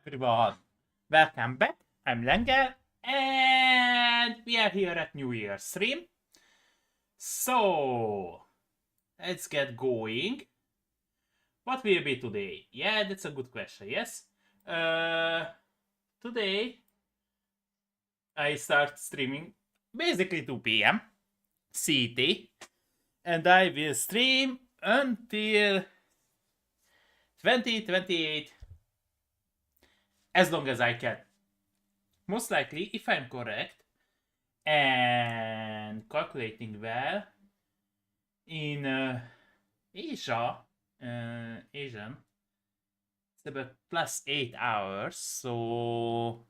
everyone! Welcome back, I'm Lengel, and we are here at New Year's stream. So, let's get going. What will be today? Yeah, that's a good question, yes? Today, I start streaming basically 2 p.m. CT, and I will stream until 2028 as long as I can. Most likely, if I'm correct and calculating well, in Asia, Asian, it's about plus 8 hours, so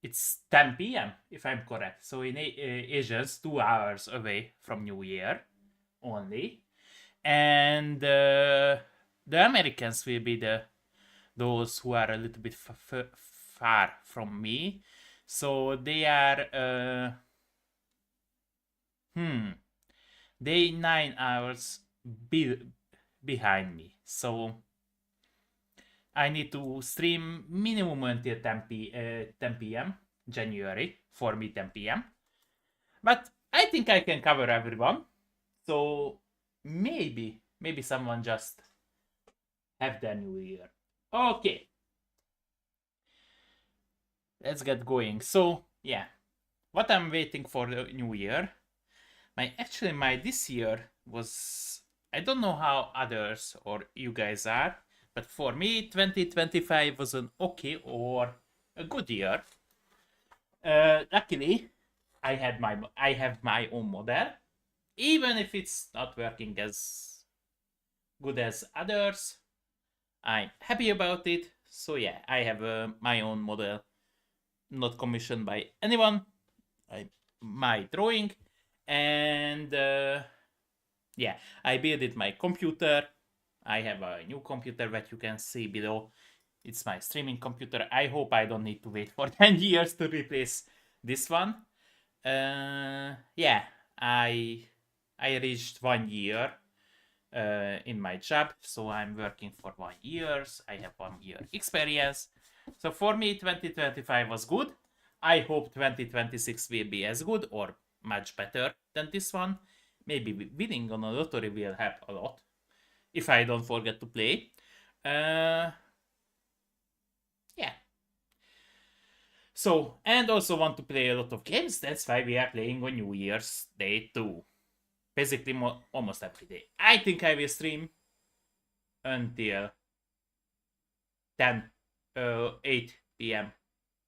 it's 10 p.m. if I'm correct. So in Asia's 2 hours away from New Year only, and the Americans will be those who are a little bit far from me, so they are they 9 hours behind me, so I need to stream minimum until 10 p.m. January, for me 10 p.m. But I think I can cover everyone, so maybe someone just have their New Year. Okay, let's get going. So yeah, what I'm waiting for the New Year. My this year was, I don't know how others or you guys are, but for me 2025 was an okay or a good year. Luckily, I have my own model, even if it's not working as good as others. I'm happy about it. So yeah, I have my own model, not commissioned by anyone. My drawing, and yeah, I built it my computer. I have a new computer that you can see below. It's my streaming computer. I hope I don't need to wait for 10 years to replace this one. Yeah, I reached 1 year in my job, so I'm working for 1 year. I have 1 year experience. So for me, 2025 was good. I hope 2026 will be as good or much better than this one. Maybe winning on a lottery will help a lot if I don't forget to play. Yeah. So, and also want to play a lot of games. That's why we are playing on New Year's Day too. Basically, almost every day. I think I will stream until 8 p.m.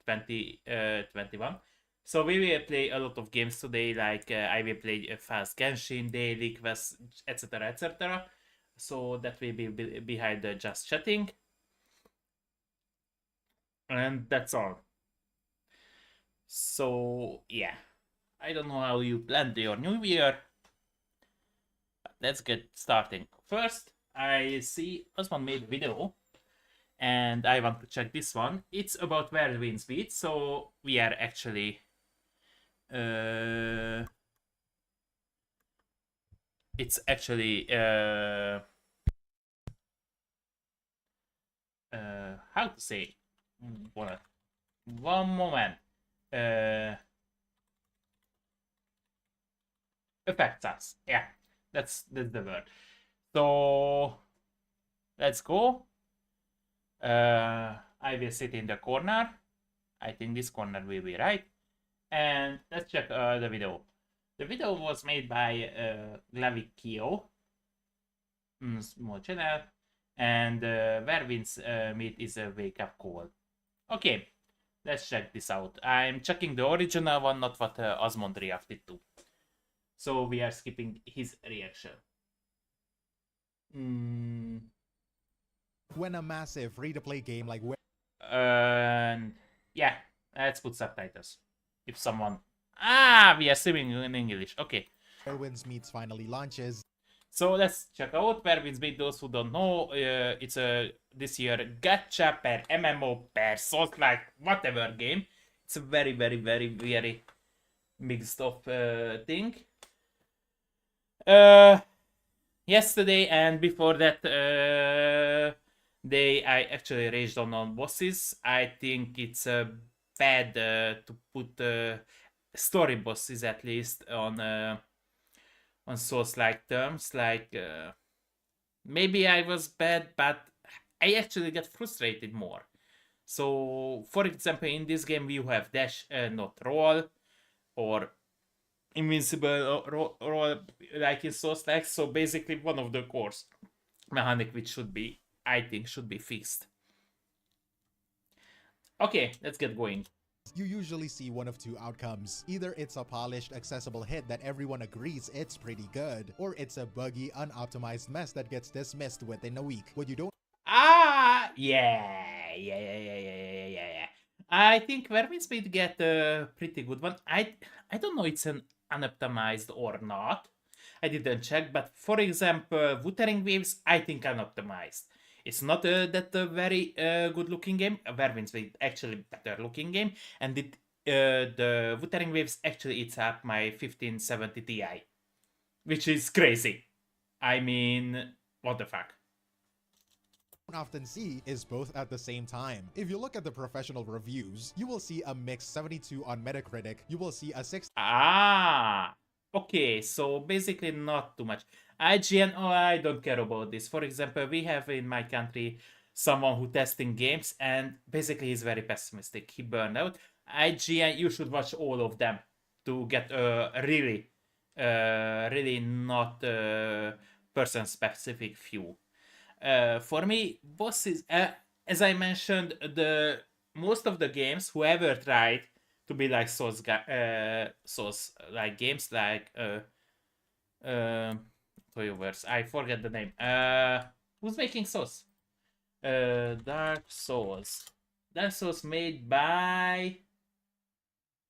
2021. So we will play a lot of games today, like I will play Fast Genshin, Daily Quest, etc. etc. So that will be behind the just chatting. And that's all. So yeah, I don't know how you planned your New Year. But let's get starting. First, I see Osman made a video, and I want to check this one. It's about Whirlwind Beat, so we are actually it's actually how to say, one moment, affects us. Yeah, that's the word. So let's go. I will sit in the corner. I think this corner will be right. And let's check the video. The video was made by Glavicchio, small channel, and Verwin's meet is a wake-up call. Okay, let's check this out. I'm checking the original one, not what Osmond reacted to. So we are skipping his reaction. When a massive free-to-play game like Yeah, let's put subtitles. If someone... we are streaming in English. Okay. Whirlwind's Meets finally launches. So let's check out Whirlwind's Meet. Those who don't know, it's a this year gacha per MMO per Souls-like whatever game. It's a very, very, very, very mixed up thing. Yesterday and before that, I actually raged on bosses. I think it's bad to put story bosses at least on Souls-like terms. Like maybe I was bad, but I actually get frustrated more. So, for example, in this game you have dash, not roll, or invincible roll like in Souls-like. So basically, one of the cores mechanic which should be, I think, should be fixed. Okay, let's get going. You usually see one of two outcomes. Either it's a polished, accessible hit that everyone agrees it's pretty good, or it's a buggy, unoptimized mess that gets dismissed within a week. What you don't Yeah. I think Vermin Speed get a pretty good one. I don't know it's an unoptimized or not. I didn't check, but for example, Wuthering Waves, I think unoptimized. It's not that very good looking game. Vermin Speed actually better looking game, and the Wuthering Waves actually eats up my 1570 Ti, which is crazy. I mean, what the fuck? often see is both at the same time. If you look at the professional reviews, you will see a mixed 72 on Metacritic, you will see a 6 Ah, okay, so basically not too much. IGN, oh, I don't care about this. For example, we have in my country someone who testing games and basically he's very pessimistic. He burned out. IGN, you should watch all of them to get a really not person specific view. For me, bosses, as I mentioned, the most of the games, whoever tried to be like Souls like games like Toyoverse. I forget the name. Who's making Souls? Dark Souls. Dark Souls made by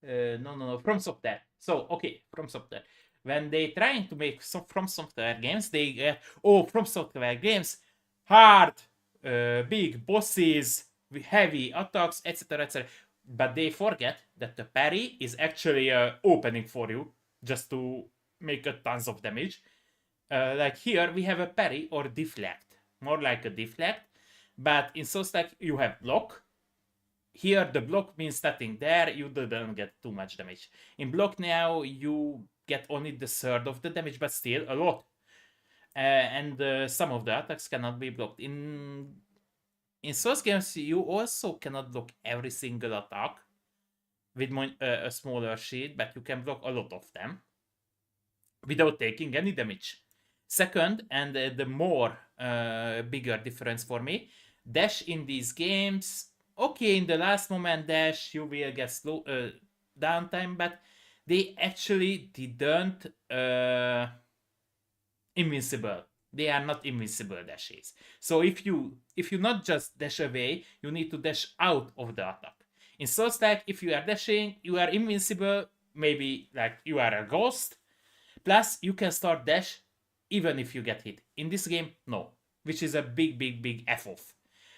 no, From Software. So okay, From Software. When they trying to make some From Software games, they get From Software games, hard, big bosses, heavy attacks, etc., etc. But they forget that the parry is actually opening for you just to make a tons of damage. Like here, we have a parry or deflect, more like a deflect. But in Souls like you have block. Here, the block means nothing there. You don't get too much damage. In block now, you get only the third of the damage, but still a lot. And some of the attacks cannot be blocked. In Souls games, you also cannot block every single attack with a smaller shield, but you can block a lot of them without taking any damage. Second, and the more bigger difference for me, dash in these games, okay, in the last moment dash, you will get slow downtime, but they actually didn't invincible. They are not invincible dashes. So if you not just dash away, you need to dash out of the attack. In Souls like if you are dashing, you are invincible, maybe like you are a ghost. Plus you can start dash even if you get hit. In this game, no. Which is a big F off.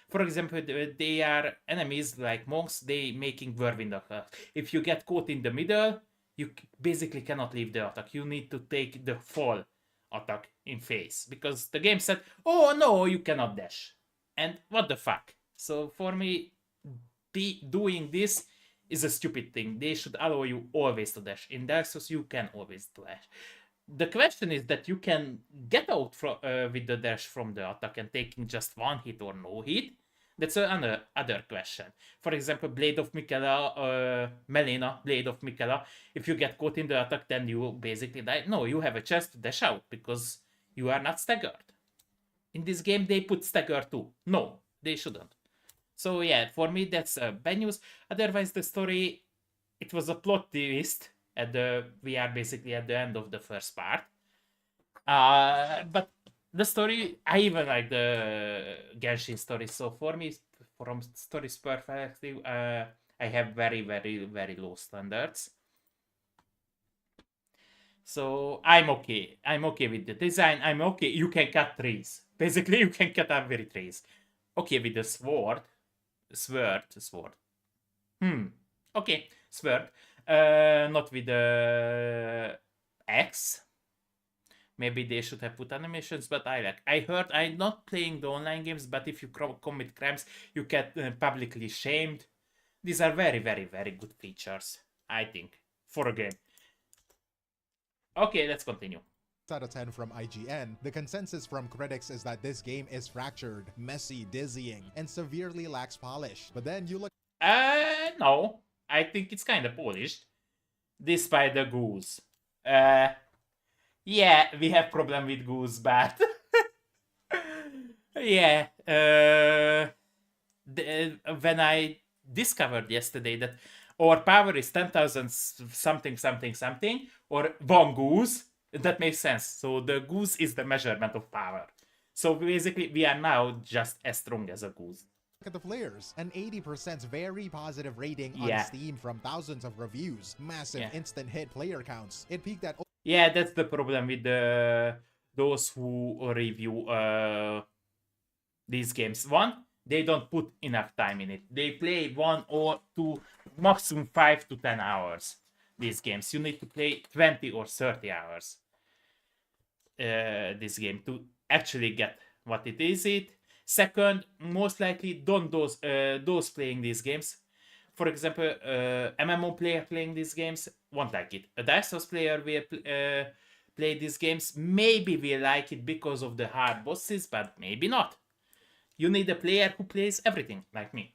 For example, they are enemies like monks, they making whirlwind attack. If you get caught in the middle, you basically cannot leave the attack. You need to take the fall attack in face because the game said, oh no, you cannot dash. And what the fuck? So for me, doing this is a stupid thing. They should allow you always to dash. In Dark Souls, you can always dash. The question is that you can get out with the dash from the attack and taking just one hit or no hit. That's another other question. For example, Blade of Miquella, Melina, Blade of Miquella, if you get caught in the attack, then you basically die. No, you have a chance to dash out because you are not staggered. In this game, they put stagger too. No, they shouldn't. So yeah, for me, that's bad news. Otherwise, the story, it was a plot twist. We are basically at the end of the first part. But the story, I even like the Genshin story. So for me, from story's perspective, I have very low standards. So I'm okay. I'm okay with the design. I'm okay. You can cut trees. Basically, you can cut every trees. Okay with the sword. Okay, sword. Not with the axe. Maybe they should have put animations, but I like. I heard I'm not playing the online games, but if you commit crimes, you get publicly shamed. These are very, very, very good features, I think, for a game. Okay, let's continue. Out of 10 from IGN, the consensus from critics is that this game is fractured, messy, dizzying, and severely lacks polish. But then you look No. I think it's kind of polished, despite the goose. Yeah, we have problem with goose, but yeah. When I discovered yesterday that our power is 10,000 something something something, or one goose, that makes sense. So the goose is the measurement of power. So basically, we are now just as strong as a goose. at the players, an 80% very positive rating Yeah. on Steam from thousands of reviews, massive Yeah. instant hit player counts. It peaked at Yeah, that's the problem with those who review these games. One, they don't put enough time in it. They play 1 or 2, maximum 5 to 10 hours. These games, you need to play 20 or 30 hours. This game to actually get what it is. Second, most likely don't those playing these games. For example, MMO player playing these games won't like it. A Dark Souls player will play these games. Maybe will like it because of the hard bosses, but maybe not. You need a player who plays everything, like me.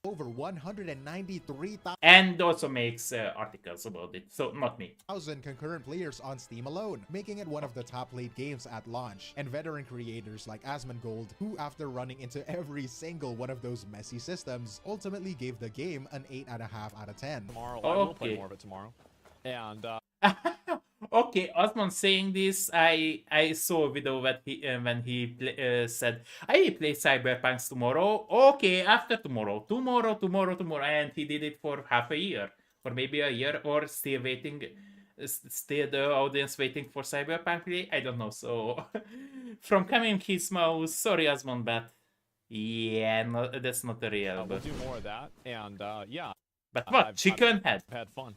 over 193,000 And also makes articles about it, so not me. concurrent players on Steam alone, making it one of the top played games at launch. And veteran creators like Asmongold, who after running into every single one of those messy systems, ultimately gave the game an 8.5 out of 10. Tomorrow, I will play more of it tomorrow. And Okay, Osman saying this, I saw a video that when he said, I will play Cyberpunk tomorrow. Okay, after tomorrow, and he did it for half a year, or maybe a year, or still waiting, still the audience waiting for Cyberpunk play. I don't know. So, from coming his mouth, sorry, Osman, but yeah, no, that's not the real. we'll do more of that. And yeah. But what? I've Chicken head. had fun.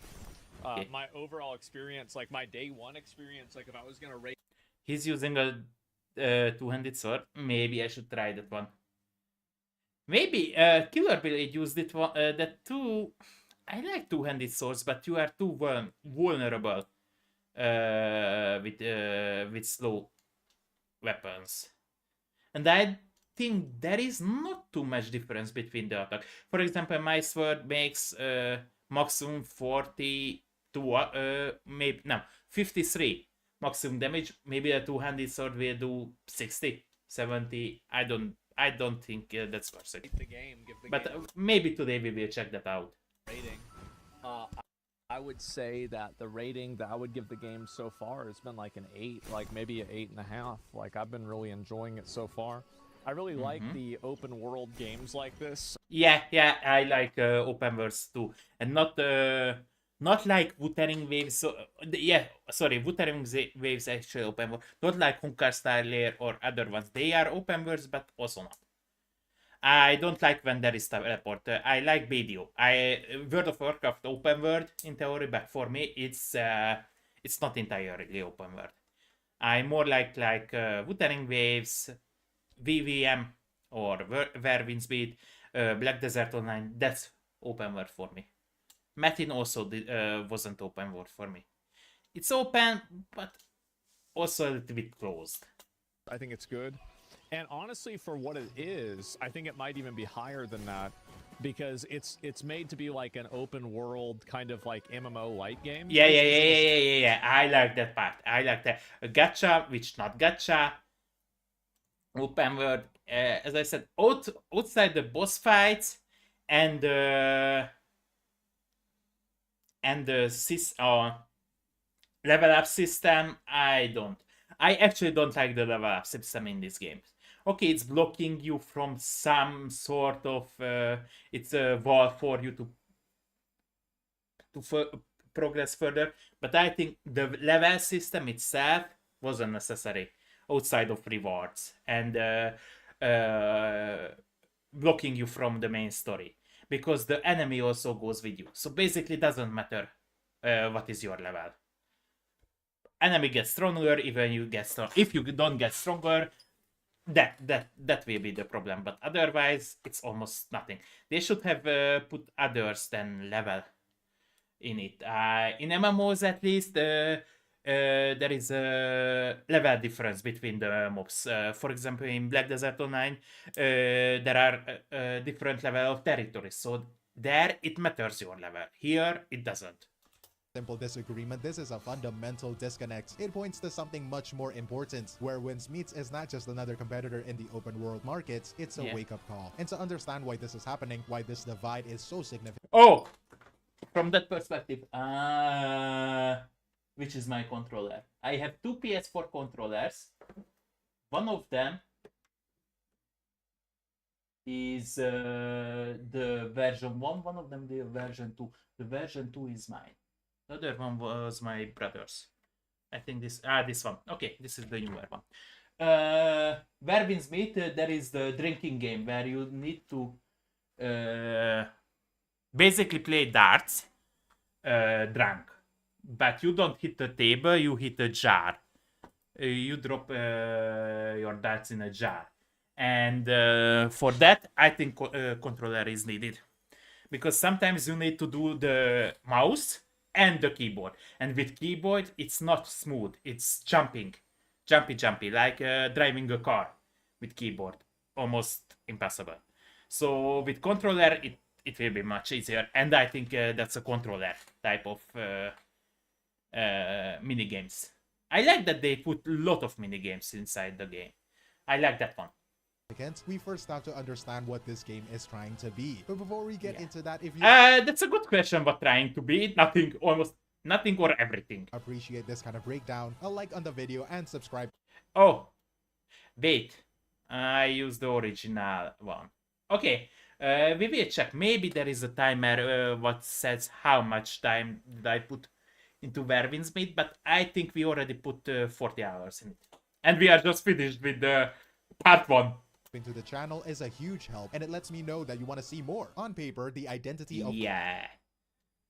Okay. My overall experience, like my day one experience, like if I was gonna rate. He's using a two-handed sword. Maybe I should try that one. Maybe Killer Blade used it that too. I like two-handed swords, but you are too vulnerable with slow weapons. And I think there is not too much difference between the attack. For example, my sword makes maximum 40 to maybe no 53 maximum damage. Maybe a two-handed sword will do 60, 70. I don't think that's worth it. The game, give the But game maybe today we will check that out. rating. I would say that the rating that I would give the game so far has been like an 8, like maybe an 8.5. Like I've been really enjoying it so far. I really like the open world games like this. Yeah, I like open worlds too, and not like Wuthering Waves. So Wuthering Waves actually open world, not like Hunkar Star Lair or other ones. They are open worlds, but also not. I don't like when there is teleport. I like video. World of Warcraft open world in theory, but for me it's not entirely open world. I more like Wuthering Waves, VVM, or Where Winds Beat, Black Desert Online. That's open world for me. Metin also wasn't open world for me. It's open, but also a little bit closed. I think it's good. And honestly, for what it is, I think it might even be higher than that because it's made to be like an open world kind of like MMO light game. Yeah. I like that part. I like that. A gacha, which not gacha. Open world. As I said, outside the boss fights and the level up system, I actually don't like the level up system in this game. Okay, it's blocking you from some sort of it's a wall for you to progress further, but I think the level system itself wasn't necessary outside of rewards and blocking you from the main story, because the enemy also goes with you. So basically, it doesn't matter what is your level. enemy gets stronger, even you get strong. If you don't get stronger, that will be the problem. But otherwise, it's almost nothing. They should have put others than level in it. In MMOs, at least, there is a level difference between the mobs. For example, in Black Desert Online, there are different level of territories. So there, it matters your level. Here, it doesn't. Simple disagreement, this is a fundamental disconnect. It points to something much more important, where Wins Meets is not just another competitor in the open world market, it's a wake-up call. And to understand why this is happening, why this divide is so significant. Oh! From that perspective, which is my controller? I have two PS4 controllers. One of them is the version 1, one of them the version 2. The version 2 is mine. The other one was my brother's. I think this one. Okay, this is the newer one. Where Wins Meet, there is the drinking game where you need to basically play darts drunk. But you don't hit the table, you hit a jar. You drop your darts in a jar. And for that, I think controller is needed. Because sometimes you need to do the mouse and the keyboard. And with keyboard, it's not smooth. It's jumpy, like driving a car with keyboard. Almost impossible. So with controller, it will be much easier. And I think that's a controller type of mini games. I like that they put a lot of mini games inside the game. I like that one. We first have to understand what this game is trying to be. But before we get into that, if you that's a good question. What trying to be? Nothing, almost nothing, or everything. Appreciate this kind of breakdown, a like on the video and subscribe. Oh, wait. I used the original one. Okay. We will check. Maybe there is a timer what says how much time did I put into Where Wins Meet, but I think we already put 40 hours in it. And we are just finished with the part 1. To the channel is a huge help, and it lets me know that you want to see more. On paper, the identity of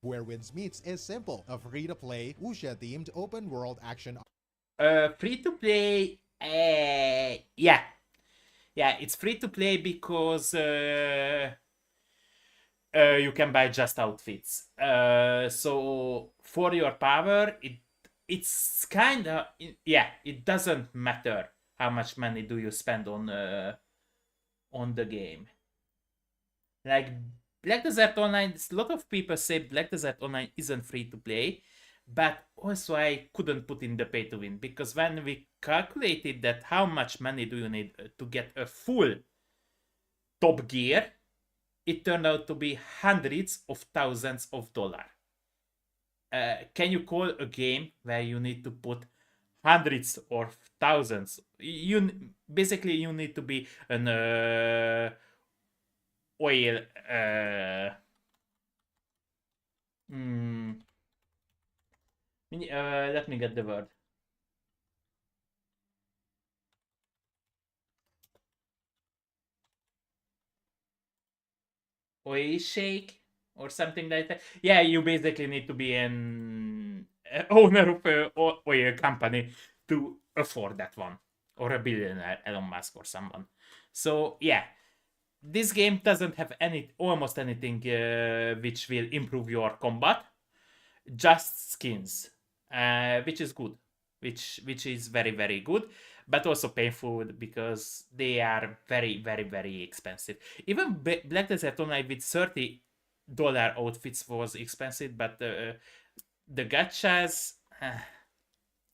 Where Wins Meets is simple: a free-to-play, wuxia-themed open-world action. Free-to-play, yeah, it's free-to-play because you can buy just outfits. So for your power, it's kind of, it doesn't matter how much money do you spend on the game. Like Black Desert Online, a lot of people say Black Desert Online isn't free to play, but also I couldn't put in the pay to win, because when we calculated that how much money do you need to get a full top gear, it turned out to be hundreds of thousands of dollars. Can you call a game where you need to put hundreds or thousands? Basically you need to be an oil let me get the word. Oil shake or something like that. Yeah, you basically need to be an owner of a oil company to afford that one, or a billionaire, Elon Musk or someone. So yeah, this game doesn't have almost anything which will improve your combat, just skins, which is good, which is very, very good, but also painful because they are very, very, very expensive. Even Black Desert Online with $30 outfits was expensive, but the gachas,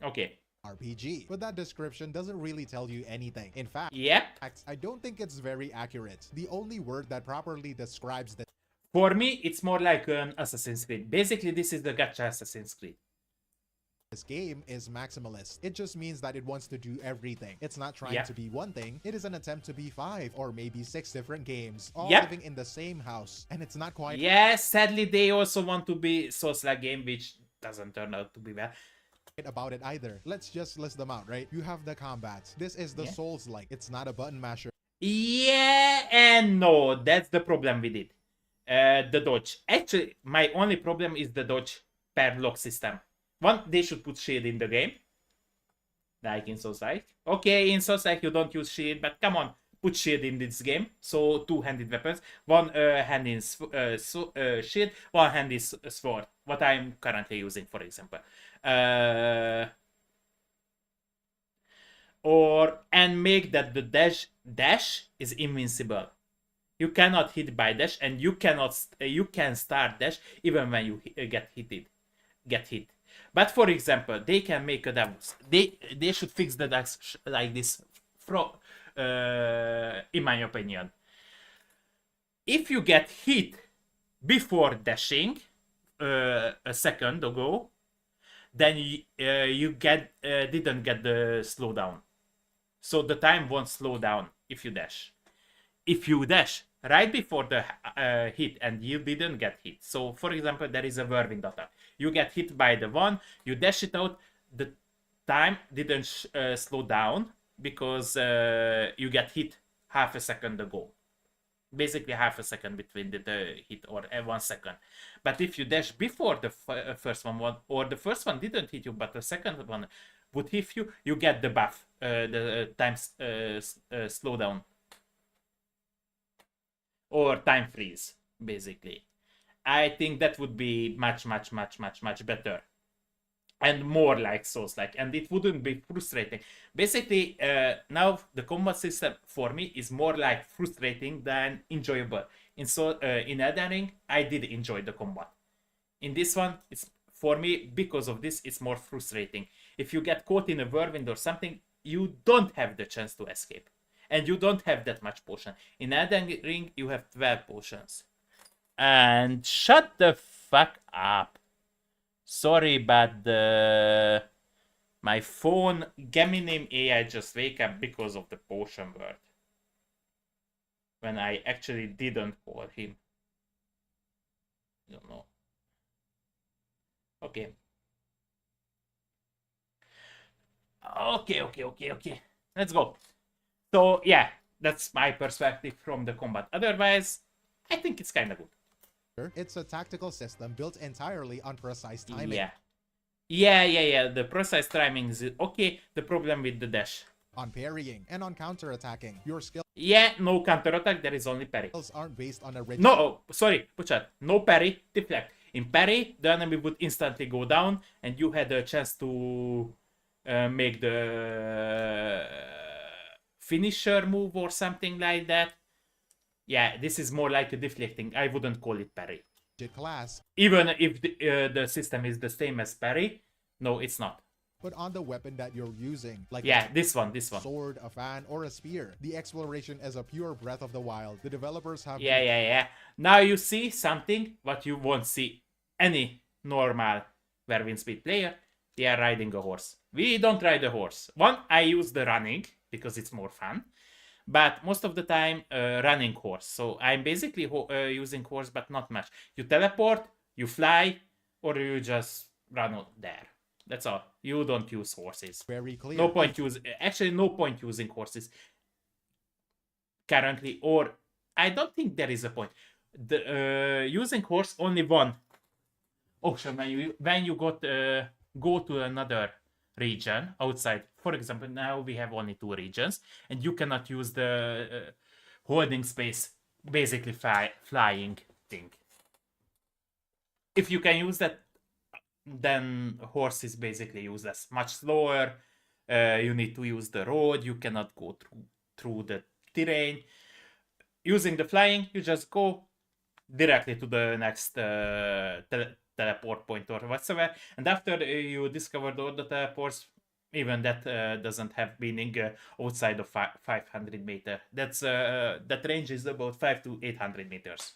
okay. RPG, but that description doesn't really tell you anything. In fact, I don't think it's very accurate. The only word that properly describes the for me, it's more like an Assassin's Creed. Basically, this is the gacha Assassin's Creed. This game is maximalist. It just means that it wants to do everything. It's not trying to be one thing. It is an attempt to be 5 or maybe 6 different games, all living in the same house. And it's not quite... Yeah, sadly, they also want to be Souls-like game, which doesn't turn out to be well. About it either. Let's just list them out, right? You have the combat. This is the Souls-like. It's not a button masher. Yeah and no. That's the problem with it. The dodge. Actually, my only problem is the dodge per block system. One, they should put shield in the game. like in Souls-like. Okay, in Souls-like you don't use shield, but come on, put shield in this game. So two-handed weapons, one hand is shield, one hand is sword. What I'm currently using, for example. And make that the dash is invincible. You cannot hit by dash, and you can start dash even when you get hit. But for example, they can make a devils. They should fix the dash like this. In my opinion, if you get hit before dashing a second ago, then you didn't get the slowdown. So the time won't slow down if you dash. If you dash right before the hit and you didn't get hit. So for example, there is a whirlwind attack. You get hit by the one, you dash it out, the time didn't slow down because you get hit half a second ago. Basically half a second between the hit, or 1 second. But if you dash before the first one, or the first one didn't hit you but the second one would hit you, you get the buff, the time slowdown, or time freeze, basically. I think that would be much better and more like Souls-like, and it wouldn't be frustrating. Basically, now the combat system for me is more like frustrating than enjoyable. In Elden Ring, I did enjoy the combat. In this one, it's for me, because of this, it's more frustrating. If you get caught in a whirlwind or something, you don't have the chance to escape. And you don't have that much potion. In Elden Ring, you have 12 potions. And shut the fuck up. Sorry, but my phone Gemini AI just wake up because of the potion word. When I actually didn't call him. I don't know. Okay. Okay. Let's go. So yeah, that's my perspective from the combat. Otherwise, I think it's kind of good. It's a tactical system built entirely on precise timing. Yeah. The precise timing is okay. The problem with the dash. On parrying and on counter-attacking. Your skills Yeah, no counter-attack, there is only parry. aren't based on a rigid... No, sorry, Puchat. No parry, deflect. In parry, the enemy would instantly go down, and you had a chance to make the finisher move or something like that. Yeah, this is more like a deflecting. I wouldn't call it parry. class. Even if the system is the same as parry, no, it's not. But on the weapon that you're using, like this one. Sword, a fan, or a spear. The exploration is a pure Breath of the Wild. The developers have... Yeah. Now you see something what you won't see any normal Whirlwind Speed player. They are riding a horse. We don't ride a horse. One, I use the running because it's more fun. But most of the time, running horse. So I'm basically using horse, but not much. You teleport, you fly, or you just run out there. That's all. You don't use horses. Very clear. No point using horses currently, or I don't think there is a point. The using horse only one option when you go to another region outside. For example, now we have only 2 regions, and you cannot use the holding space, basically flying thing. If you can use that, then horse is basically useless. Much slower. You need to use the road. You cannot go through the terrain. Using the flying, you just go directly to the next teleport point or whatsoever. And after you discover all the teleports, even that doesn't have meaning outside of 500 meters. That range is about 500 to 800 meters.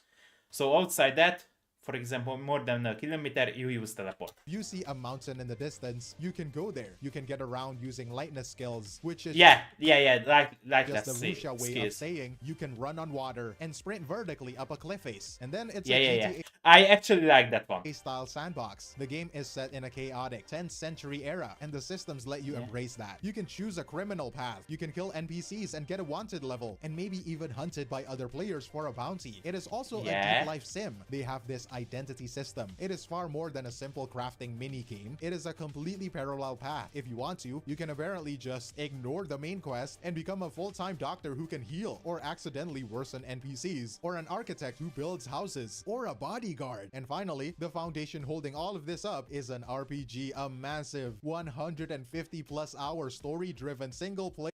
So outside that, for example, more than a kilometer, you use teleport. You see a mountain in the distance, you can go there. You can get around using lightness skills, which is like just the Wuxia way of saying you can run on water and sprint vertically up a cliff face. And then it's yeah. I actually like that one. style sandbox. The game is set in a chaotic 10th century era, and the systems let you Yeah. embrace that. You can choose a criminal path, you can kill NPCs and get a wanted level, and maybe even hunted by other players for a bounty. It is also a Yeah. deep life sim. They have this identity system. It is far more than a simple crafting mini game. It is a completely parallel path. If you want to, you can apparently just ignore the main quest and become a full-time doctor who can heal, or accidentally worsen NPCs, or an architect who builds houses, or a bodyguard. And finally, the foundation holding all of this up is an RPG, a massive 150 plus hour story-driven single player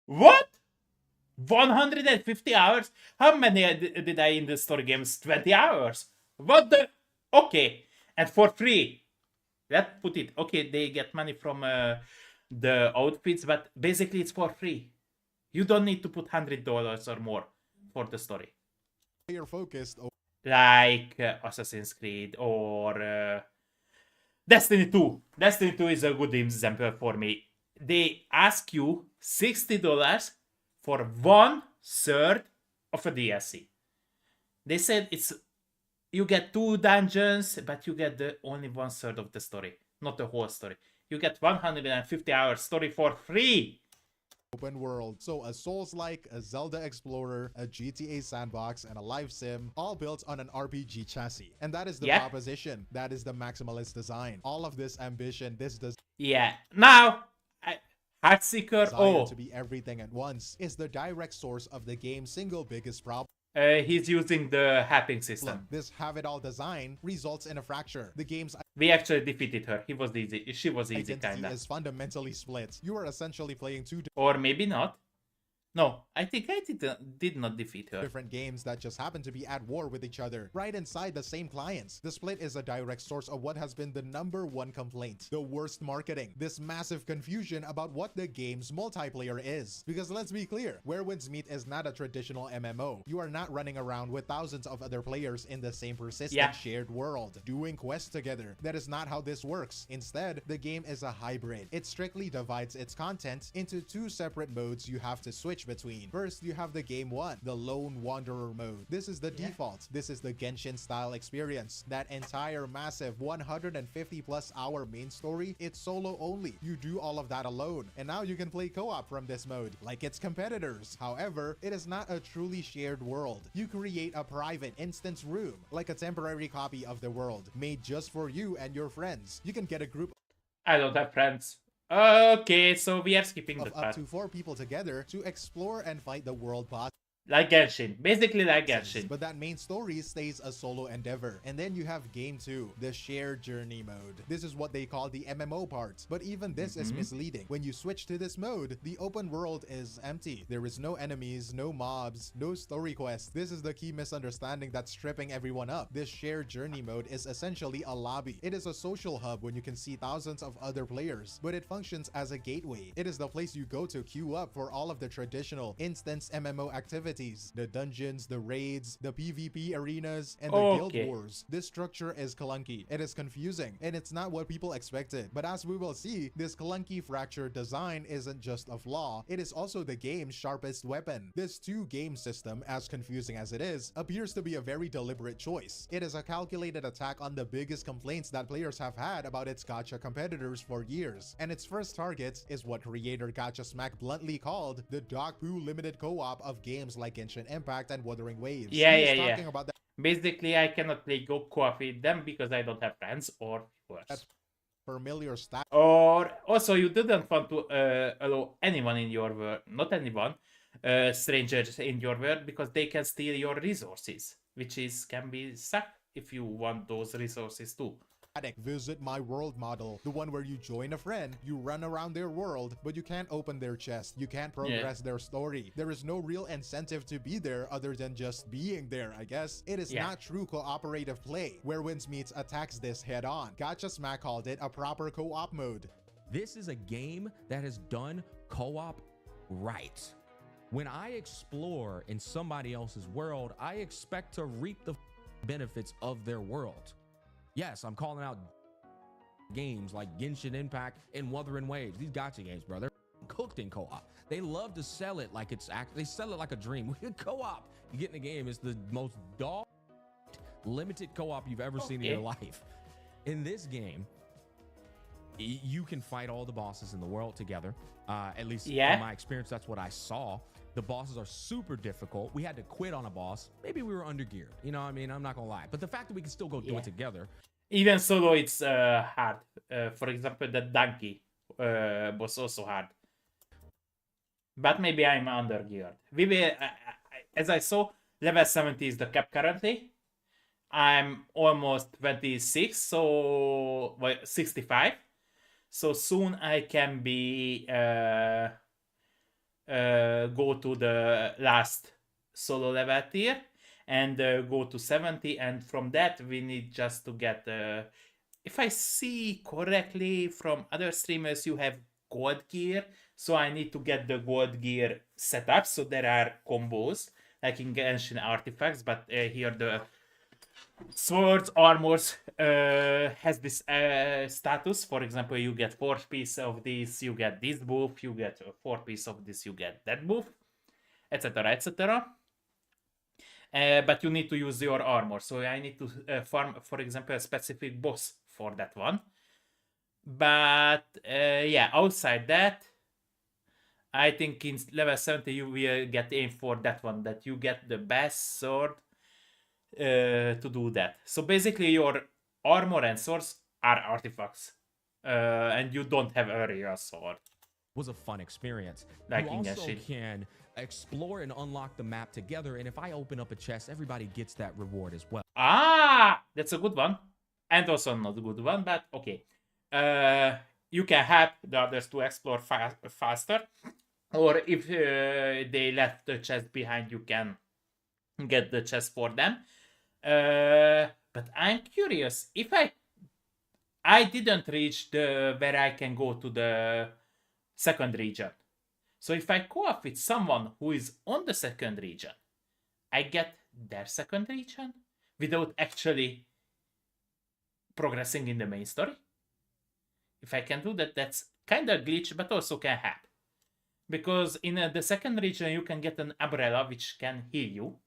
What? 150 hours? How many did I in the story games? 20 hours? What the? Okay. And for free. Let's put it. Okay, they get money from the outfits, but basically it's for free. You don't need to put $100 or more for the story. focused. Like Assassin's Creed or Destiny 2. Destiny 2 is a good example for me. They ask you $60 for 1/3 of a DLC. They said it's you get 2 dungeons, but you get the only 1/3 of the story, not the whole story. You get 150 hours story for free. Open world. So a Souls-like, a Zelda Explorer, a GTA sandbox, and a live sim, all built on an RPG chassis. And that is the Yeah. proposition. That is the maximalist design. All of this ambition, this Yeah. Now, Heartseeker. desire Oh, to be everything at once is the direct source of the game's single biggest problem. he's using the hacking system. This have-it-all design results in a fracture. The game's We actually defeated her. He was easy. She was easy, identity kinda. is fundamentally split. You are essentially playing two Or maybe not. No, I think I did not defeat her. different games that just happen to be at war with each other, right inside the same clients. The split is a direct source of what has been the #1 complaint: the worst marketing. This massive confusion about what the game's multiplayer is. Because let's be clear, Where Winds Meet is not a traditional MMO. You are not running around with thousands of other players in the same persistent Yeah. shared world, doing quests together. That is not how this works. Instead, the game is a hybrid. It strictly divides its content into 2 separate modes you have to switch between. First, you have the game 1, the Lone Wanderer mode. This is the default. This is the Genshin style experience. That entire massive 150 plus hour main story, it's solo only. You do all of that alone. And now you can play co-op from this mode, like its competitors. However, it is not a truly shared world. You create a private instance room, like a temporary copy of the world, made just for you and your friends. You can get a group I don't have friends. Okay, so we are skipping the of up part. to 4 people together to explore and fight the world boss. Like Genshin. Basically like Genshin. But that main story stays a solo endeavor. And then you have game 2, the shared journey mode. This is what they call the MMO part. But even this is misleading. When you switch to this mode, the open world is empty. There is no enemies, no mobs, no story quests. This is the key misunderstanding that's tripping everyone up. This shared journey mode is essentially a lobby. It is a social hub when you can see thousands of other players, but it functions as a gateway. It is the place you go to queue up for all of the traditional instance MMO activities. The dungeons, the raids, the PvP arenas, and the guild wars. This structure is clunky. It is confusing, and it's not what people expected. But as we will see, this clunky fractured design isn't just a flaw, it is also the game's sharpest weapon. This 2-game system, as confusing as it is, appears to be a very deliberate choice. It is a calculated attack on the biggest complaints that players have had about its gacha competitors for years. And its first target is what creator Gacha Smack bluntly called the dog poo limited co-op of games like Genshin Impact and Wuthering Waves. Yeah, He is yeah, talking yeah. about that Basically, I cannot play Go co-op with them because I don't have friends or worse. familiar style. Or also, you didn't want to allow anyone in your world, not anyone, strangers in your world, because they can steal your resources, which is can be suck if you want those resources too. Visit my world model, the one where you join a friend, you run around their world, but you can't open their chest, you can't progress their story. There is no real incentive to be there other than just being there, I guess. It is not true cooperative play. Where Winds Meets attacks this head on. Gacha Smack called it a proper co-op mode. This is a game that has done co-op right. When I explore in somebody else's world, I expect to reap the benefits of their world. Yes, I'm calling out games like Genshin Impact and Wuthering Waves. These gacha games, bro, they're cooked in co-op. They love to sell it like it's they sell it like a dream. Co-op, you get in the game, it's the most dog limited co-op you've ever seen in your life. In this game, you can fight all the bosses in the world together. At least in my experience, that's what I saw. The bosses are super difficult. We had to quit on a boss. Maybe we were undergeared. You know what I mean? I'm not going to lie. But the fact that we can still go do it together. Even solo, it's hard. For example, the donkey was also hard. But maybe I'm undergeared. We will, as I saw, level 70 is the cap currently. I'm almost 26, so 65. So soon I can be go to the last solo level tier and go to 70, and from that we need just to get if I see correctly from other streamers, you have gold gear, so I need to get the gold gear set up. So there are combos like in Genshin artifacts, but here the swords, armors has this status. For example, you get 4 piece of this, you get this buff, you get 4 piece of this, you get that buff, etc, etc. But you need to use your armor, so I need to farm, for example, a specific boss for that one. But yeah, outside that, I think in level 70 you will get aim for that one, that you get the best sword to do that. So basically your armor and swords are artifacts, and you don't have a real sword. Was a fun experience. Like you in also Genshin. can explore and unlock the map together, and if I open up a chest, everybody gets that reward as well. Ah, that's a good one, and also not a good one, but okay. You can help the others to explore faster, or if they left the chest behind, you can get the chest for them. But I'm curious, if I didn't reach the where I can go to the second region. So if I co-op with someone who is on the second region, I get their second region without actually progressing in the main story. If I can do that, that's kind of glitch, but also can help. Because in the second region, you can get an umbrella which can heal you,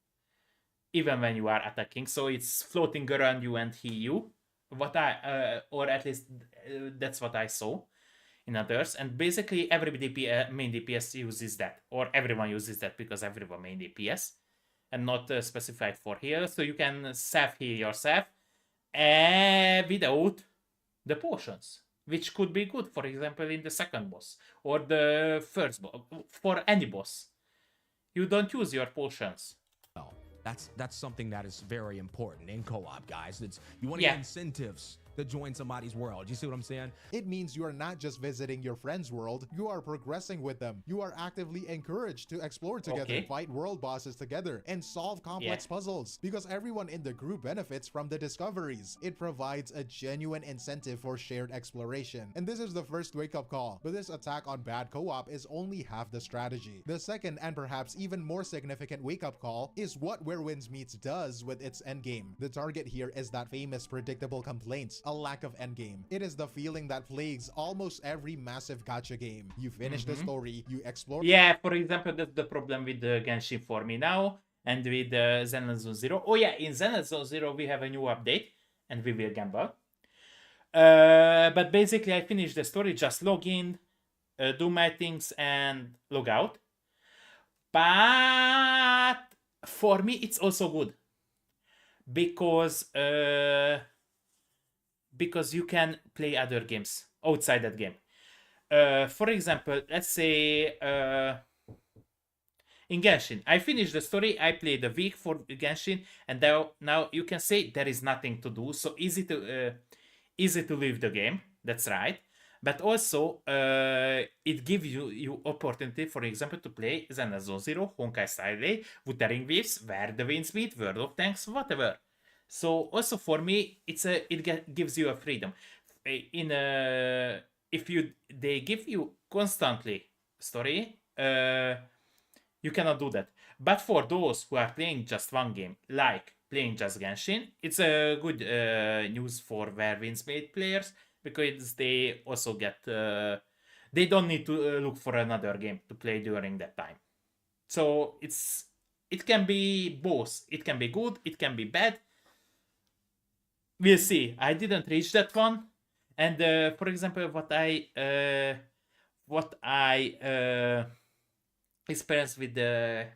even when you are attacking. So it's floating around you and heal you. Or at least that's what I saw in others. And basically every main DPS uses that, or everyone uses that, because everyone main DPS and not specified for heal. So you can self-heal yourself without the potions, which could be good, for example, in the second boss or the first boss, for any boss. You don't use your potions. Well, that's something that is very important in co-op, guys. You want to get incentives to join somebody's world. You see what I'm saying? It means you are not just visiting your friend's world, you are progressing with them. You are actively encouraged to explore together, fight world bosses together, and solve complex puzzles, because everyone in the group benefits from the discoveries. It provides a genuine incentive for shared exploration. And this is the first wake-up call, but this attack on bad co-op is only half the strategy. The second, and perhaps even more significant wake-up call, is what Where Winds Meets does with its endgame. The target here is that famous predictable complaint, a lack of endgame. It is the feeling that plagues almost every massive gacha game. You finish the story, you explore. Yeah, for example, that's the problem with the Genshin for me now, and with Zenless Zone Zero. Oh yeah, in Zenless Zone Zero we have a new update, and we will gamble. But basically I finished the story, just log in, do my things, and log out. But for me it's also good, because you can play other games outside that game. For example, let's say in Genshin, I finished the story, I played a week for Genshin, and now you can say there is nothing to do, so easy to leave the game, that's right. But also, it gives you opportunity, for example, to play Zenless Zone Zero, Honkai Star Rail, Wuthering Waves, Where the Winds Meet, World of Tanks, whatever. So also for me, it gives you a freedom. If they give you constantly story, you cannot do that. But for those who are playing just one game, like playing just Genshin, it's a good news for Where Winds Meet players, because they also get they don't need to look for another game to play during that time. So it can be both. It can be good, it can be bad. we'll see. I didn't reach that one, and for example, what I experienced with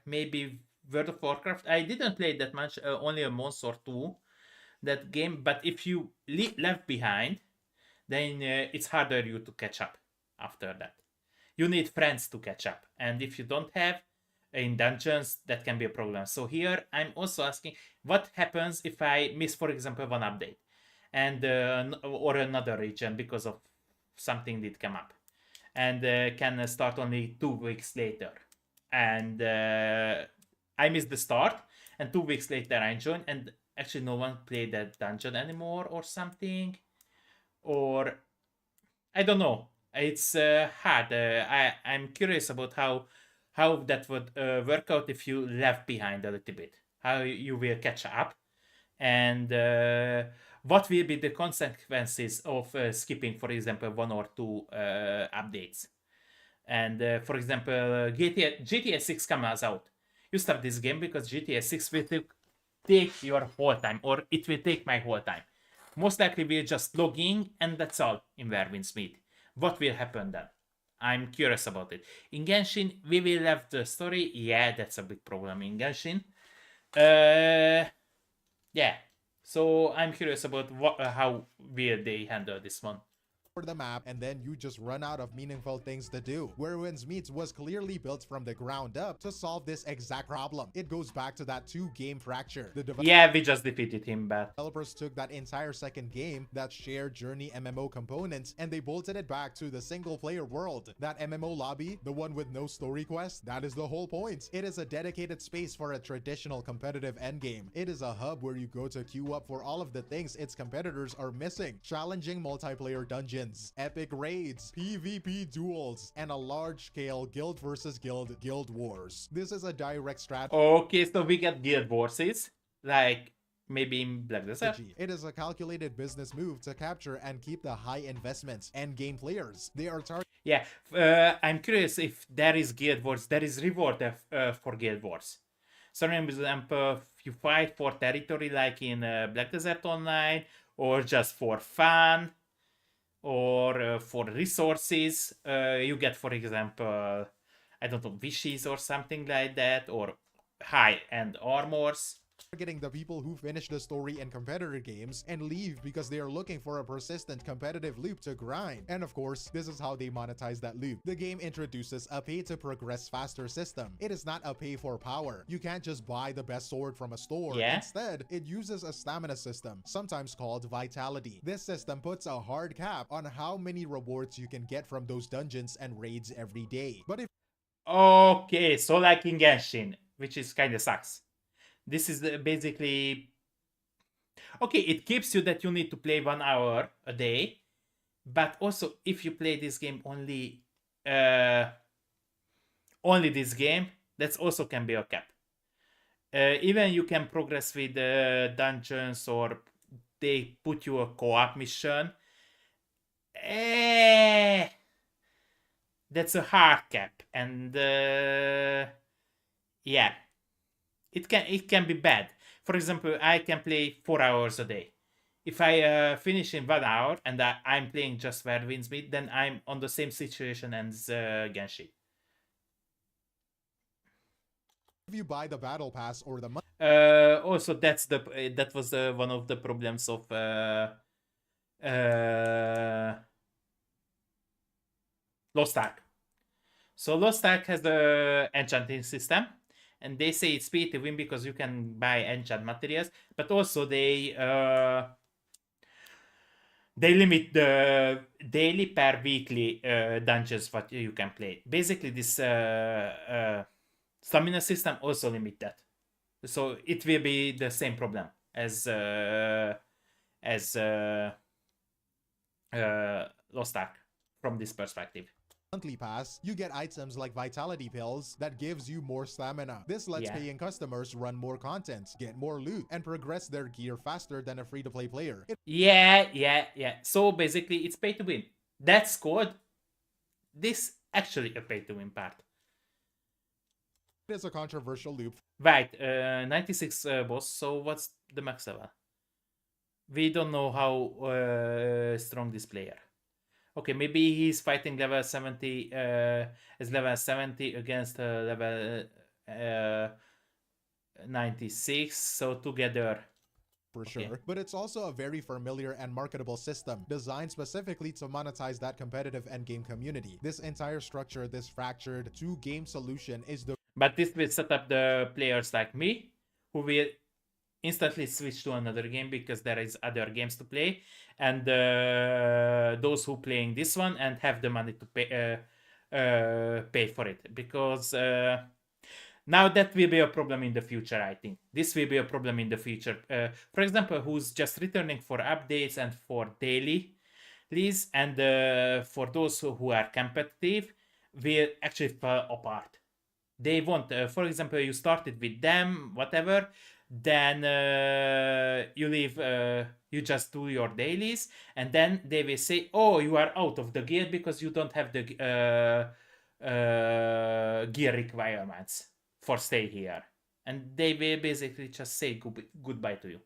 maybe World of Warcraft, I didn't play that much, only a month or two that game. But if you left behind, then it's harder you to catch up after that. You need friends to catch up, and if you don't have in dungeons, that can be a problem. So here I'm also asking, what happens if I miss, for example, one update and or another region because of something did come up, and can start only 2 weeks later, and I missed the start, and 2 weeks later I joined, and actually no one played that dungeon anymore or something, or I don't know. It's hard. I'm curious about how that would work out if you left behind a little bit. How you will catch up, and what will be the consequences of skipping, for example, one or two updates. And for example, GTA 6 comes out. You start this game because GTA 6 will take your whole time, or it will take my whole time. Most likely we'll just log in and that's all in Werwin's Meet. What will happen then? I'm curious about it. In Genshin, we will have the story. Yeah, that's a big problem in Genshin. Yeah. So I'm curious about how will they handle this one. the map, and then you just run out of meaningful things to do. Werewin's Meats was clearly built from the ground up to solve this exact problem. It goes back to that two-game fracture. Yeah, we just defeated him, but Developers took that entire second game, that shared journey MMO component, and they bolted it back to the single-player world. That MMO lobby, the one with no story quest, that is the whole point. It is a dedicated space for a traditional competitive endgame. It is a hub where you go to queue up for all of the things its competitors are missing. Challenging multiplayer dungeons, epic raids, PvP duels, and a large-scale guild versus guild wars. This is a direct strat. okay, so we get guild wars, like maybe in Black Desert. It is a calculated business move to capture and keep the high investment end game players. They are Yeah, I'm curious if there is guild wars, there is reward for guild wars. So, for example, you fight for territory like in Black Desert Online, or just for fun, or for resources. You get, for example, I don't know, wishes or something like that, or high-end armors. targeting the people who finish the story in competitor games and leave because they are looking for a persistent competitive loop to grind. And of course, this is how they monetize that loop. The game introduces a pay to progress faster system. It is not a pay for power. You can't just buy the best sword from a store. Yeah. Instead, it uses a stamina system, sometimes called Vitality. This system puts a hard cap on how many rewards you can get from those dungeons and raids every day. But if Okay, so like in Genshin, which is kind of sucks. This is basically okay. It keeps you that you need to play 1 hour a day, but also if you play this game only this game, that's also can be a cap. Even you can progress with dungeons, or they put you a co-op mission. That's a hard cap, and yeah, it can be bad. For example, I can play 4 hours a day. If I finish in 1 hour and I'm playing just Werwin's Meet, then I'm on the same situation as Genshin. if you buy the battle pass or the Also, that was one of the problems of Lost Ark. So Lost Ark has the enchanting system, and they say it's pay to win because you can buy enchant materials, but also they limit the daily per weekly dungeons what you can play. Basically, this stamina system also limit that, so it will be the same problem as Lost Ark from this perspective. monthly pass, you get items like vitality pills that gives you more stamina. This lets Yeah. paying customers run more content, get more loot, and progress their gear faster than a free-to-play player. It Yeah. So basically, it's pay to win. That's good. This actually a pay to win part. is a controversial loop Right, 96 boss. So what's the max level? We don't know how strong this player. Okay, maybe he's fighting level 70 as level 70 against level 96. So together, for okay. sure, but it's also a very familiar and marketable system designed specifically to monetize that competitive endgame community. This entire structure, this fractured two-game solution is the But this will set up the players like me who will instantly switch to another game because there is other games to play, and those who playing this one and have the money to pay for it, because now that will be a problem in the future. I think this will be a problem in the future. For example, who's just returning for updates and for daily leagues, and for those who are competitive will actually fall apart. They won't, for example, you started with them, whatever, then you leave, you just do your dailies, and then they will say, oh, you are out of the guild because you don't have the gear requirements for stay here, and they will basically just say goodbye to you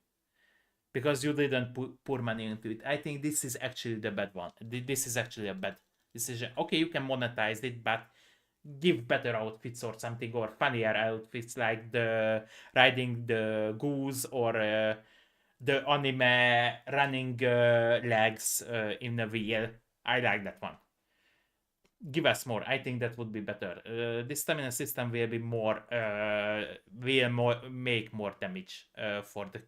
because you didn't pour money into it. I think this is actually the bad one. This is actually a bad decision. Okay, you can monetize it, but give better outfits or something, or funnier outfits like the riding the goose, or the anime running legs in a wheel. I like that one. Give us more. I think that would be better. This stamina system will be more make more damage for the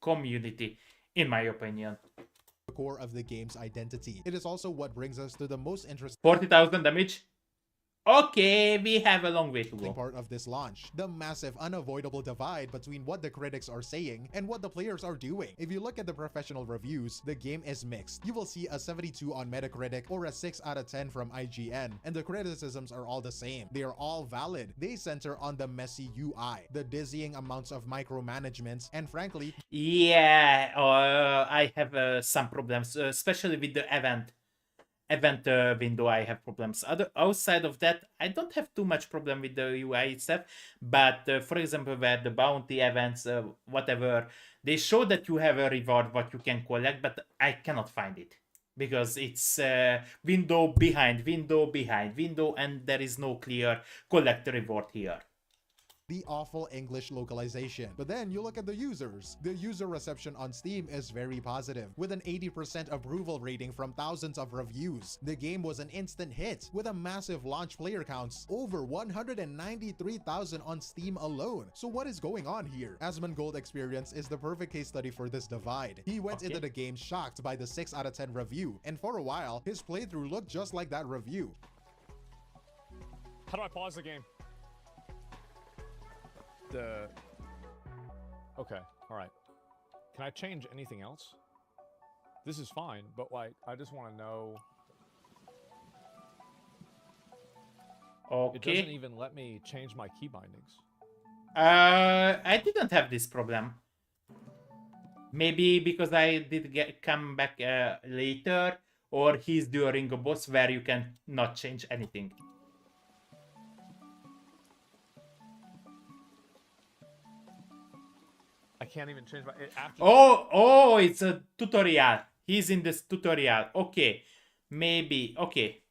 community, in my opinion. core of the game's identity. It is also what brings us to the most interesting 40,000 damage. Okay, we have a long way to go. part of this launch, the massive unavoidable divide between what the critics are saying and what the players are doing. If you look at the professional reviews, the game is mixed. You will see a 72 on Metacritic or a 6 out of 10 from IGN, and the criticisms are all the same. They are all valid. They center on the messy UI, the dizzying amounts of micromanagements, and frankly, Yeah, I have some problems, especially with the event window. I have problems. Outside of that, I don't have too much problem with the UI itself. But for example, where the bounty events, whatever, they show that you have a reward what you can collect, but I cannot find it because it's window behind window behind window, and there is no clear collect reward here. the awful English localization. But then you look at the users. The user reception on Steam is very positive, with an 80% approval rating from thousands of reviews. The game was an instant hit, with a massive launch player counts, over 193,000 on Steam alone. So what is going on here? Asmongold Experience is the perfect case study for this divide. He went into the game shocked by the 6 out of 10 review, and for a while, his playthrough looked just like that review. How do I pause the game? Okay, all right. Can I change anything else? This is fine, but like, I just want to know. Okay. It doesn't even let me change my key bindings. I didn't have this problem. Maybe because I did come back later, or he's during a boss where you can not change anything. I can't even change my. After Oh, it's a tutorial. He's in this tutorial. Okay, maybe. Okay.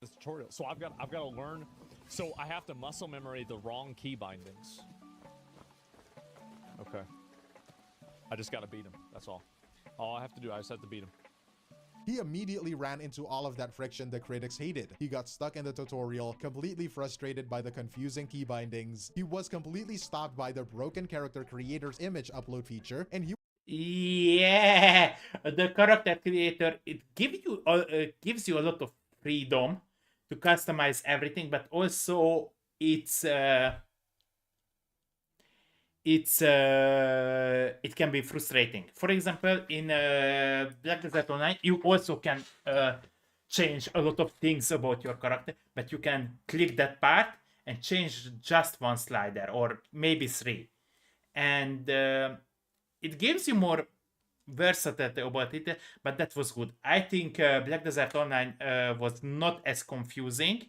this tutorial, so I've got to learn. So I have to muscle memory the wrong key bindings. Okay. I just got to beat him. That's all. All I have to do, I just have to beat him. He immediately ran into all of that friction the critics hated. He got stuck in the tutorial, completely frustrated by the confusing key bindings. He was completely stopped by the broken character creator's image upload feature, and he Yeah, the character creator, it gives you a lot of freedom to customize everything, but also it can be frustrating. For example, in Black Desert Online, you also can change a lot of things about your character, but you can click that part and change just one slider or maybe three, and it gives you more versatility about it. But that was good. I think Black Desert Online was not as confusing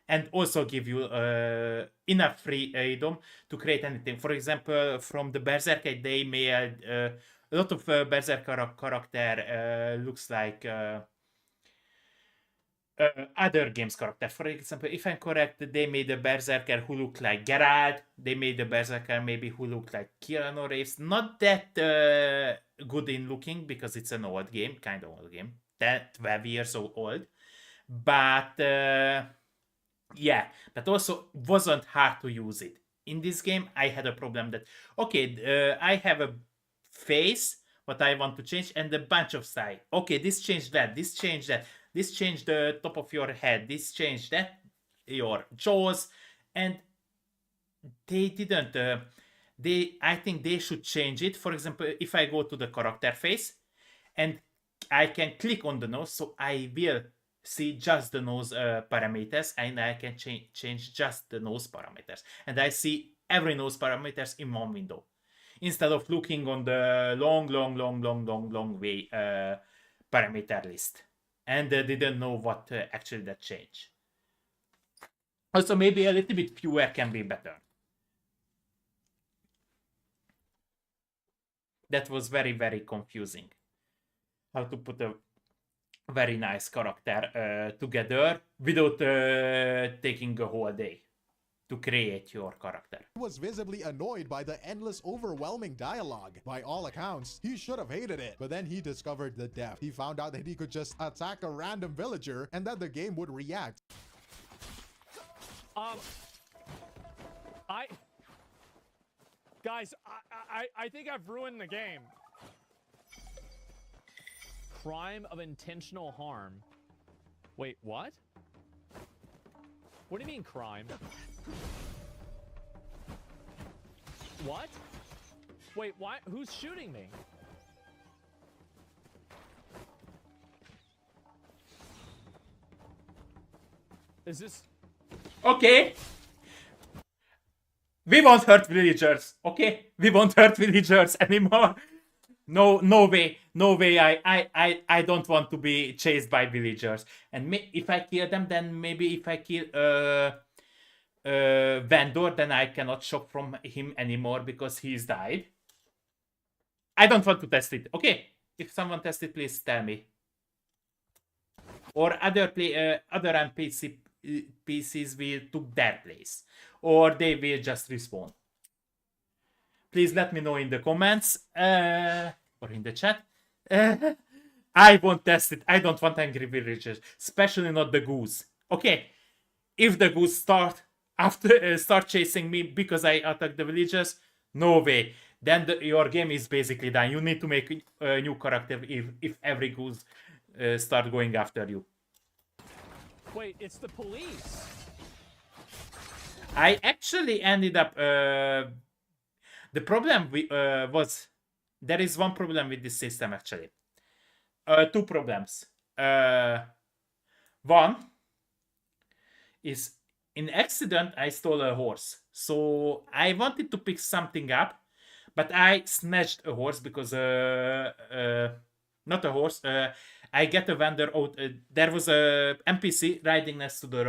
and also give you enough freedom to create anything. For example, from the Berserker, they made a lot of Berserker character looks like other games character. For example, if I'm correct, they made a Berserker who looked like Geralt. They made a Berserker maybe who looked like Keanu Reeves. Not that good in looking because it's an old game, kind of old game, 12 years old. But yeah, but also wasn't hard to use it. In this game, I had a problem that, okay, I have a face, what I want to change, and a bunch of side. Okay, this changed that, this changed that, this changed the top of your head, this changed that, your jaws, and they didn't. I think they should change it. For example, if I go to the character face, and I can click on the nose, so I will see just the nose parameters, and I can change just the nose parameters, and I see every nose parameters in one window instead of looking on the long way parameter list, and didn't know what actually that change. Also, maybe a little bit fewer can be better. That was very confusing. How to put a very nice character together without taking a whole day to create your character. He was visibly annoyed by the endless, overwhelming dialogue. By all accounts, he should have hated it. But then he discovered the depth. He found out that he could just attack a random villager and that the game would react. Guys, I think I've ruined the game. Crime of intentional harm. Wait, what? What do you mean crime? What? Wait, why? Who's shooting me? Is this... Okay. We won't hurt villagers, okay? We won't hurt villagers anymore. No way. I don't want to be chased by villagers. And if I kill them, then maybe if I kill Vendor, then I cannot shop from him anymore because he's died. I don't want to test it. Okay, if someone tests it, please tell me. Or other NPCs will took their place, or they will just respawn. Please let me know in the comments or in the chat. I won't test it. I don't want angry villagers, especially not the goose. Okay, if the goose start chasing me because I attack the villagers, no way. Then your game is basically done. You need to make a new character if every goose start going after you. Wait, it's the police. I actually ended up. The problem was there is one problem with this system actually. Two problems. One is in accident I stole a horse, so I wanted to pick something up, but I snatched a horse because not a horse. I get a vendor out. There was a NPC riding next to the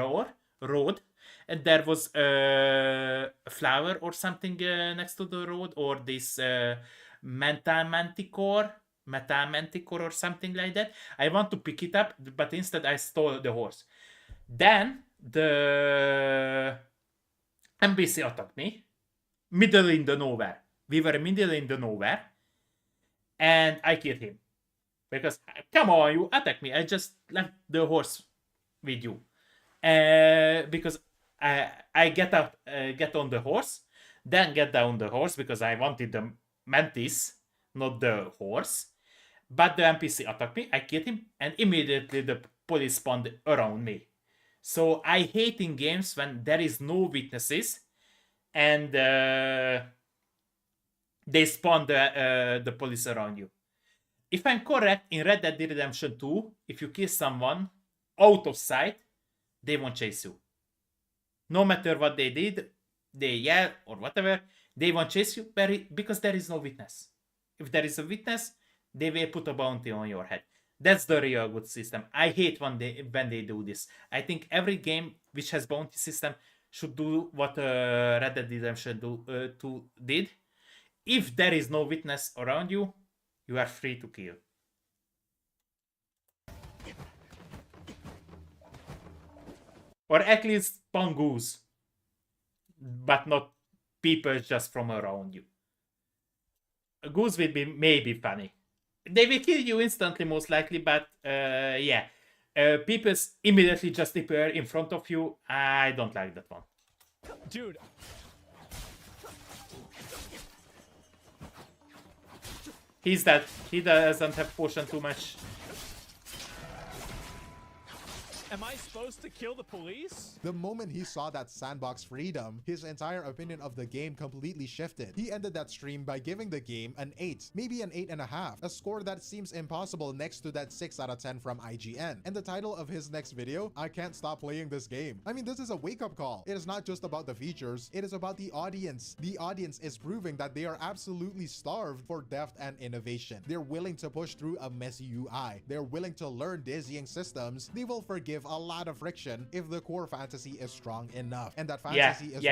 road, and there was a flower or something next to the road, or this manticore or something like that. I want to pick it up, but instead I stole the horse. Then the NPC attacked me, middle in the nowhere. We were middle in the nowhere, and I killed him. Because, come on, you attack me. I just left the horse with you. Because I get on the horse, then get down the horse because I wanted the mantis, not the horse. But the NPC attacked me, I killed him, and immediately the police spawned around me. So I hate in games when there is no witnesses and they spawn the police around you. If I'm correct, in Red Dead Redemption 2, if you kill someone out of sight, they won't chase you. No matter what they did, they yell or whatever, they won't chase you because there is no witness. If there is a witness, they will put a bounty on your head. That's the real good system. I hate when they do this. I think every game which has bounty system, should do what Red Dead Redemption 2 did. If there is no witness around you, you are free to kill. Or at least pangoos, but not people just from around you. A goose will be maybe funny. They will kill you instantly, most likely, but yeah. People immediately just appear in front of you. I don't like that one. Dude. He's dead. He doesn't have potion too much. Am I supposed to kill the police? The moment he saw that sandbox freedom, his entire opinion of the game completely shifted. He ended that stream by giving the game an 8, maybe an 8.5, a score that seems impossible next to that 6 out of 10 from IGN. And the title of his next video, I Can't Stop Playing This Game. I mean, this is a wake-up call. It is not just about the features, it is about the audience. The audience is proving that they are absolutely starved for depth and innovation. They're willing to push through a messy UI. They're willing to learn dizzying systems. They will forgive a lot of friction if the core fantasy is strong enough. And that fantasy is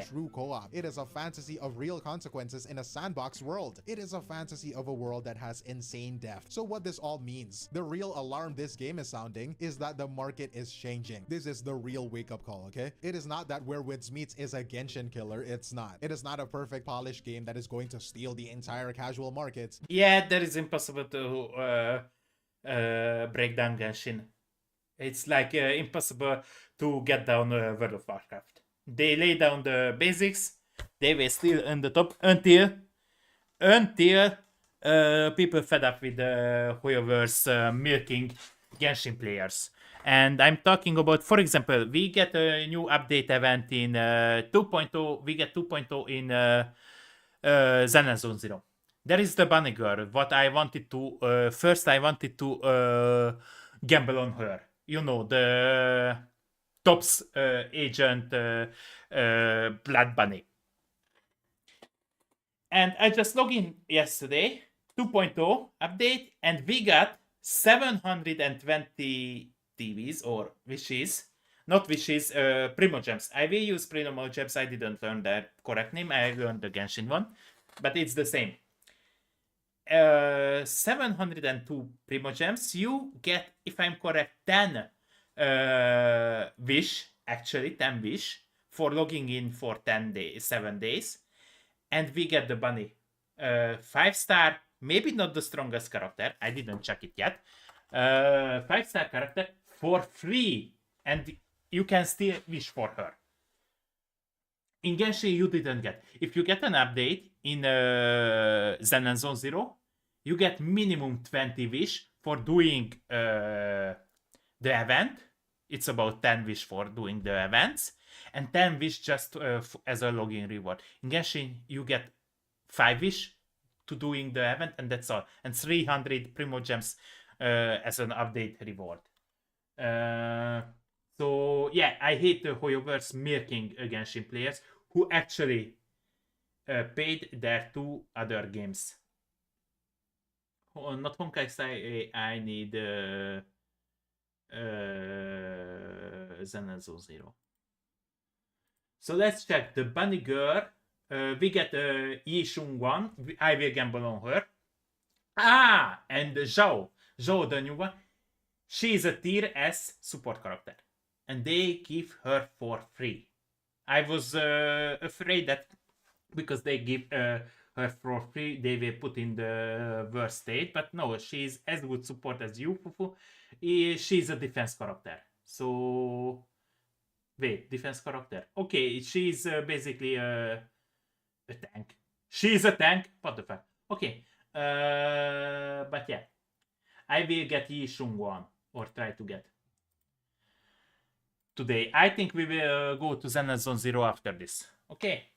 true co-op. It is a fantasy of real consequences in a sandbox world. It is a fantasy of a world that has insane depth. So what this all means, the real alarm this game is sounding is that the market is changing. This is the real wake-up call, okay? It is not that Where Winds Meets is a Genshin killer. It's not. It is not a perfect polished game that is going to steal the entire casual market. Yeah, that is impossible to break down Genshin. It's like impossible to get down World of Warcraft. They lay down the basics. They were still on the top until people fed up with the Hoyoverse milking Genshin players. And I'm talking about, for example, we get a new update event in 2.0. We get 2.0 in Zen and Zone Zero. There is the bunny girl. What I wanted to first, I wanted to gamble on her. You know, the Tops agent Blood Bunny. And I just logged in yesterday, 2.0 update, and we got 720 TVs or wishes. Not wishes, Primogems. I will use Primogems. I didn't learn the correct name. I learned the Genshin one, but it's the same. 702 Primogems. You get, if I'm correct, 10 wish, actually 10 wish for logging in for 7 days, and we get the bunny 5-star, maybe not the strongest character, I didn't check it yet, 5-star character for free, and you can still wish for her. In Genshin you didn't get. If you get an update in Zen and Zone Zero, you get minimum 20 wish for doing the event. It's about 10 wish for doing the events, and 10 wish just as a login reward. In Genshin, you get 5 wish to doing the event, and that's all. And 300 Primogems as an update reward. So yeah, I hate the Hoyoverse milking Genshin players who actually paid their 2 other games. Not Honkai Star, I need Zen and Zone Zero. So let's check the bunny girl. We get Yi Shun one. I will gamble on her. And Zhao, the new one. She is a tier S support character, and they give her for free. I was afraid that because they give her for free, they will put in the worst state, but no, she's as good support as you, Fufu. She's a defense character. So wait, defense character. Okay, she's basically a tank. She's a tank. What the fuck? Okay. But yeah, I will get Yi Shun one, or try to get today. I think we will go to Zen and Zone Zero after this. Okay.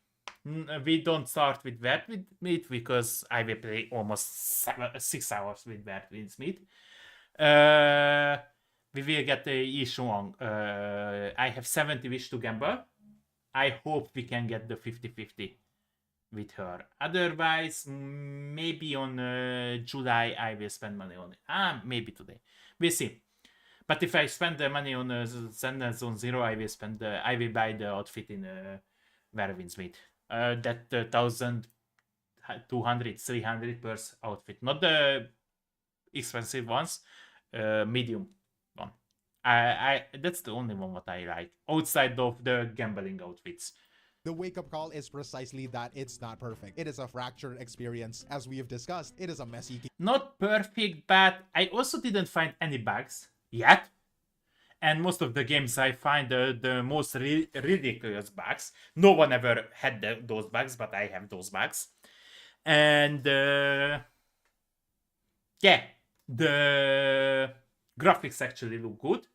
We don't start with Wet with Meat because I will play almost 6 hours with Wet with Meat. We will get Yi Shun. I have 70 wish to gamble. I hope we can get the 50-50 with her. Otherwise, maybe on July I will spend money on it. Maybe today. We'll see. But if I spend the money on Zone Zero, I will buy the outfit in Werewindsmith. That 1,200, 300 per outfit, not the expensive ones, medium one. I that's the only one what I like outside of the gambling outfits. The wake-up call is precisely that it's not perfect. It is a fractured experience. As we have discussed, it is a messy game. Not perfect, but I also didn't find any bugs yet. And most of the games I find the most ridiculous bugs. No one ever had those bugs, but I have those bugs. And yeah, the graphics actually look good.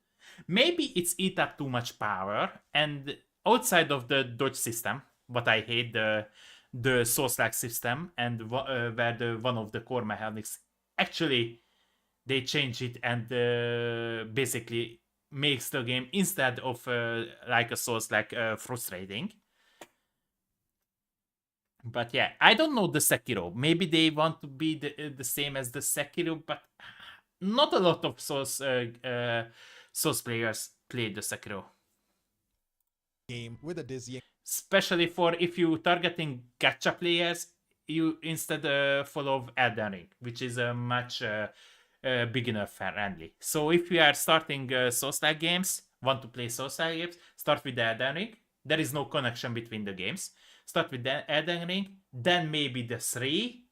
Maybe it's eat up too much power, and outside of the dodge system, what I hate, the source-like system, and where the one of the core mechanics actually they change it and basically makes the game, instead of like a source like frustrating. But yeah, I don't know the Sekiro. Maybe they want to be the same as the Sekiro, but not a lot of Souls players play the Sekiro. Game with a dizzying Especially for if you targeting gacha players, you instead follow Elden Ring, which is a much beginner friendly. So if you are starting Souls-like games, want to play Souls-like games, start with the Elden Ring. There is no connection between the games. Start with the Elden Ring, then maybe the 3.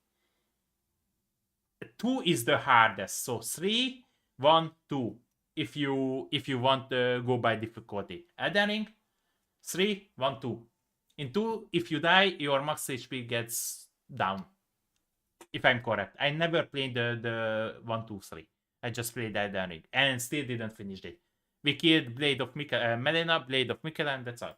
2 is the hardest. So 3, 1, 2. If you want to go by difficulty. Elden Ring, 3, 1, 2. In 2, if you die, your max HP gets down. If I'm correct. I never played the 1, 2, 3. I just played Elden Ring and still didn't finish it. We killed Blade of Melina, Blade of Mikela, and that's all.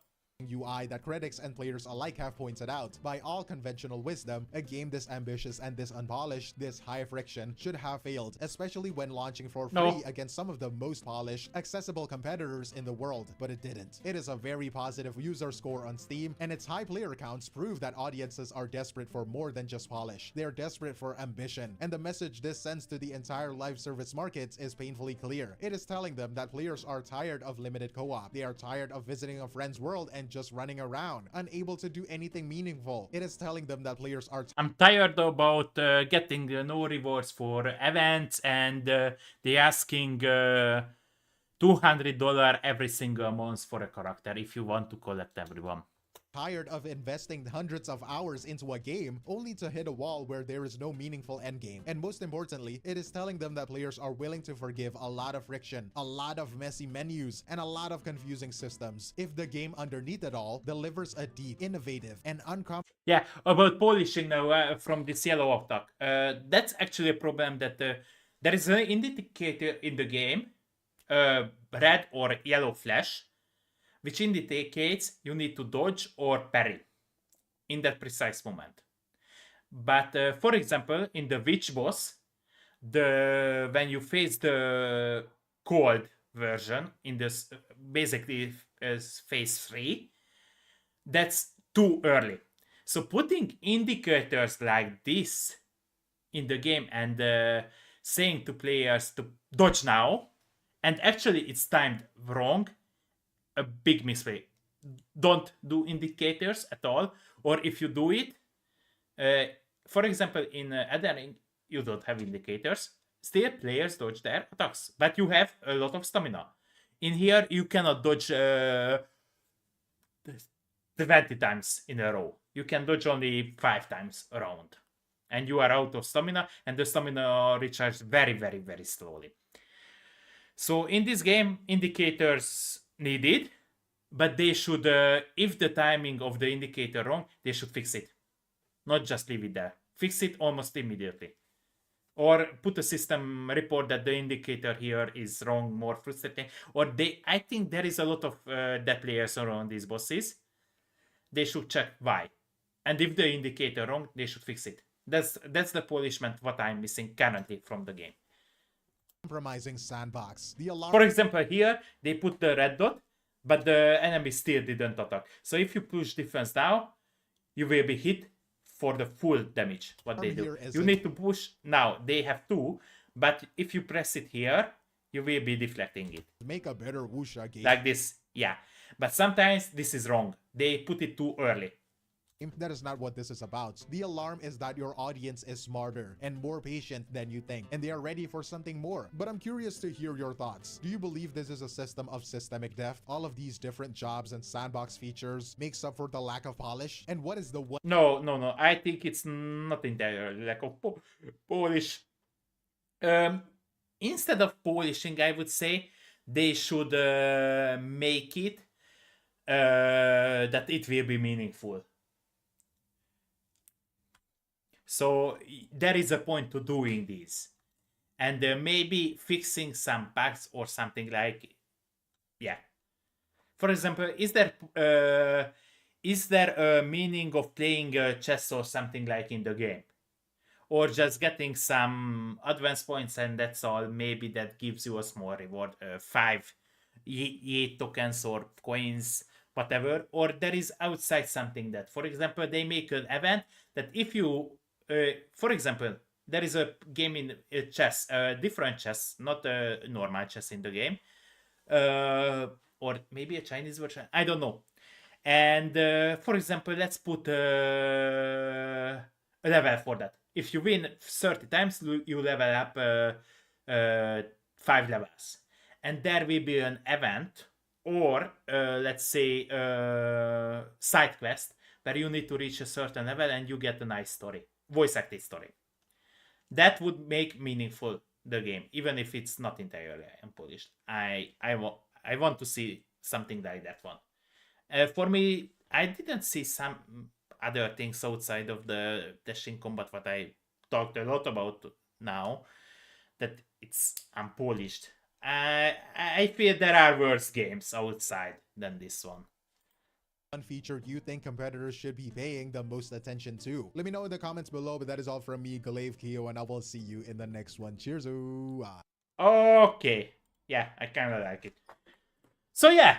UI that critics and players alike have pointed out. By all conventional wisdom, a game this ambitious and this unpolished, this high friction, should have failed, especially when launching for free against some of the most polished, accessible competitors in the world, but it didn't. It is a very positive user score on Steam, and its high player counts prove that audiences are desperate for more than just polish. They're desperate for ambition, and the message this sends to the entire live service market is painfully clear. It is telling them that players are tired of limited co-op. They are tired of visiting a friend's world and just running around, unable to do anything meaningful. It is telling them that players are I'm tired about getting no rewards for events, and they asking $200 every single month for a character if you want to collect everyone. tired of investing hundreds of hours into a game only to hit a wall where there is no meaningful endgame. And most importantly, it is telling them that players are willing to forgive a lot of friction, a lot of messy menus, and a lot of confusing systems if the game underneath it all delivers a deep, innovative, and Yeah, about polishing now from this yellow uptalk. That's actually a problem that there is an indicator in the game, red or yellow flash, which indicates you need to dodge or parry in that precise moment. But for example, in the witch boss, when you face the cold version in this basically phase 3, that's too early. So putting indicators like this in the game and saying to players to dodge now, and actually it's timed wrong, a big mistake. Don't do indicators at all, or if you do it, for example, in Elden Ring, you don't have indicators. Still, players dodge their attacks, but you have a lot of stamina. In here, you cannot dodge 20 times in a row. You can dodge only 5 times around, and you are out of stamina, and the stamina recharges very, very, very slowly. So in this game, indicators needed, but they should, if the timing of the indicator wrong, they should fix it. Not just leave it there. Fix it almost immediately. Or put a system report that the indicator here is wrong, more frustrating. Or I think there is a lot of dead players around these bosses. They should check why. And if the indicator wrong, they should fix it. That's the polishment what I'm missing currently from the game. compromising sandbox. For example, here they put the red dot, but the enemy still didn't attack. So if you push defense now, you will be hit for the full damage. What they do, you need to push now. They have 2, but if you press it here, You will be deflecting it. make a better wuxia game Like this, yeah. But sometimes this is wrong. They put it too early. that is not what this is about. The alarm is that your audience is smarter and more patient than you think, and they are ready for something more. But I'm curious to hear your thoughts. Do you believe this is a system of systemic depth? All of these different jobs and sandbox features makes up for the lack of polish? And what is the one? No, no, no. I think it's not entirely lack of polish. Um, Instead of polishing, I would say they should make it that it will be meaningful. So there is a point to doing this, and maybe fixing some bugs or something like, yeah. For example, is there a meaning of playing chess or something like in the game, or just getting some advance points and that's all? Maybe that gives you a small reward, 5 tokens or coins, whatever. Or there is outside something that, for example, they make an event that if you for example, there is a game in chess, different chess, not a normal chess in the game, or maybe a Chinese version, I don't know. And for example, let's put a level for that. If you win 30 times, you level up 5 levels. And there will be an event, or let's say side quest, where you need to reach a certain level and you get a nice story, voice acted story. That would make meaningful the game, even if it's not entirely unpolished. I want to see something like that one. For me, I didn't see some other things outside of the dashing combat, what I talked a lot about now, that it's unpolished. I feel there are worse games outside than this one. One feature you think competitors should be paying the most attention to? Let me know in the comments below, but that is all from me, Galave Keo, and I will see you in the next one. Cheers! Okay. Yeah, I kind of like it. So yeah.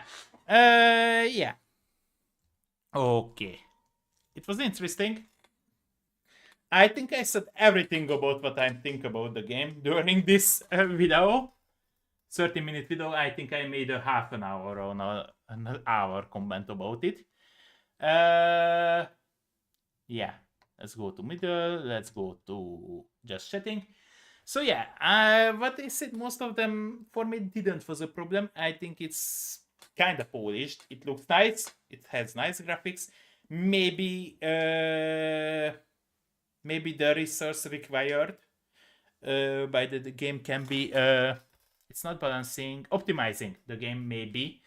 Yeah. Okay. It was interesting. I think I said everything about what I think about the game during this video. 30-minute video. I think I made a half an hour or an hour comment about it. Yeah. Let's go to middle. Let's go to just chatting. So yeah, what I said, most of them for me didn't was a problem. I think it's kind of polished. It looks nice. It has nice graphics. Maybe maybe the resource required by the game can be it's not balancing, optimizing the game maybe,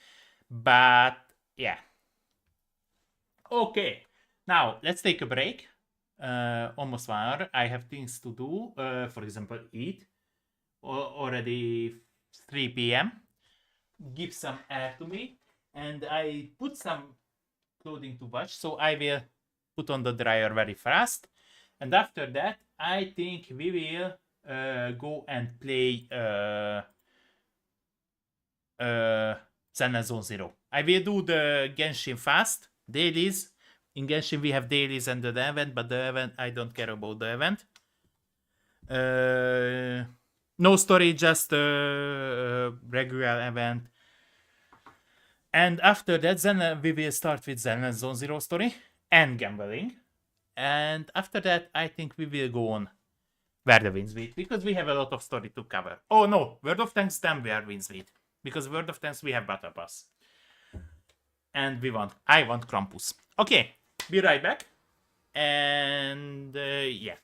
but yeah. Okay, now let's take a break. Almost 1 hour. I have things to do. For example, eat. Already 3 p.m. Give some air to me, and I put some clothing to wash. So I will put on the dryer very fast, and after that, I think we will go and play Zen Zone Zero. I will do the Genshin fast dailies. In Genshin, we have dailies and the event, but the event, I don't care about the event. No story, just a regular event. And after that, then we will start with Zen Zone Zero story and gambling. And after that, I think we will go on Where the Winds Meet, because we have a lot of story to cover. Oh no, World of Tanks, then Where Winds Meet. Because World of Tanks, we have Battle Pass. And I want Krampus. Okay, be right back. And yeah.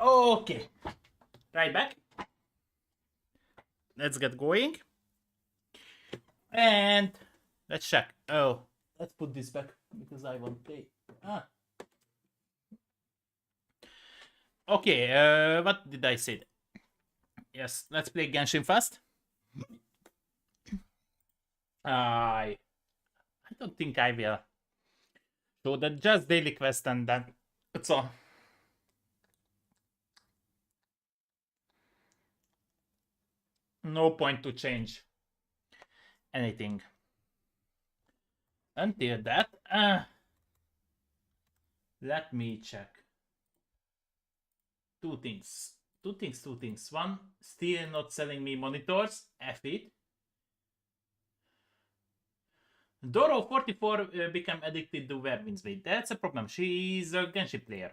Okay. Right back. Let's get going. And let's check. Oh, let's put this back because I want to play. Ah. Okay, what did I say? Yes, let's play Genshin fast. I don't think I will. So that just daily quest and then it's all. No point to change anything. Until that, let me check. Two things. Two things. One, still not selling me monitors. F it. Doro44 became addicted to Werwinsbait. That's a problem. She's a Genshin player.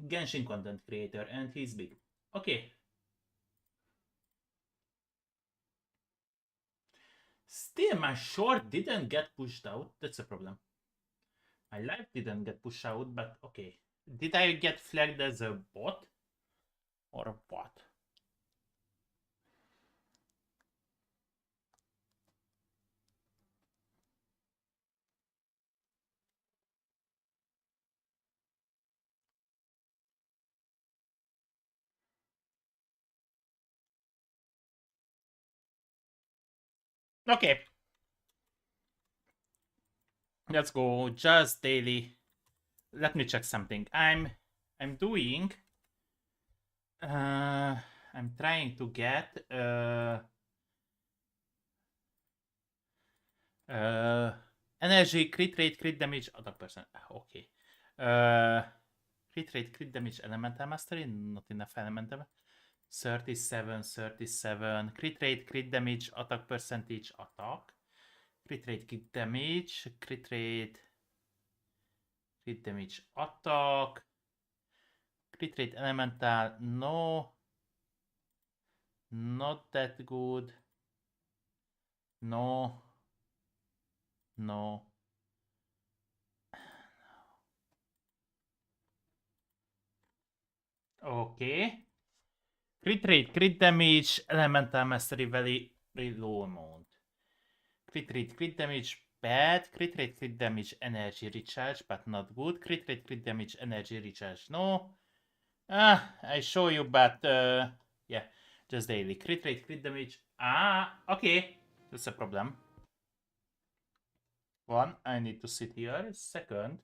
Genshin content creator, and he's big. Okay. Still, my short didn't get pushed out. That's a problem. My live didn't get pushed out, but okay. Did I get flagged as a bot? Or what? Okay. Let's go. Just daily. Let me check something. I'm doing I'm trying to get energy, crit rate, crit damage, attack percent. Okay. Crit rate, crit damage, elemental mastery, not enough elemental. 37. Crit rate, crit damage, attack percentage, attack. Crit rate, crit damage, crit rate, crit damage, attack. Crit rate, elemental, no. Not that good. No. No. Okay. Crit rate, crit damage, elemental mastery, very low amount. Crit rate, crit damage, bad. Crit rate, crit damage, energy recharge, but not good. Crit rate, crit damage, energy recharge, no. I show you, but yeah, just daily. Crit rate, crit damage. Okay. That's a problem. One, I need to sit here. Second,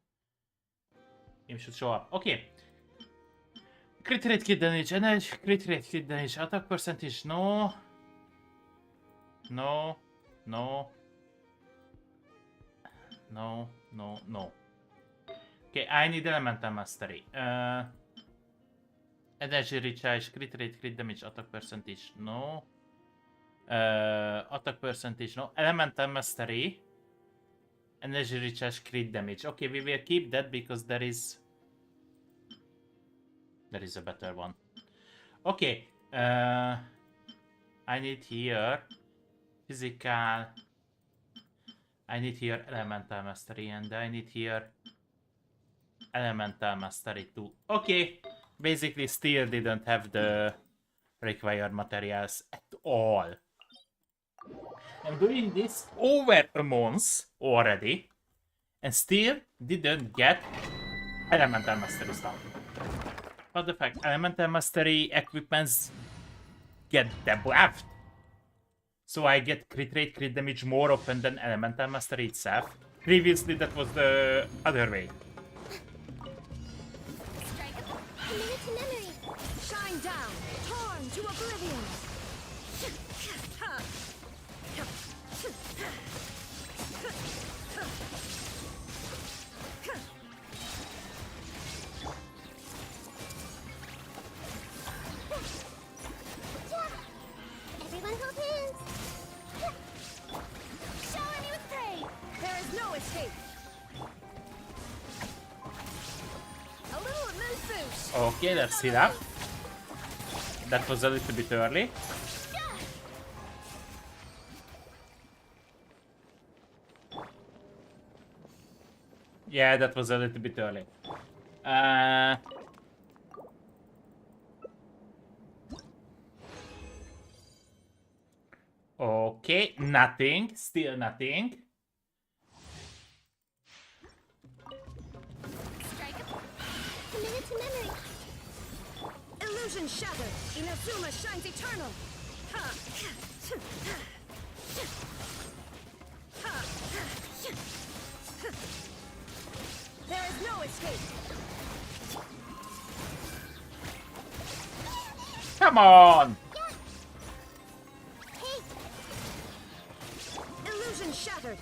it should show up. Okay. Crit rate, crit damage, energy, crit rate, crit damage, attack percentage, no. No. Okay, I need elemental mastery. Energy recharge, crit rate, crit damage, attack percentage, no. Attack percentage, no. Elemental mastery. Energy recharge, crit damage. Okay, we will keep that because there is a better one. Okay. I need here physical. I need here elemental mastery, and I need here elemental mastery too. Okay. Basically, still didn't have the required materials at all. I'm doing this over a month already, and still didn't get elemental mastery stuff. What the fuck? Elemental mastery equipments get debuffed. So I get crit rate, crit damage more often than elemental mastery itself. Previously that was the other way. Commit to memory. Shine down. Torn to oblivion. Everyone hold hands. Shower me with praise. There is no escape. A little mood boost. Okay, let's heal up. That was a little bit early. Yeah, that was a little bit early. Okay, nothing. Still nothing. Strike. Committed to memory. Illusion shattered. Inazuma shines eternal. There is no escape. Come on! Hey. Illusion shattered.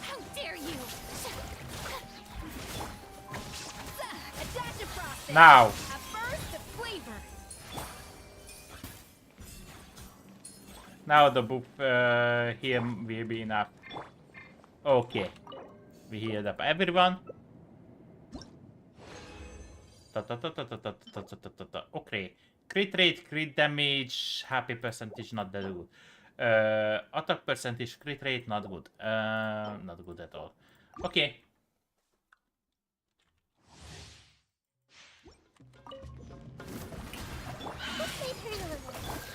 How dare you! A dash of frosting. Now. A burst of flavor. Now the buff here will be enough. Okay. We healed up everyone. Okay. Crit rate, crit damage, HP percentage, not that good. Attack percentage, crit rate, not good. Not good at all. Okay.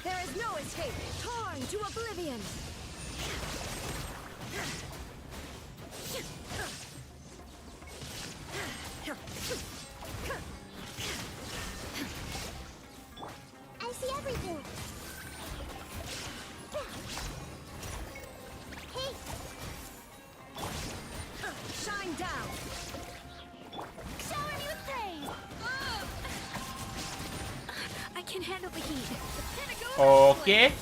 There is no escape. Torn to oblivion. I see everything. Hey. Shine down. Shower me with praise. I can handle the heat. Okay.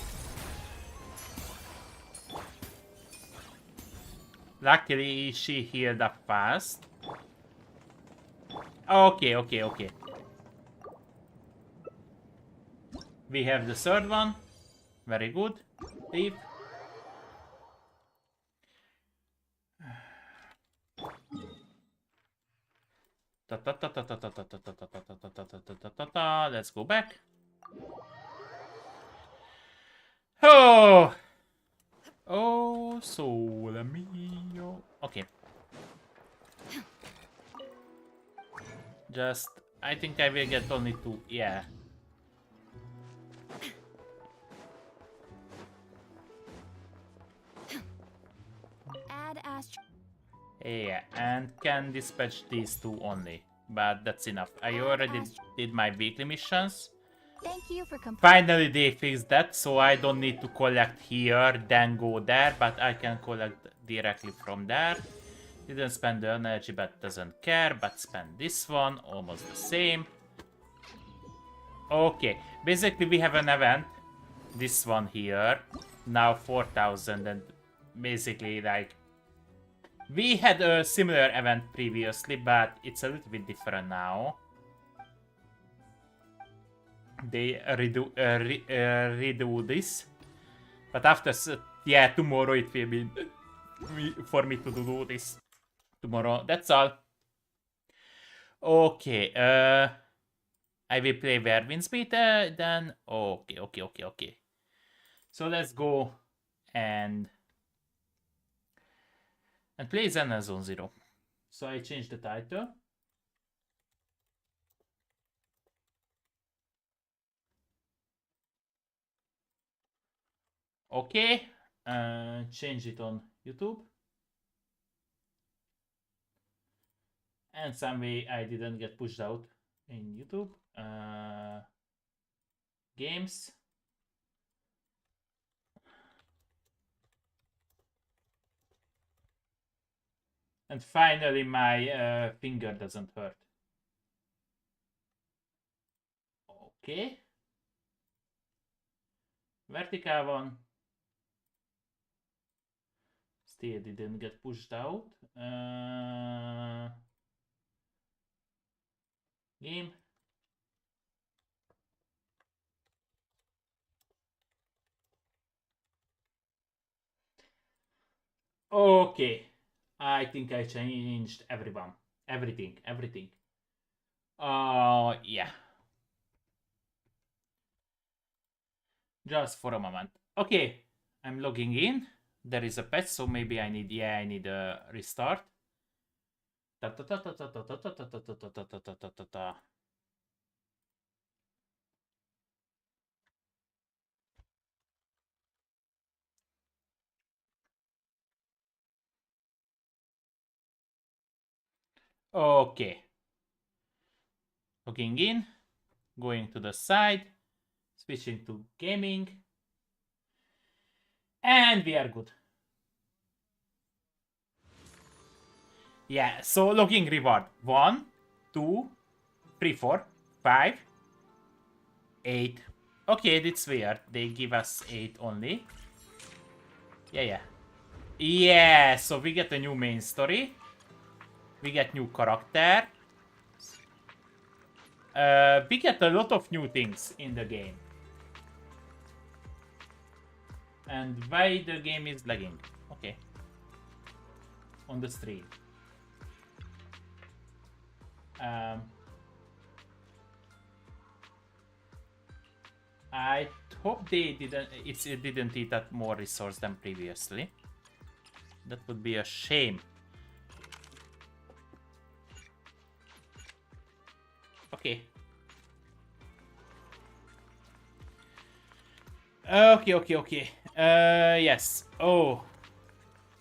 Luckily, she healed up fast. Okay. We have the third one. Very good. Leave. Let's go back. Oh, sole mio. Okay. Just, I think I will get only 2. Yeah. Add astro. Yeah, and can dispatch these 2 only. But that's enough. I already did my weekly missions. Thank you for Finally they fixed that, so I don't need to collect here, then go there, but I can collect directly from there. Didn't spend the energy, but doesn't care, but spend this one, almost the same. Okay, basically we have an event, this one here, now 4,000, and basically like, we had a similar event previously, but it's a little bit different now. They redo this, but after yeah, tomorrow it will be for me to do this tomorrow. That's all. Okay, I will play where wins beta then. Okay. So let's go and play Zen Zone Zero. So I changed the title. Okay, change it on YouTube. And some way I didn't get pushed out in YouTube. Games. And finally my finger doesn't hurt. Okay. Vertical one. Still didn't get pushed out. Game. Okay. I think I changed everyone. Everything. Yeah. Just for a moment. Okay. I'm logging in. There is a patch, so maybe I need a restart. Okay. Logging in, going to the side, switching to gaming, and we are good. Yeah, so logging reward 1, 2, 3, 4, 5, 8. Okay, that's weird. They give us 8 only. Yeah. Yeah, so we get a new main story. We get new character. We get a lot of new things in the game. And why the game is lagging? Okay. On the stream. I hope they didn't eat up more resource than previously. That would be a shame. Okay. Okay. Yes. Oh.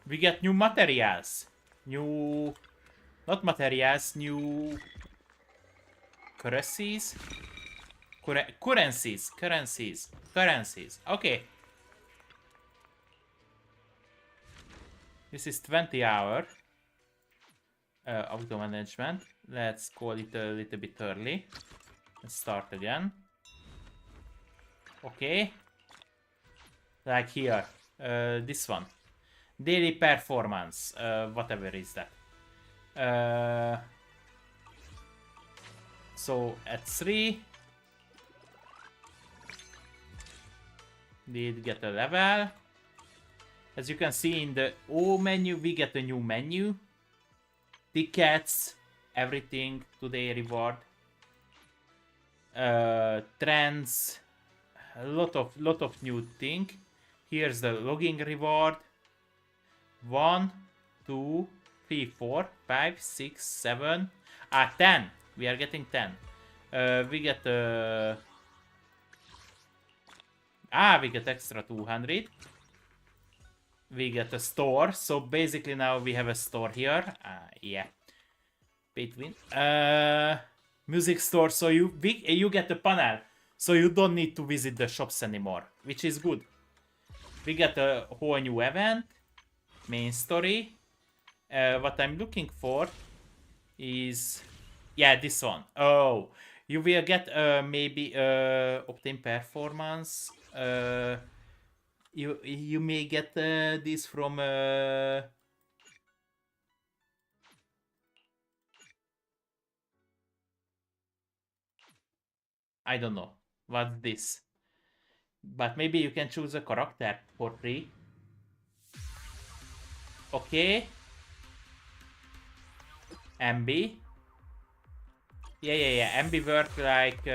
We get new materials. Not materials, new currencies. Currencies. Okay. This is 20 hour. Auto management. Let's call it a little bit early. Let's start again. Okay. Like here. This one. Daily performance. Whatever is that. So at 3. Did get a level. As you can see in the menu, we get a new menu. Tickets, everything, today reward. Trends, a lot of new thing. Here's the logging reward. 1, 2, 3, 4, 5, 6, 7. 10. We are getting 10. We get we get extra 200. We get a store. So basically now we have a store here. Yeah. Pay to win. Music store. So you get a panel. So you don't need to visit the shops anymore, which is good. We get a whole new event. Main story. What I'm looking for is... Yeah, this one. Oh, you will get maybe obtain performance. You may get this from I don't know what's this, but maybe you can choose a character for free. Okay. MB. Yeah. MB work like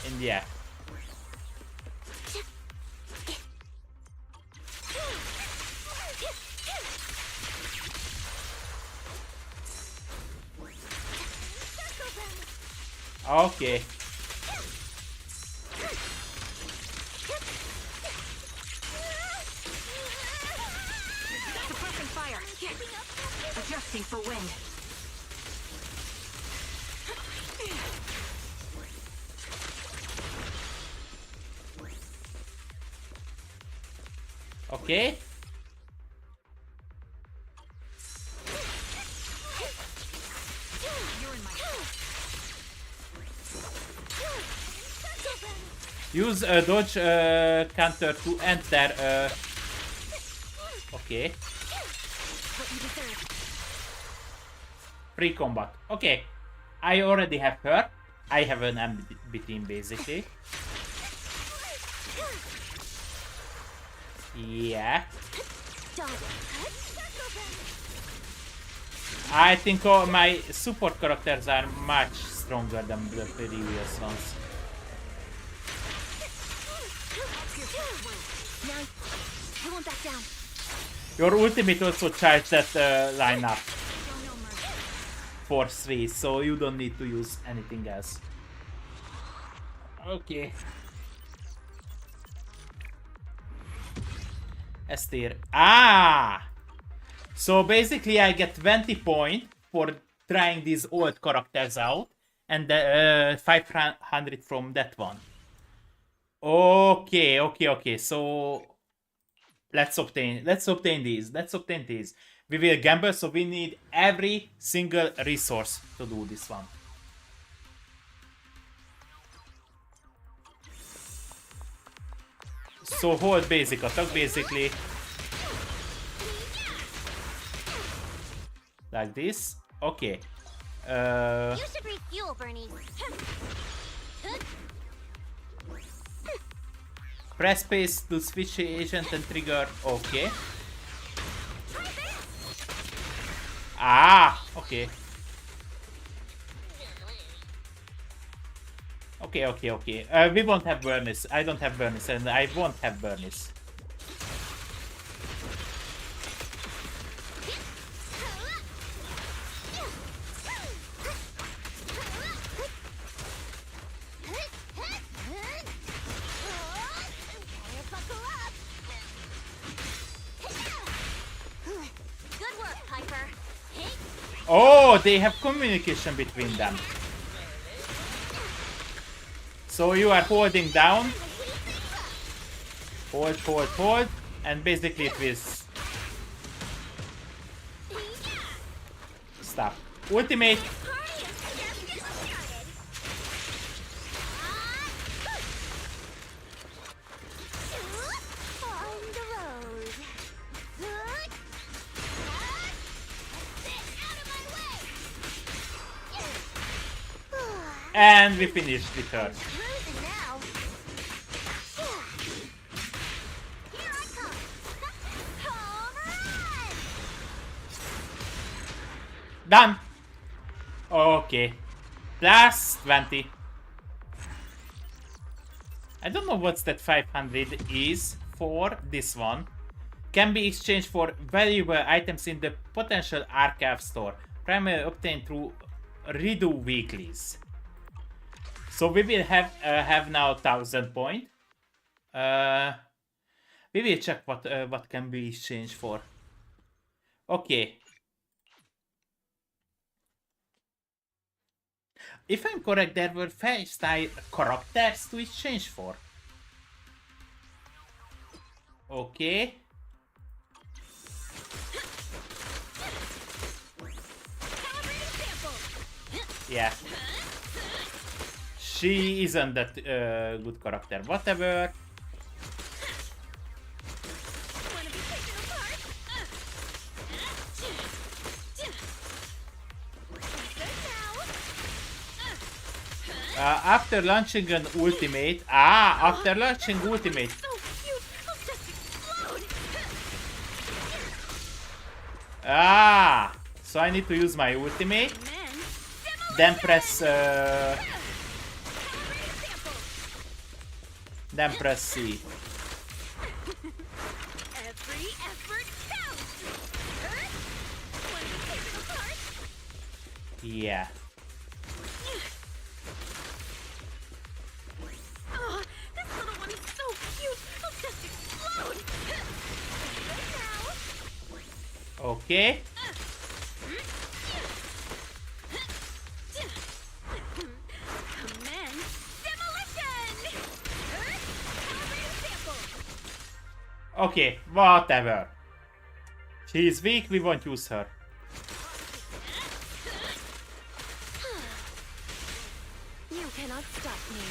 India. Okay. Suppressing fire. Adjusting for wind. Okay. Use a dodge counter to enter. Okay. Free combat. Okay. I already have her. I have an MB team basically. Yeah. I think all my support characters are much stronger than the previous ones. I won't back down. Your ultimate also charged that lineup for 3, so you don't need to use anything else. Okay. Esther. Ah! So basically I get 20 points for trying these old characters out. And 500 from that one. Okay. So let's obtain these. Let's obtain these. We will gamble, so we need every single resource to do this one. So hold basic attack basically. Like this. Okay. You should refuel, Bernie. Press space to switch agent and trigger. Okay. Ah, okay. Okay. We won't have Burnis. I don't have Burnis, and I won't have Burnis. Good work, Piper. Oh, they have communication between them. So you are holding down. Hold. And basically it will stop. Ultimate. And we finished with her. Done. Okay. Plus 20. I don't know what's that 500 is for this one. Can be exchanged for valuable items in the potential archive store. Primarily obtained through redo weeklies. So we will have now 1000 point. We will check what can be exchanged for. Okay. If I'm correct, there were 5 style characters to exchange for. Okay. Yeah. She isn't that good character. Whatever. After launching an ultimate. After launching ultimate. So I need to use my ultimate. Then press. Then press C. Yeah. Okay. Okay, whatever. She is weak, we won't use her. You cannot stop me.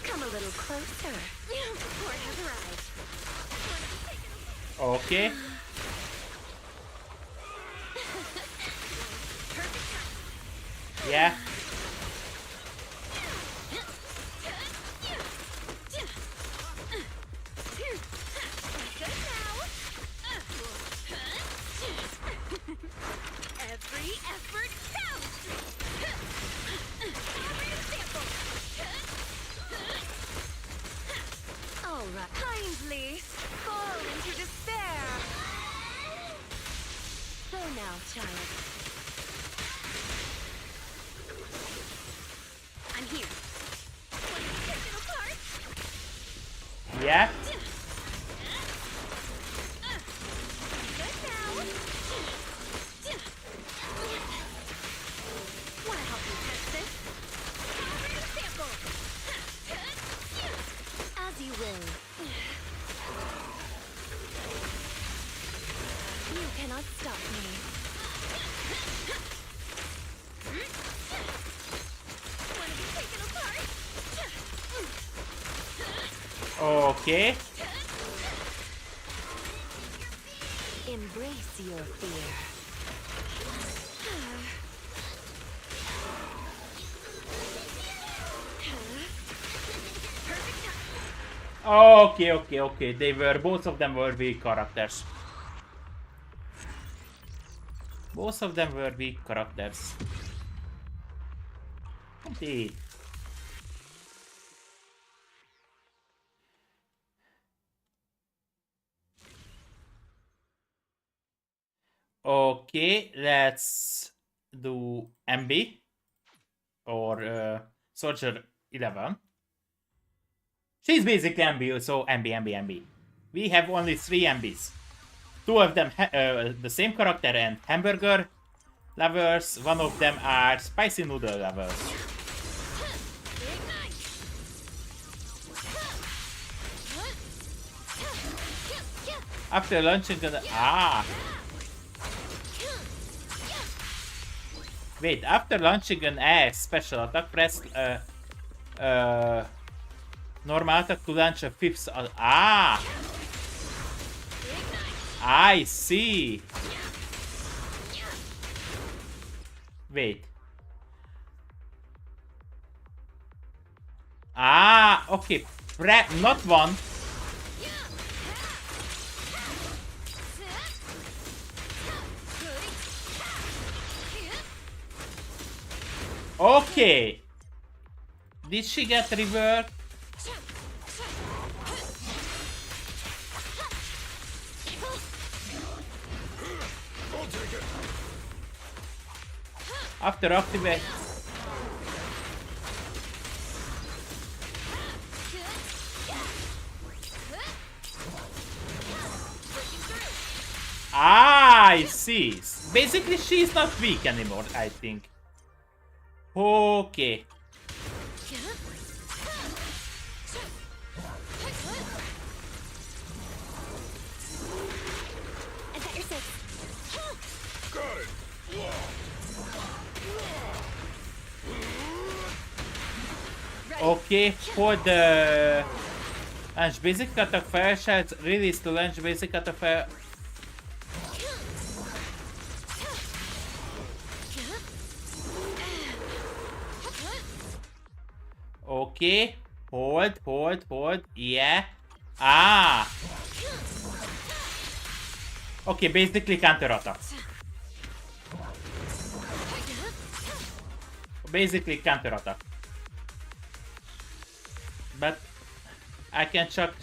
Come a little closer. Support has arrived. Okay. Yeah. Every effort counts. All right, kindly fall into despair. The Go now, child. I'm here. Want to take it apart? Yeah. Good now. Want to help me test this? Already sample. As you will. You cannot stop me. Want to be taken apart? Okay. Embrace your fear. Okay. Both of them were weak characters. Both of them were weak characters. Indeed. Okay, let's do MB or Soldier 11. She's basically MB, so MB. We have only 3 MBs. 2 of them the same character and hamburger lovers. 1 of them are spicy noodle lovers. After launching an Wait, after launching an A special attack, press normal attack to launch a 5th. I see. Wait. Okay. Not 1. Okay. Did she get reworked? After activate. I see. Basically, she's not weak anymore, I think. Okay. Okay, for the launch basic attack fire shots, release to launch basic attack fire. Okay, hold, yeah. Okay, basically counter attack. Basically counter attack. But I can chuck.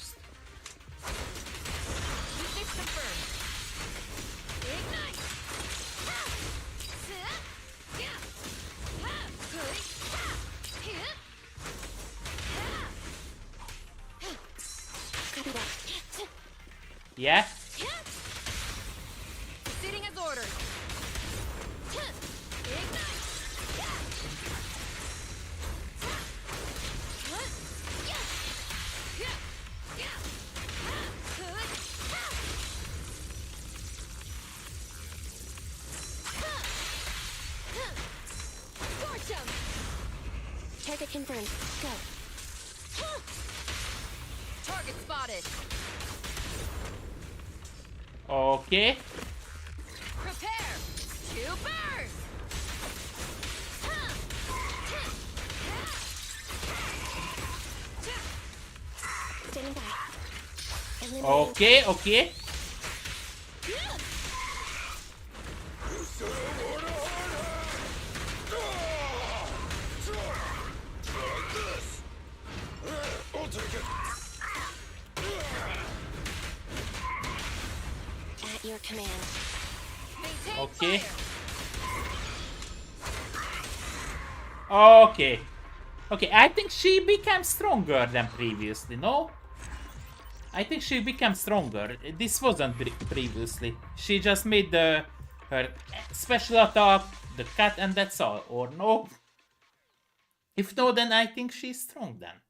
Yeah. Sitting as ordered. Target confirmed. Go. Target spotted. Okay. Prepare to burn. Standing by. Okay. At your command. Maintain Okay. Okay. Okay, I think she became stronger than previously, no? I think she became stronger. This wasn't previously. She just made her special attack, the cut, and that's all. Or no? If no, then I think she's strong then.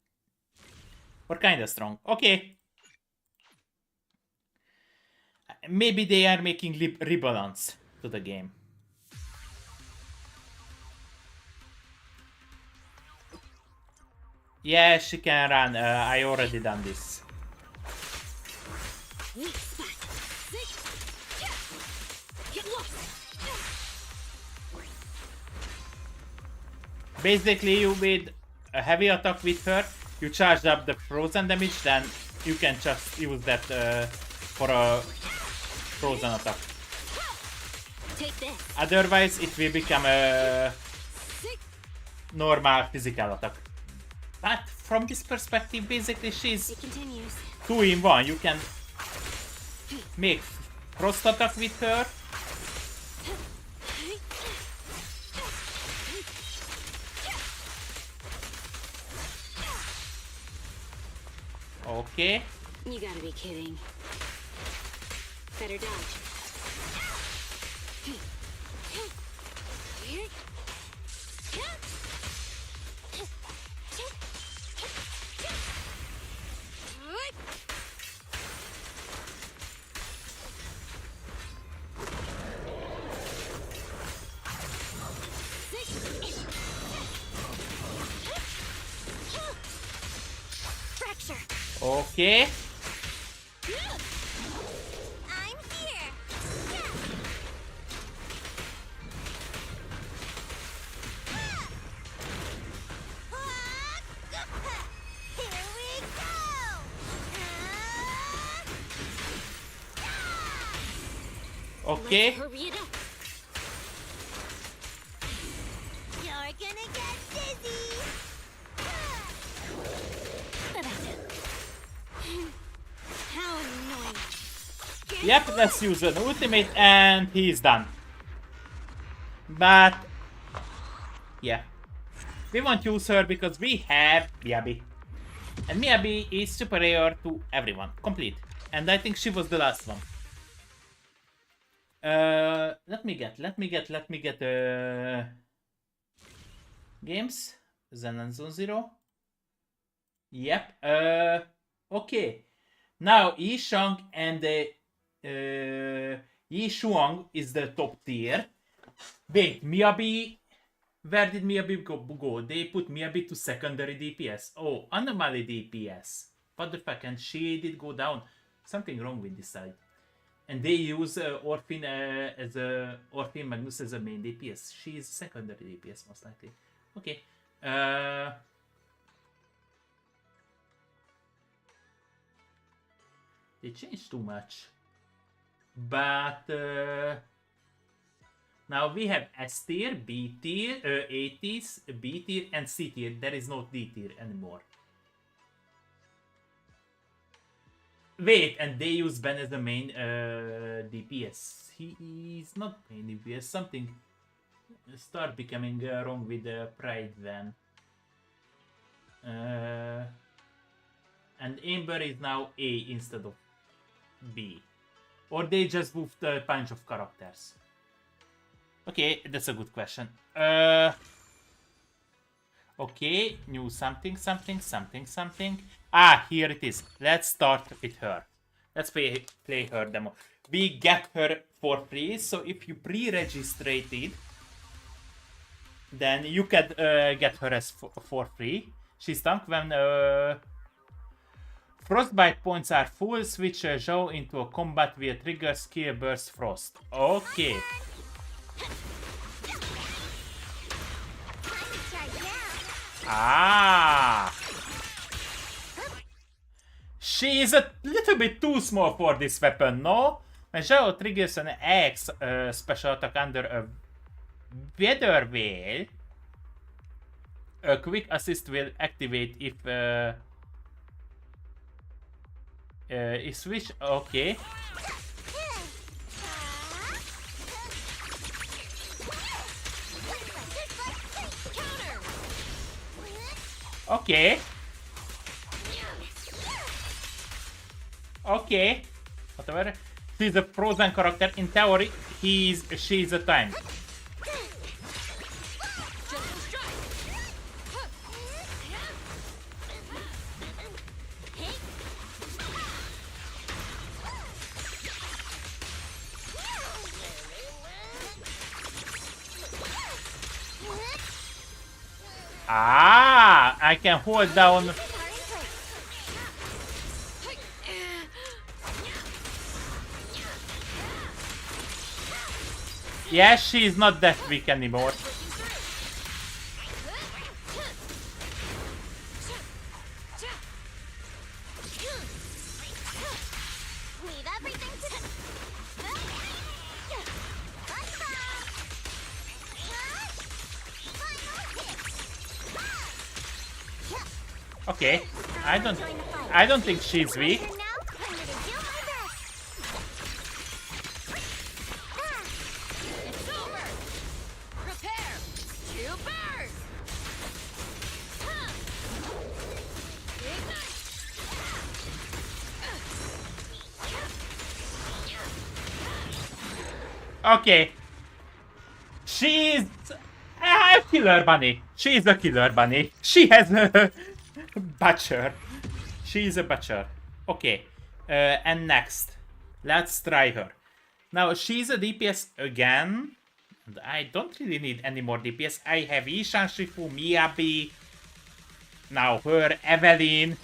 Or kinda strong. Okay. Maybe they are making rebalance to the game. Yeah, she can run. I already done this. Basically, you made a heavy attack with her, you charged up the frozen damage, then you can just use that for a frozen attack. Otherwise, it will become a normal physical attack. But from this perspective, basically, she's 2 in 1. You can make frost attack with her. Okay. You gotta be kidding. Better dodge. Fracture. Okay. I'm here. Here we go. Okay. Hurry it up. You're gonna get dizzy. How annoying. Yep, let's use an ultimate and he's done. But yeah, we won't use her because we have Miyabi. And Miyabi is superior to everyone, complete. And I think she was the last one. Let me get games. Zen and Zone Zero. Yep. Okay. Now Yi Shang and Yi Shuang is the top tier. Wait, Miyabi. Where did Miyabi go? They put Miyabi to secondary DPS. Oh, anomaly DPS. What the fuck? And she did go down. Something wrong with this side. And they use Orphan Orphan Magnus as a main DPS. She is secondary DPS most likely. Okay. They changed too much. But now we have S tier, B tier, A tier, B tier, and C tier. There is no D tier anymore. Wait, and they use Ben as the main DPS. He is not main DPS. Something start becoming wrong with Pride then. And Amber is now A instead of B. Or they just moved a bunch of characters. Okay, that's a good question. Okay, new something. Ah, here it is. Let's start with her. Let's play her demo. We get her for free, so if you pre-registered, then you can get her as for free. She's tank when Frostbite points are full. Switch Zhou into a combat via trigger skill burst frost. Okay. Ah. She is a little bit too small for this weapon, no? When Zhao triggers an X special attack under a weather veil, a quick assist will activate if switch. Okay. Okay. Okay. Whatever. She's a frozen character. In theory, she's a tank. Ah, I can hold down. Yeah, she's not that weak anymore. Leave everything to the... Okay, I don't think she's weak. Now, I'm gonna do my best. It's over. Prepare to burn. Ignite. Okay. She's a killer bunny. She's a killer bunny. She has a butcher. She's a butcher. Okay. And next. Let's try her. Now, she's a DPS again. And I don't really need any more DPS. I have Ishan, Shifu, Miyabi. Now her, Evelyn.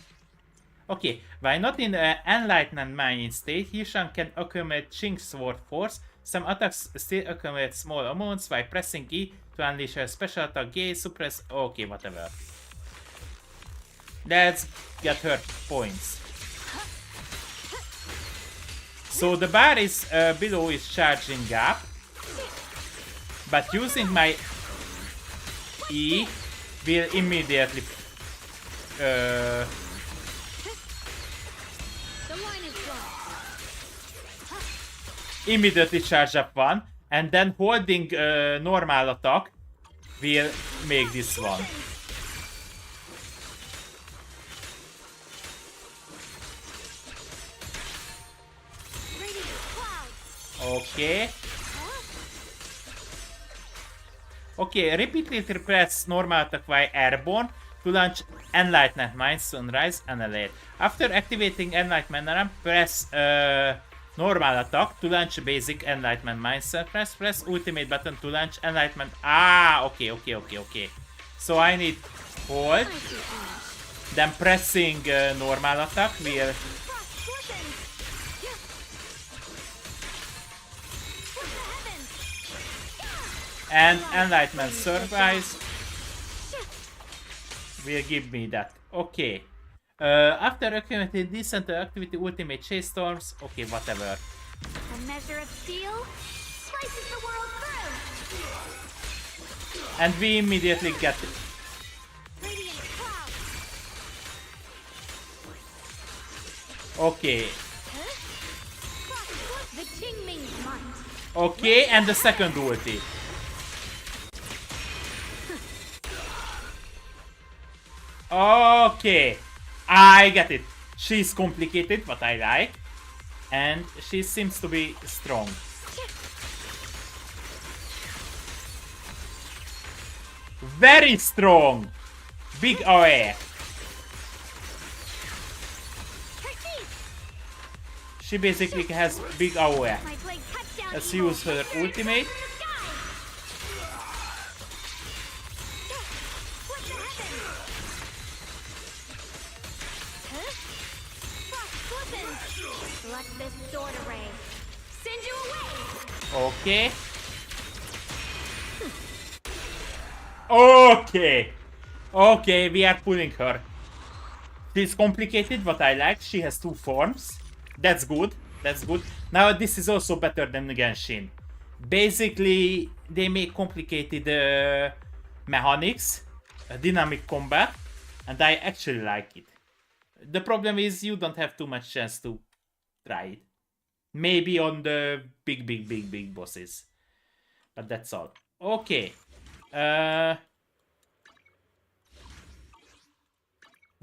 Okay, while not in Enlightened Mining state, Ishan can accumulate Ching Sword Force. Some attacks still accumulate small amounts by pressing E to unleash a special attack, gaze, suppress. Okay, whatever. Let's get her points. So the bar is below is charging up, but using my E will immediately The line is drawn. charge up one, and then holding normal attack will make this one. Radiant clouds. Okay. Okay, repeatedly press normal attack while airborne to launch Enlightened Mind, Sunrise, and Elite. After activating Enlightenment Alarm, press normal attack to launch basic Enlightenment Mind. Press ultimate button to launch Enlightenment. Ah, okay. So I need hold, then pressing normal attack will. Frost glistens. From the heavens. And Enlightenment Surprise will give me that. Okay. After accumulating decent activity, ultimate chase storms. Okay, whatever. A measure of steel slices the world through. And we immediately get it. Radiant clouds. Okay. Frost the Qingming's might. Okay, and the second ulti. Okay. I get it. She's complicated, but I like. And she seems to be strong. Very strong. Big aware. She basically has big aware. My blade cuts down Let's evil. use her ultimate. Split the heavens. Frost glistens. Let this sword array send you away. Okay. Okay. Okay, we are pulling her. She's complicated, but I like. She has two forms. That's good. That's good. Now this is also better than Genshin. Basically, they make complicated mechanics, dynamic combat, and I actually like it. The problem is you don't have too much chance to try it. Maybe on the big bosses. But that's all. Okay.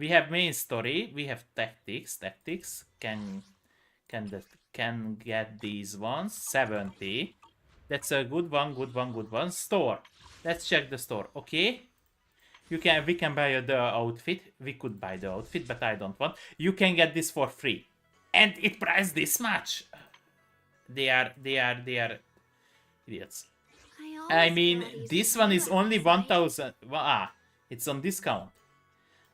We have main story. We have tactics. Tactics can get these ones. 70. That's a good one. Good one. Good one. Store. Let's check the store. Okay. We can buy the outfit. We could buy the outfit, but I don't want. You can get this for free, and it priced this much. They are idiots. I mean, this one is only 1,000. It's on discount.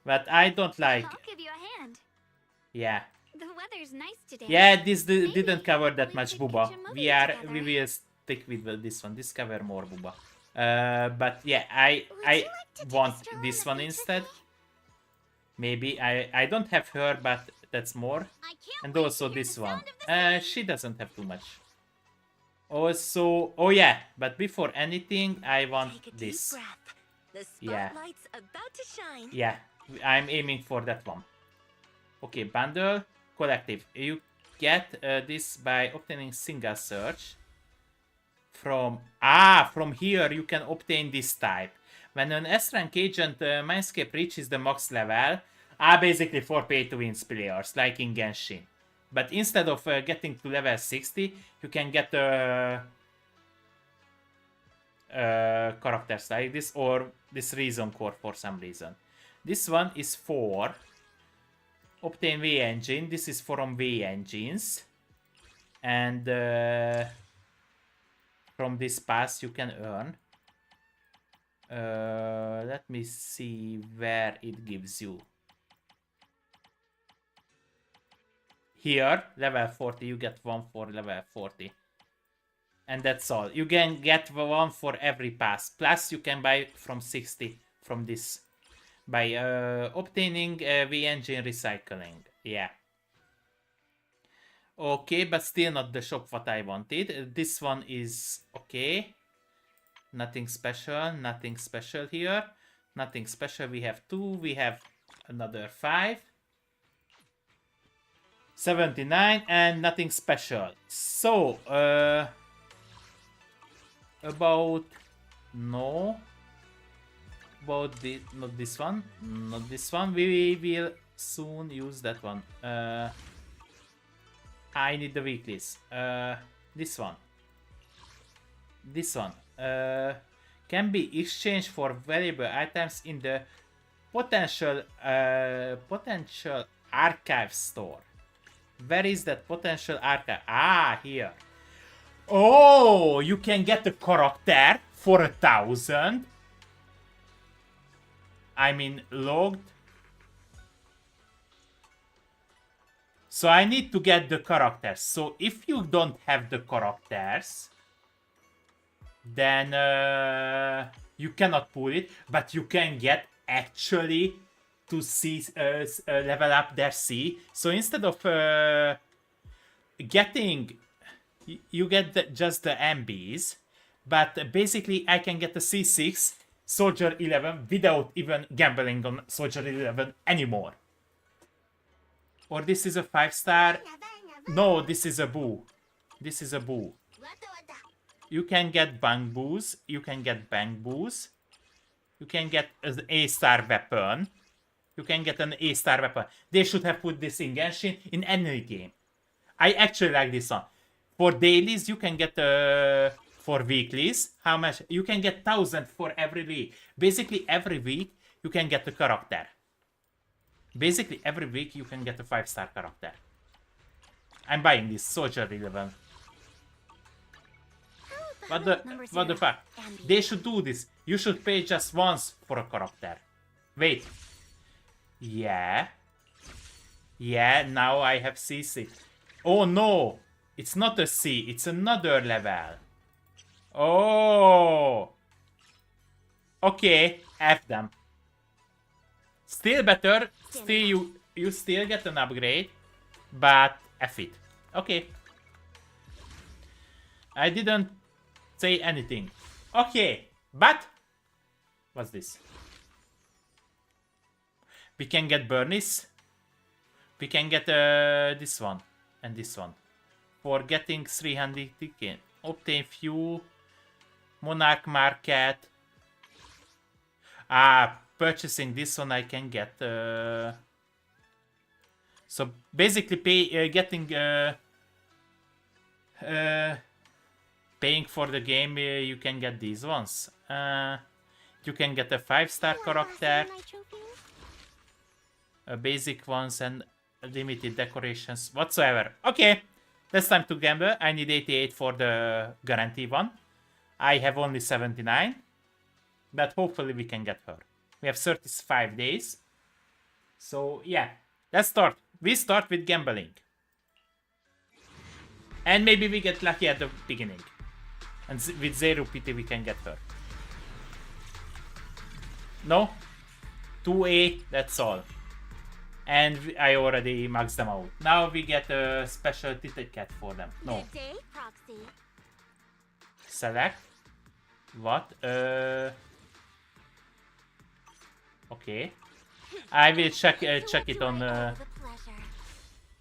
But I don't like. I'll give you a hand. Yeah. The weather's nice today. Yeah, this didn't cover that we much could booba. catch a movie We together. will stick with this one. Discover more booba. But yeah, I Would you like to take a want stroll this on the one beach with instead. me? Maybe I don't have her, but that's more. I can't And wait also to hear this the one. sound of the sea. She doesn't have too much. Also, oh yeah, but before anything, I want Take a deep this. breath. The Yeah. spotlight's about to shine. Yeah, I'm aiming for that one. Okay, bundle, collective. You get this by obtaining single search. From here you can obtain this type. When an S-rank agent Mindscape reaches the max level, basically for pay-to-win players, like in Genshin. But instead of getting to level 60, you can get characters like this, or this reason core for some reason. This one is for obtain V engine. This is from V engines, and from this pass you can earn. Let me see where it gives you. Here, level 40, you get one for level 40. And that's all. You can get one for every pass. Plus, you can buy from 60 from this. By obtaining V-Engine recycling. Yeah. Okay, but still not the shop what I wanted. This one is okay. Nothing special. Nothing special here. Nothing special. We have 2. We have another 5. 79 and nothing special. So, about not this one. Not this one. We will soon use that one. I need the weeklies. This one. This one. Can be exchanged for valuable items in the potential archive store. Where is that potential archive? Here. Oh, you can get a character for 1,000. I mean, logged. So I need to get the characters. So if you don't have the characters, then you cannot pull it. But you can get actually to see level up their C. So instead of getting, you get just the MBs, but basically I can get a C6 Soldier 11 without even gambling on Soldier 11 anymore. Or this is a 5-star. No, this is a boo. This is a boo. You can get bang boos. You can get bang boos. You can get an A-star weapon. You can get an A-star weapon. They should have put this in Genshin in any game. I actually like this one. For dailies, you can get for weeklies. How much? You can get 1,000 for every week. Basically, every week you can get a character. Basically, every week you can get a 5-star character. I'm buying this Soldier 11. What the fuck? They should do this. You should pay just once for a character. Wait. Yeah. Yeah, now I have C6. Oh no! It's not a C, it's another level. Oh! Okay, F them. Still better. Still you still get an upgrade. But F it. Okay. I didn't say anything. Okay, but what's this? We can get Burnies. We can get this one and this one. For getting 300 tickets. Obtain fuel. Monarch market. purchasing this one, I can get... So basically paying for the game, you can get these ones. You can get a 5-star character, basic ones, and limited decorations whatsoever. Okay, that's time to gamble. I need 88 for the guarantee one. I have only 79, but hopefully we can get her. We have 35 days. So yeah, let's start. We start with gambling. And maybe we get lucky at the beginning. And with 0 PT we can get her. No? 2A, that's all. And I already maxed them out. Now we get a special ticket for them. No. Select. What? Okay. I will check it on...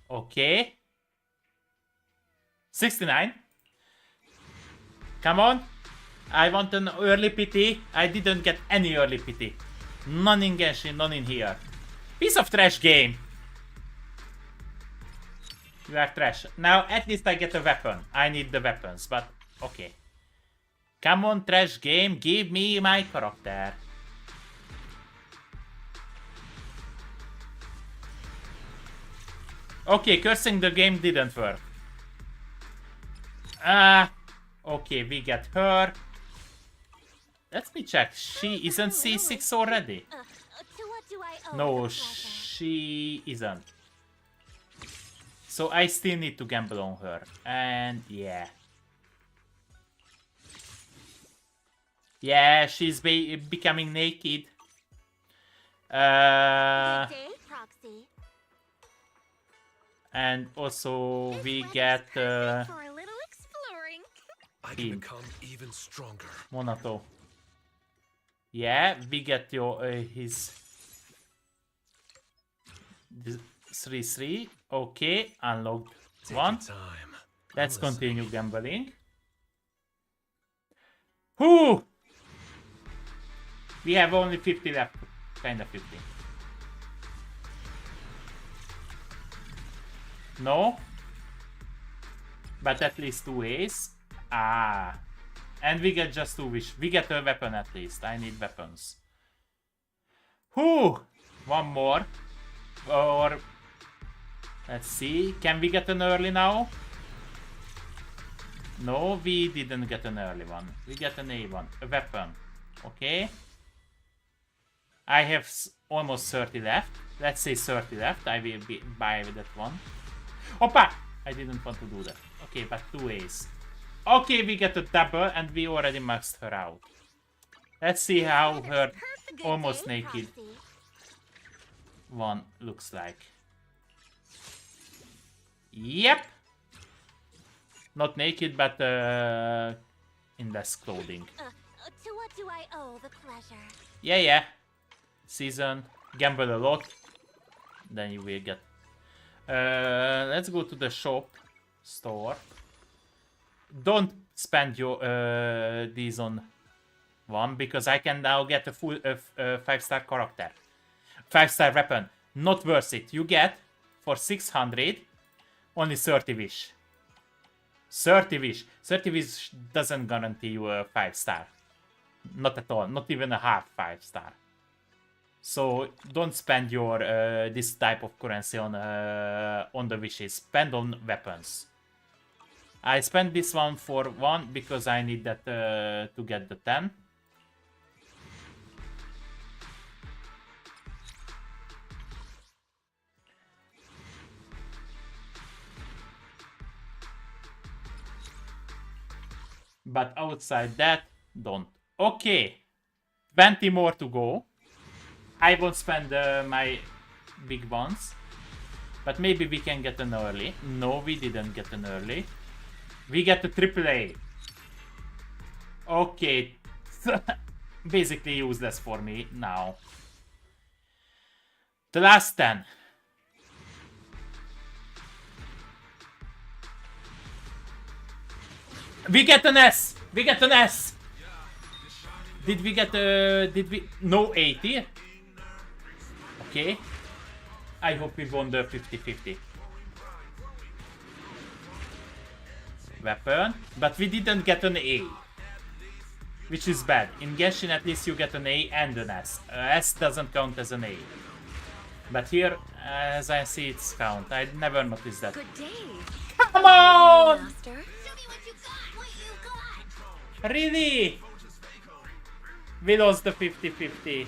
Okay. 69. Come on. I want an early PT. I didn't get any early PT. None in Genshin, none in here. Piece of trash game. You are trash. Now at least I get a weapon. I need the weapons, but okay. Come on, trash game. Give me my character. Okay, cursing the game didn't work. Okay, we get her. Let me check. She isn't C6 already? No, she isn't. So I still need to gamble on her. And yeah. Yeah, she's becoming naked. And also we get For a little exploring. I can become even stronger. Monato. Yeah, we get your his 3-3. Okay, unlocked one. Let's continue gambling. Whoo! We have only 50 left. Kinda 50. No? But at least 2 A's. Ah. And we get just 2 wish. We get a weapon at least. I need weapons. Whew! One more. Or... Let's see. Can we get an early now? No, we didn't get an early one. We get an A one. A weapon. Okay. I have almost 30 left. Let's say 30 left. I will buy that one. Opa! I didn't want to do that. Okay, but 2 A's. Okay, we get a double and we already maxed her out. Let's see how her almost naked one looks like. Yep! Not naked, but in less clothing. To what do I owe the pleasure? Yeah. Season. Gamble a lot. Then you will get... let's go to the store. Don't spend your these on one, because I can now get a full 5-star character. 5-star weapon. Not worth it. You get, for 600, only 30 wish. 30 wish. 30 wish doesn't guarantee you a 5-star. Not at all. Not even a half 5-star. So don't spend your this type of currency on the wishes. Spend on weapons. I spent this one for 1 because I need that to get the 10. But outside that, don't. Okay, 20 more to go. I won't spend my big ones. But maybe we can get an early. No, we didn't get an early. We get a AAA. Okay. Basically useless for me now. The last 10. We get an S! We get an S! Did we get did we... No 80? Okay. I hope we won the 50-50. Weapon. But we didn't get an A. Which is bad. In Genshin at least you get an A and an S. S doesn't count as an A. But here, as I see, it's count. I never noticed that. Good day. Come on! Master. Show me what you got. What you got. Really? We lost the 50-50.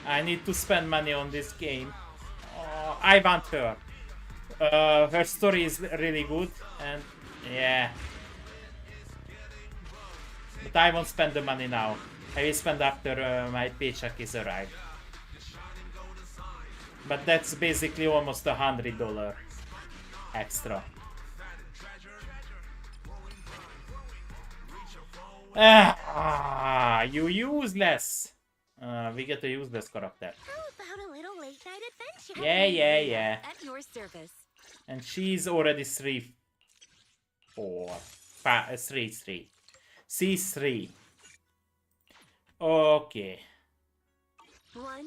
I need to spend money on this game. Oh, I want her. Her story is really good, and yeah. But I won't spend the money now. I will spend after my paycheck is arrived. But that's basically almost $100 extra. You useless. We get a useless character. How about a little late night adventure? Yeah. At your service. And she's already 3, 4, 5, 3. She's 3. Okay. 1,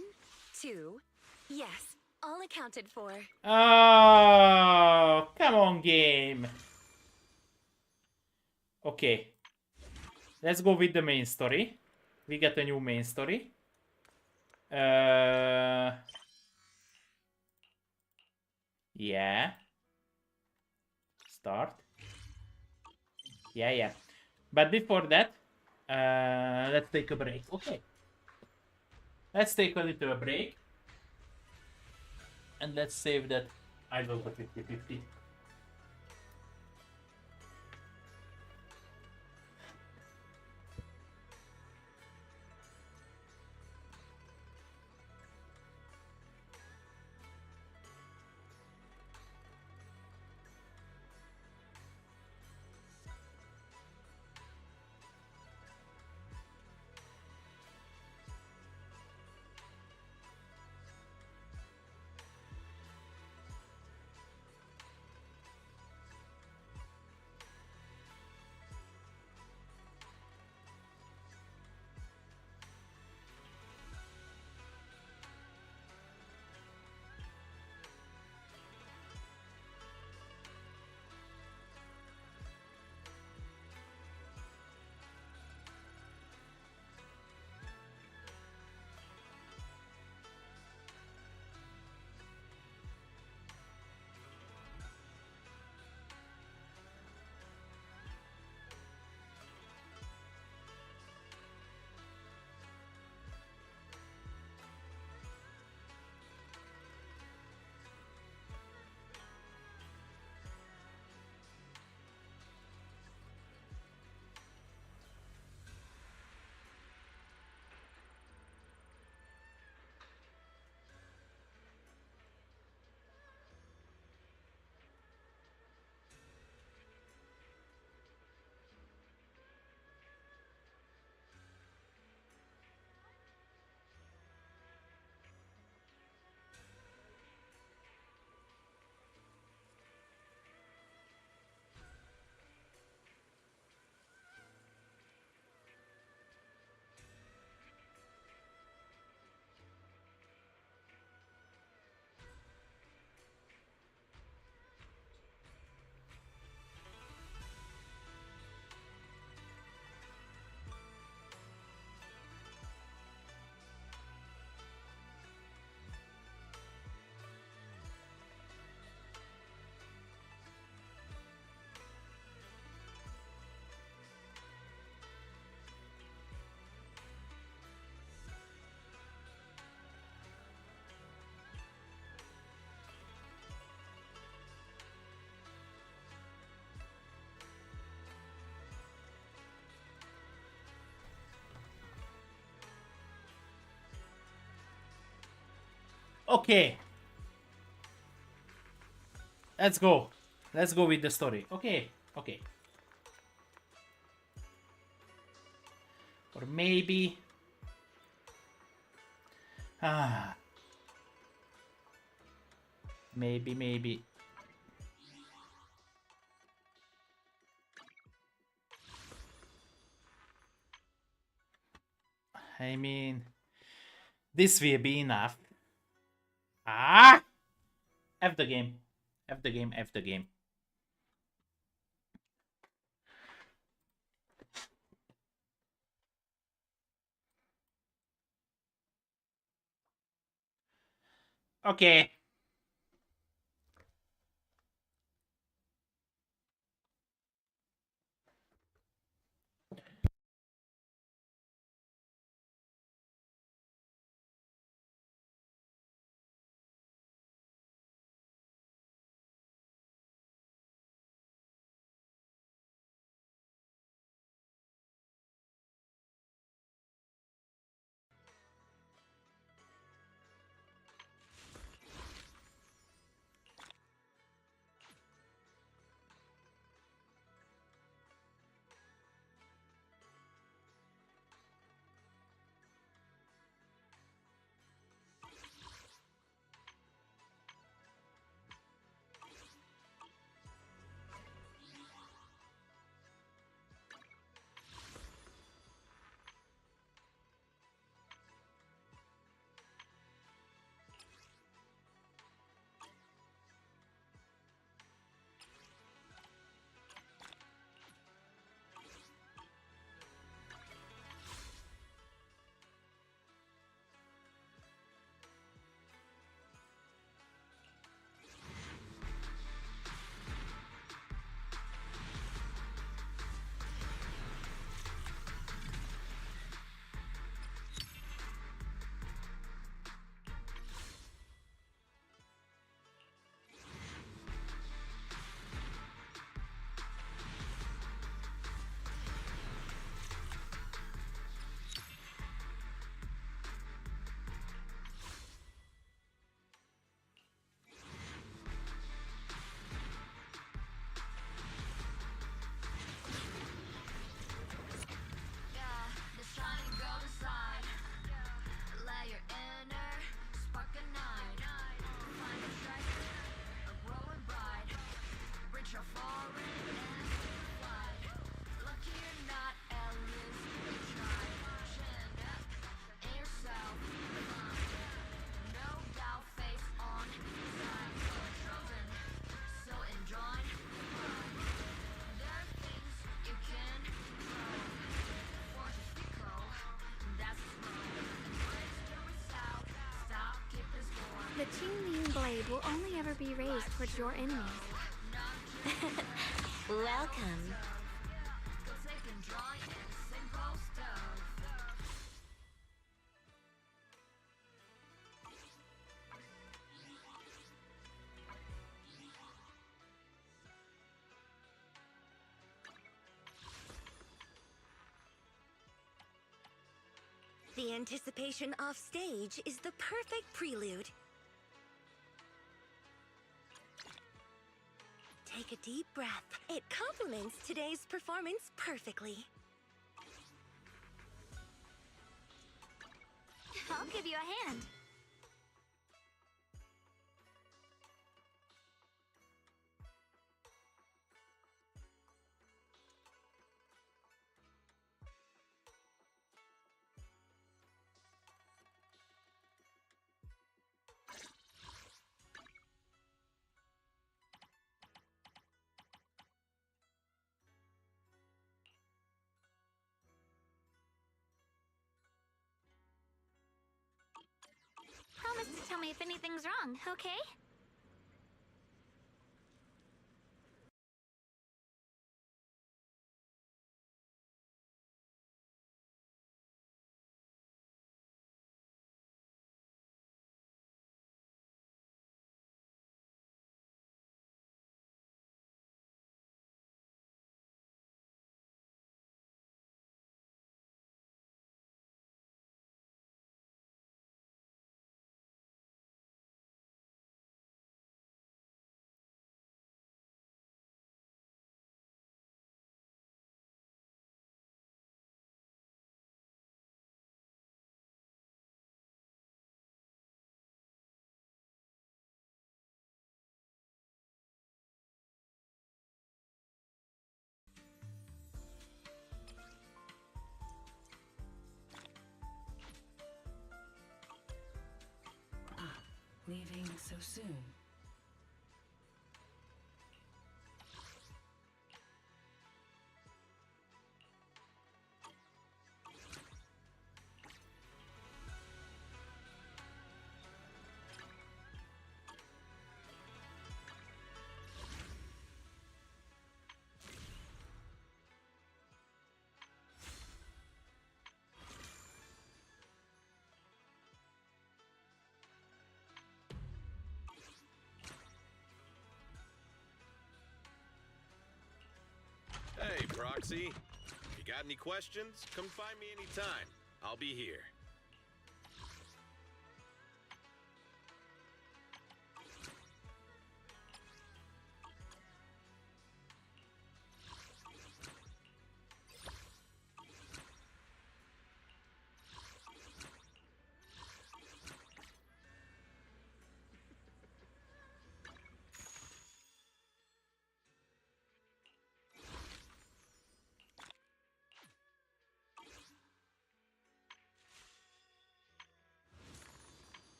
2. Yes, all accounted for. Oh, come on, game. Okay. Let's go with the main story. We get a new main story. Yeah. Start. Yeah. But before that, let's take a break. Okay. Let's take a little break. And let's save that. I love the 50-50. Okay. Let's go. Let's go with the story. Okay. Or maybe... Maybe. I mean, this will be enough. Ah! F the game. F the game, F the game. Okay. The Qing blade will only ever be raised towards your enemies. Welcome. The anticipation off stage is the perfect prelude. Take a deep breath. It complements today's performance perfectly. I'll give you a hand. Promise to tell me if anything's wrong, okay? so soon. Hey, Proxy. If you got any questions, come find me anytime. I'll be here.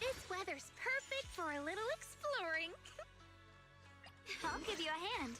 This weather's perfect for a little exploring. I'll give you a hand.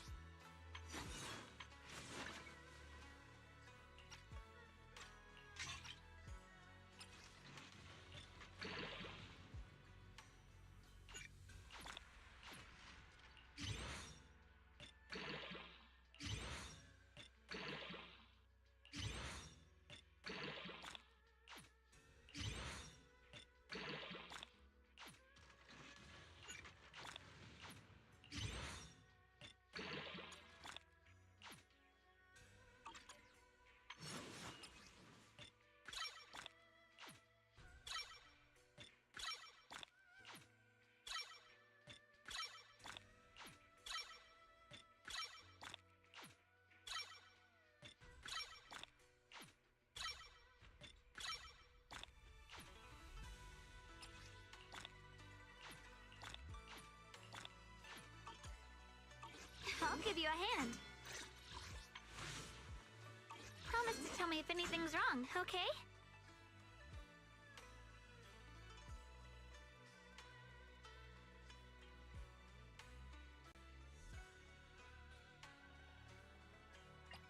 give you a hand. Promise to tell me if anything's wrong, okay?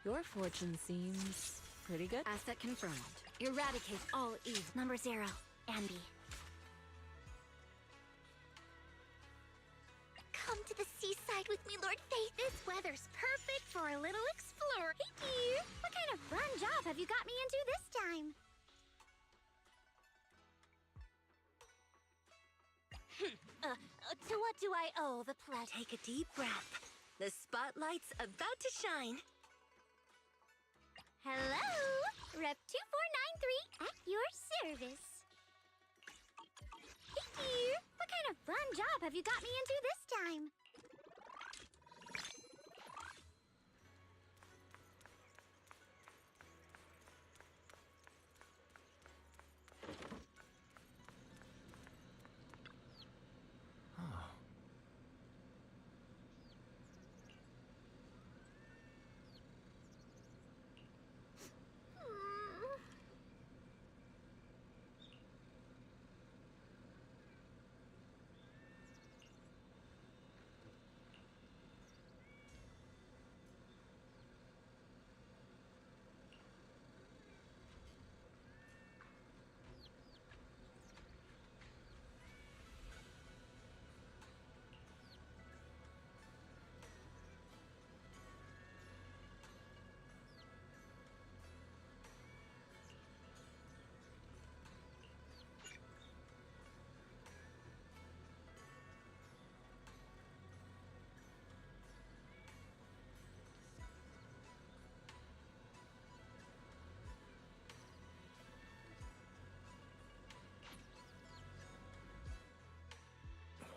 Your fortune seems pretty good. Asset confirmed. Eradicate all evil. Number 0, Ambi. Come to the seaside with me, Lord Faith. This weather's perfect for a little explore. Hey, dear. What kind of fun job have you got me into this time? To what do I owe the pleasure? Take a deep breath. The spotlight's about to shine. Hello? Rep 2493 at your service. Hey, dear. What kind of fun job have you got me into this time?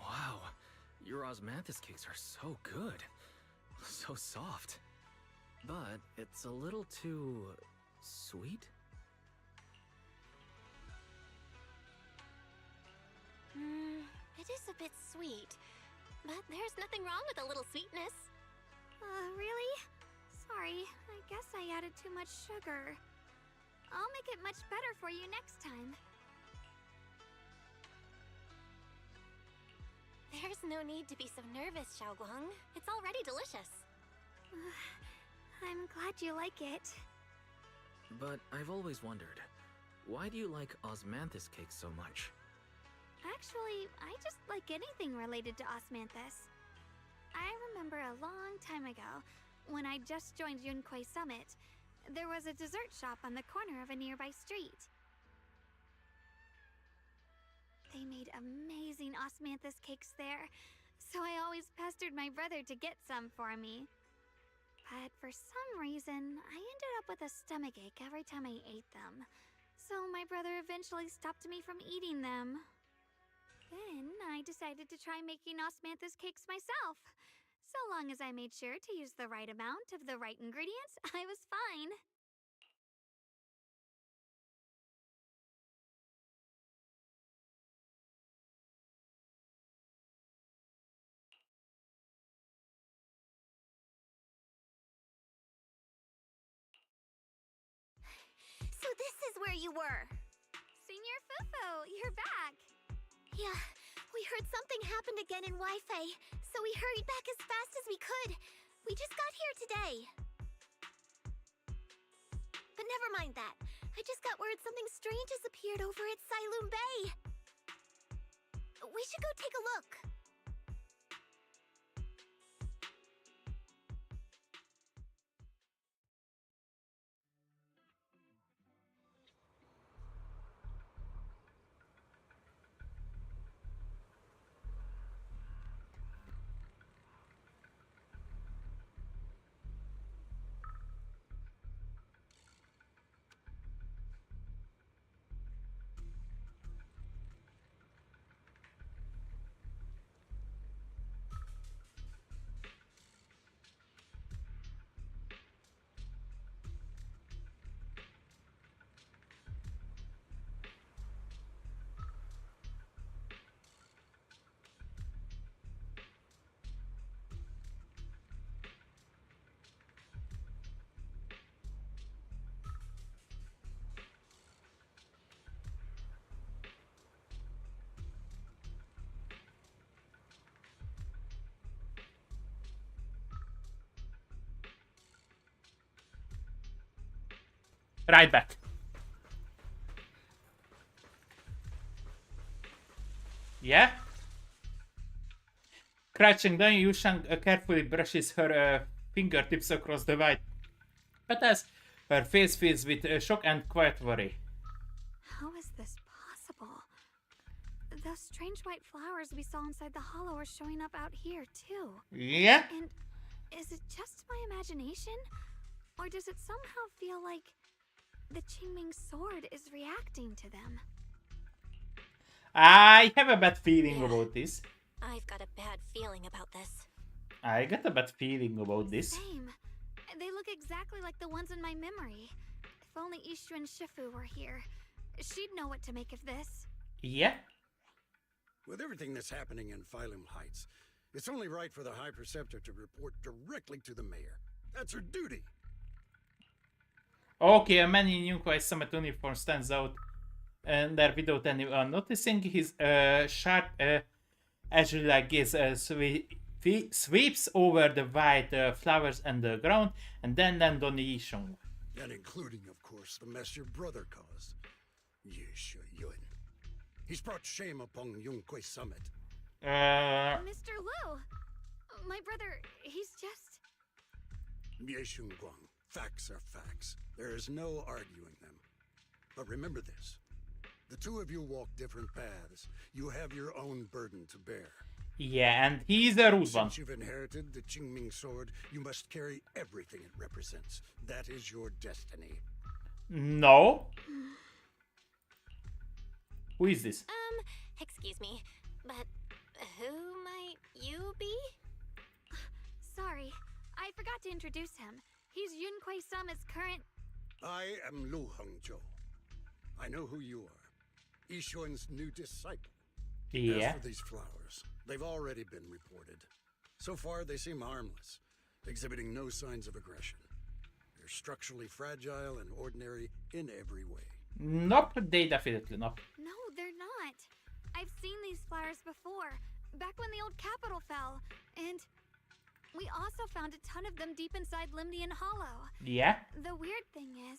Wow, your osmanthus cakes are so good. So soft. But it's a little too sweet? It is a bit sweet, but there's nothing wrong with a little sweetness. Really? Sorry, I guess I added too much sugar. I'll make it much better for you next time. There's no need to be so nervous, Xiaoguang. It's already delicious. I'm glad you like it. But I've always wondered, why do you like osmanthus cakes so much? Actually, I just like anything related to osmanthus. I remember a long time ago, when I just joined Yunquei Summit, there was a dessert shop on the corner of a nearby street. They made amazing osmanthus cakes there, so I always pestered my brother to get some for me. But for some reason, I ended up with a stomachache every time I ate them, so my brother eventually stopped me from eating them. Then I decided to try making osmanthus cakes myself. So long as I made sure to use the right amount of the right ingredients, I was fine. So this is where you were. Senior Fufu, you're back. Yeah, we heard something happened again in Wi-Fi, so we hurried back as fast as we could. We just got here today. But never mind that. I just got word something strange has appeared over at Sailoon Bay. We should go take a look. Right back. Yeah? Crouching down, Yushang carefully brushes her fingertips across the white petals. Her face fills with shock and quiet worry. How is this possible? Those strange white flowers we saw inside the hollow are showing up out here, too. Yeah? And is it just my imagination? Or does it somehow feel like the Qingming sword is reacting to them? I have a bad feeling about this. I've got a bad feeling about this. I got a bad feeling about this. Same. They look exactly like the ones in my memory. If only Ishu and Shifu were here, she'd know what to make of this. Yeah? With everything that's happening in Phylum Heights, it's only right for the High Preceptor to report directly to the mayor. That's her duty. Okay, a man in Yunkwai's summit uniform stands out there without anyone noticing. His sharp, azure-like gaze sweeps over the white flowers and the ground, and then lands on Yishong. And including, of course, the mess your brother caused. Yishu Yun. He's brought shame upon Yunkwei Summit. Mr. Liu! My brother, he's just... Yeshun Guang, facts are facts. There is no arguing them. But remember this. The two of you walk different paths. You have your own burden to bear. Yeah, and he's a rude one. Since you've inherited the Qingming sword, you must carry everything it represents. That is your destiny. No. Who is this? Excuse me, but who might you be? Sorry, I forgot to introduce him. He's Yunkwei Summit's current... I am Lu Hongzhou. I know who you are. Yishuan's new disciple. Yeah. As for these flowers, they've already been reported. So far, they seem harmless, exhibiting no signs of aggression. They're structurally fragile and ordinary in every way. Nope, they definitely not. No, they're not. I've seen these flowers before, back when the old capital fell, and we also found a ton of them deep inside Limnian Hollow. Yeah? The weird thing is,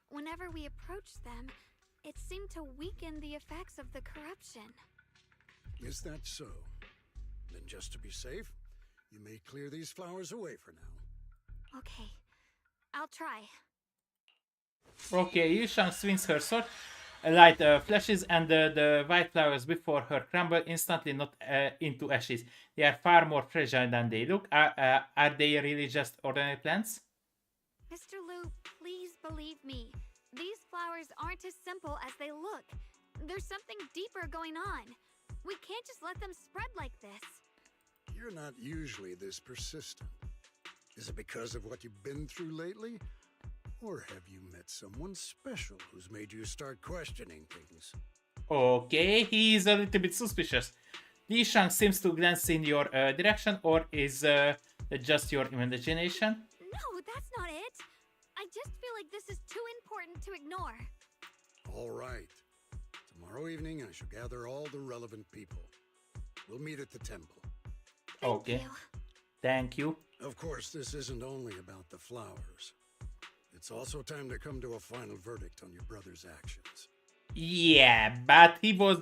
whenever we approached them, it seemed to weaken the effects of the corruption. Is that so? Then just to be safe, you may clear these flowers away for now. Okay, I'll try. Okay, Yushan swings her sword. A light flashes and the white flowers before her crumble instantly, not into ashes. They are far more fragile than they look. Are they really just ordinary plants? Mr. Liu, please believe me. These flowers aren't as simple as they look. There's something deeper going on. We can't just let them spread like this. You're not usually this persistent. Is it because of what you've been through lately? Or have you met someone special who's made you start questioning things? Okay, he's a little bit suspicious. Li Shang seems to glance in your direction, or is that just your imagination? No, that's not it. I just feel like this is too important to ignore. All right. Tomorrow evening, I shall gather all the relevant people. We'll meet at the temple. Okay. Thank you. Of course, this isn't only about the flowers. It's also time to come to a final verdict on your brother's actions. Yeah, but he was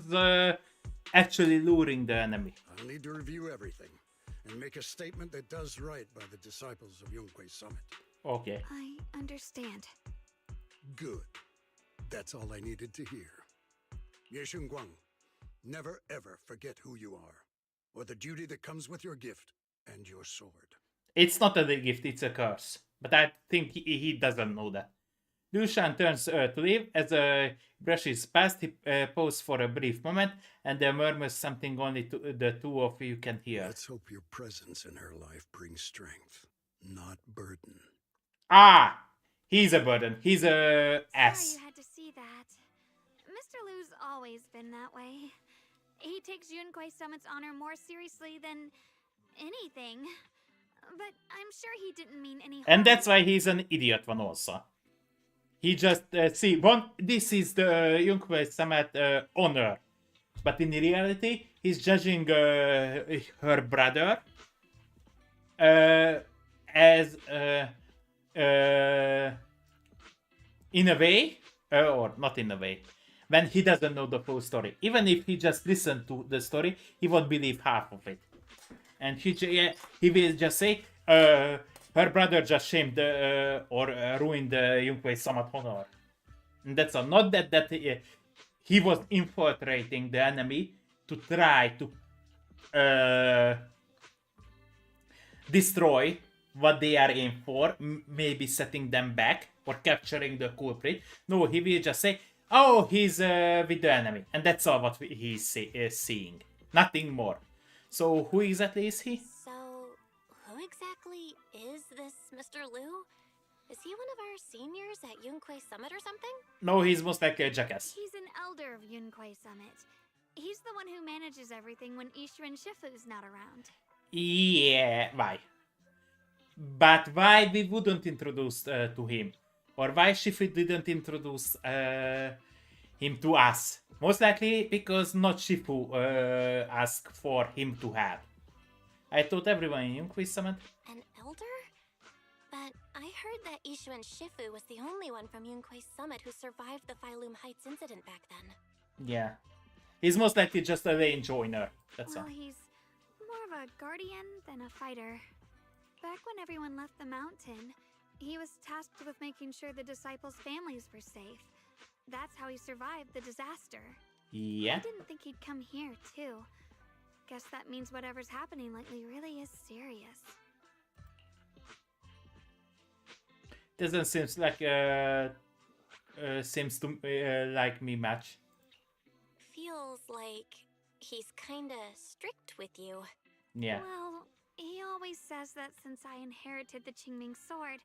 actually luring the enemy. I'll need to review everything and make a statement that does right by the disciples of Yunkwei Summit. Okay. I understand. Good. That's all I needed to hear. Yeshun Guang, never ever forget who you are, or the duty that comes with your gift and your sword. It's not a gift, it's a curse. But I think he doesn't know that. Lushan turns to leave. As brushes past, he pauses for a brief moment and murmurs something only the two of you can hear. Let's hope your presence in her life brings strength, not burden. Ah! He's a burden. He's a ass. Sorry you had to see that. Mr. Liu's always been that way. He takes Yunkwei Summit's honor more seriously than anything. But I'm sure he didn't mean any harm. And that's why he's an idiot one also. He just, this is the Yunkwei Summit honor. But in reality, he's judging her brother as in a way, or not in a way, when he doesn't know the full story. Even if he just listened to the story, he won't believe half of it. And he will just say, her brother just shamed or ruined Yunquei Samat honor. And that's all. Not that he was infiltrating the enemy to try to destroy what they are in for, maybe setting them back or capturing the culprit. No, he will just say, oh, he's with the enemy. And that's all what he's seeing. Nothing more. So who exactly is he? So, who exactly is this Mr. Liu? Is he one of our seniors at Yunquei Summit or something? No, he's most like a jackass. He's an elder of Yunquei Summit. He's the one who manages everything when Ishu and Shifu's not around. Yeah, why? But why we wouldn't introduce to him? Or why Shifu didn't introduce him to us? Most likely because not Shifu asked for him to have. I thought everyone in Yunquei Summit. An elder? But I heard that Ishu and Shifu was the only one from Yunquei Summit who survived the Phylum Heights incident back then. Yeah. He's most likely just a lane joiner. That's all. Well, he's more of a guardian than a fighter. Back when everyone left the mountain, he was tasked with making sure the disciples' families were safe. That's how he survived the disaster. Yeah. I didn't think he'd come here, too. Guess that means whatever's happening lately really is serious. Doesn't seem like seems to like me much. Feels like he's kinda strict with you. Yeah. Well, he always says that since I inherited the Qingming sword,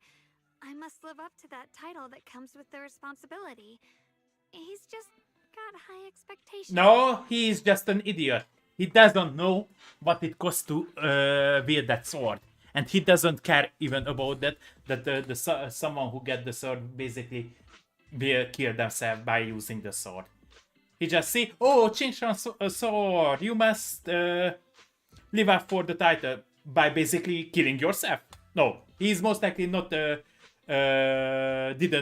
I must live up to that title that comes with the responsibility. He's just got high expectations. No, he's just an idiot. He doesn't know what it costs to wield that sword. And he doesn't care even about that someone who get the sword basically will kill themselves by using the sword. He just say, oh, Qingshan sword, you must live up for the title by basically killing yourself. No, he's most likely not didn't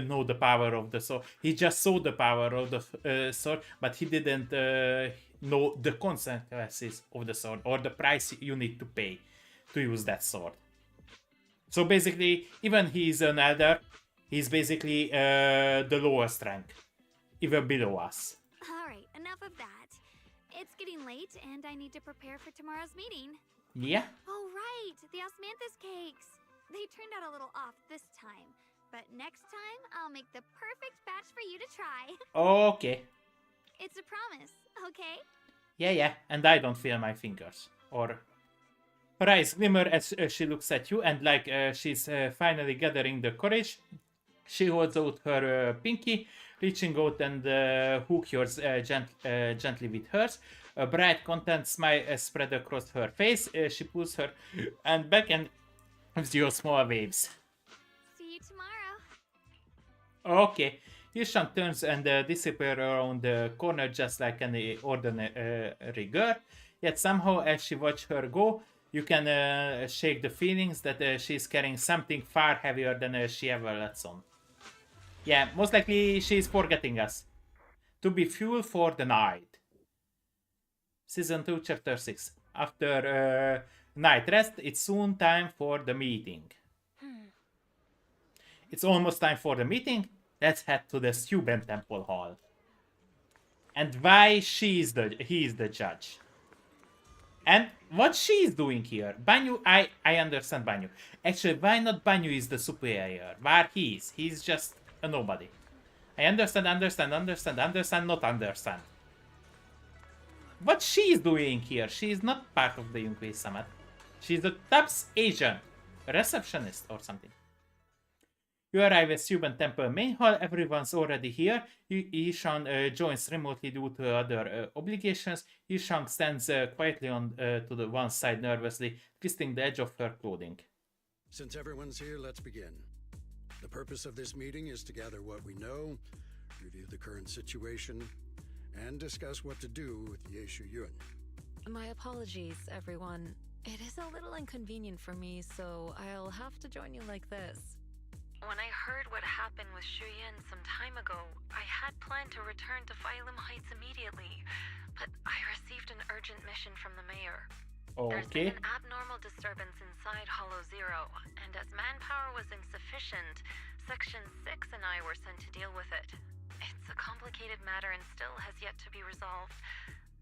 know the power of the sword. He just saw the power of the sword, but he didn't know the consequences of the sword or the price you need to pay to use that sword. So basically, even he's an elder, he's basically the lowest rank, even below us. Alright, enough of that. It's getting late and I need to prepare for tomorrow's meeting. Yeah? Oh right, the osmanthus cakes. They turned out a little off this time, but next time I'll make the perfect batch for you to try. Okay. It's a promise, okay? Yeah, and I don't feel my fingers. Or her eyes glimmer as she looks at you, and like she's finally gathering the courage, she holds out her pinky, reaching out and hook yours gently with hers. A bright, content smile spread across her face. She pulls her hand back and gives you small waves. See you tomorrow. Okay. Yushan turns and disappears around the corner just like any ordinary girl. Yet somehow, as she watches her go, you can shake the feelings that she's carrying something far heavier than she ever lets on. Yeah, most likely she's forgetting us. To be fuel for the night. Season 2, Chapter 6. After night rest, it's soon time for the meeting. It's almost time for the meeting. Let's head to the Stuben Temple Hall. And why he is the judge. And what she's doing here. Banyu, I understand Banyu. Actually, why not Banyu is the superior? Where he is? He's just a nobody. I understand, not understand. What she's doing here? She is not part of the Yunquei Summit. She's the TAPS agent. A receptionist or something. You arrive at Stuben Temple main hall. Everyone's already here. Yishan joins remotely due to other obligations. Yishang stands quietly on to the one side nervously, twisting the edge of her clothing. Since everyone's here, let's begin. The purpose of this meeting is to gather what we know, review the current situation, and discuss what to do with Yeshu Yun. My apologies, everyone. It is a little inconvenient for me, so I'll have to join you like this. When I heard what happened with Shuyan some time ago, I had planned to return to Phylum Heights immediately, but I received an urgent mission from the mayor. There's been Okay. an abnormal disturbance inside Hollow Zero, and as manpower was insufficient, Section 6 and I were sent to deal with it. It's a complicated matter and still has yet to be resolved.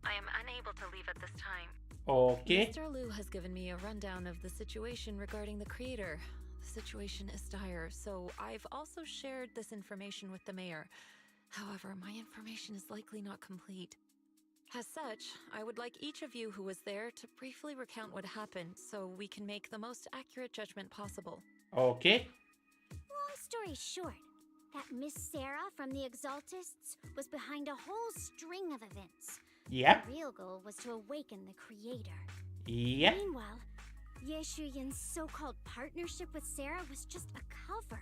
I am unable to leave at this time. Okay. Mr. Liu has given me a rundown of the situation regarding the creator. The situation is dire, so I've also shared this information with the mayor. However, my information is likely not complete. As such, I would like each of you who was there to briefly recount what happened so we can make the most accurate judgment possible. Okay. Long story short, that Miss Sarah from the Exaltists was behind a whole string of events. Yep. The real goal was to awaken the creator. Yep. Meanwhile, Ye Shuyan's so-called partnership with Sarah was just a cover.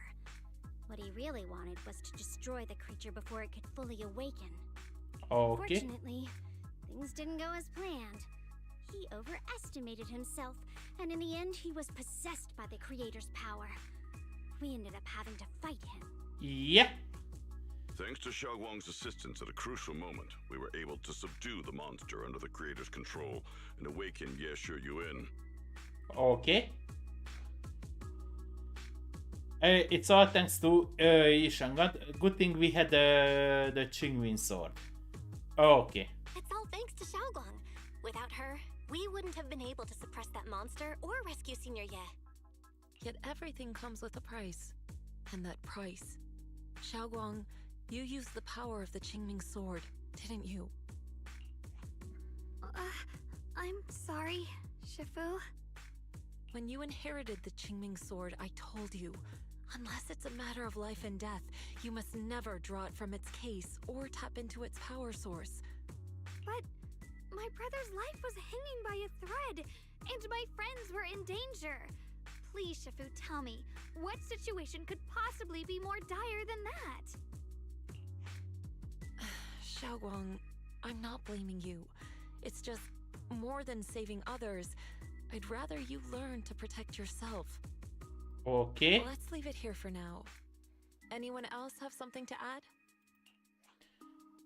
What he really wanted was to destroy the creature before it could fully awaken. Okay. Fortunately, things didn't go as planned. He overestimated himself, and in the end he was possessed by the creator's power. We ended up having to fight him. Yep. Thanks to Xiaoguang's assistance at a crucial moment, we were able to subdue the monster under the creator's control and awaken Ye Yuan. Okay. It's all thanks to Yishangan. Good thing we had the Qingwin sword. Okay. It's all thanks to Xiaoguang. Without her, we wouldn't have been able to suppress that monster or rescue Senior Ye. Yet everything comes with a price. And that price... Xiaoguang, you used the power of the Qingming sword, didn't you? I'm sorry, Shifu. When you inherited the Qingming sword, I told you, unless it's a matter of life and death, you must never draw it from its case or tap into its power source. But my brother's life was hanging by a thread, and my friends were in danger. Please, Shifu, tell me, what situation could possibly be more dire than that? Xiaoguang, I'm not blaming you. It's just, more than saving others, I'd rather you learn to protect yourself. Okay. Let's leave it here for now. Anyone else have something to add?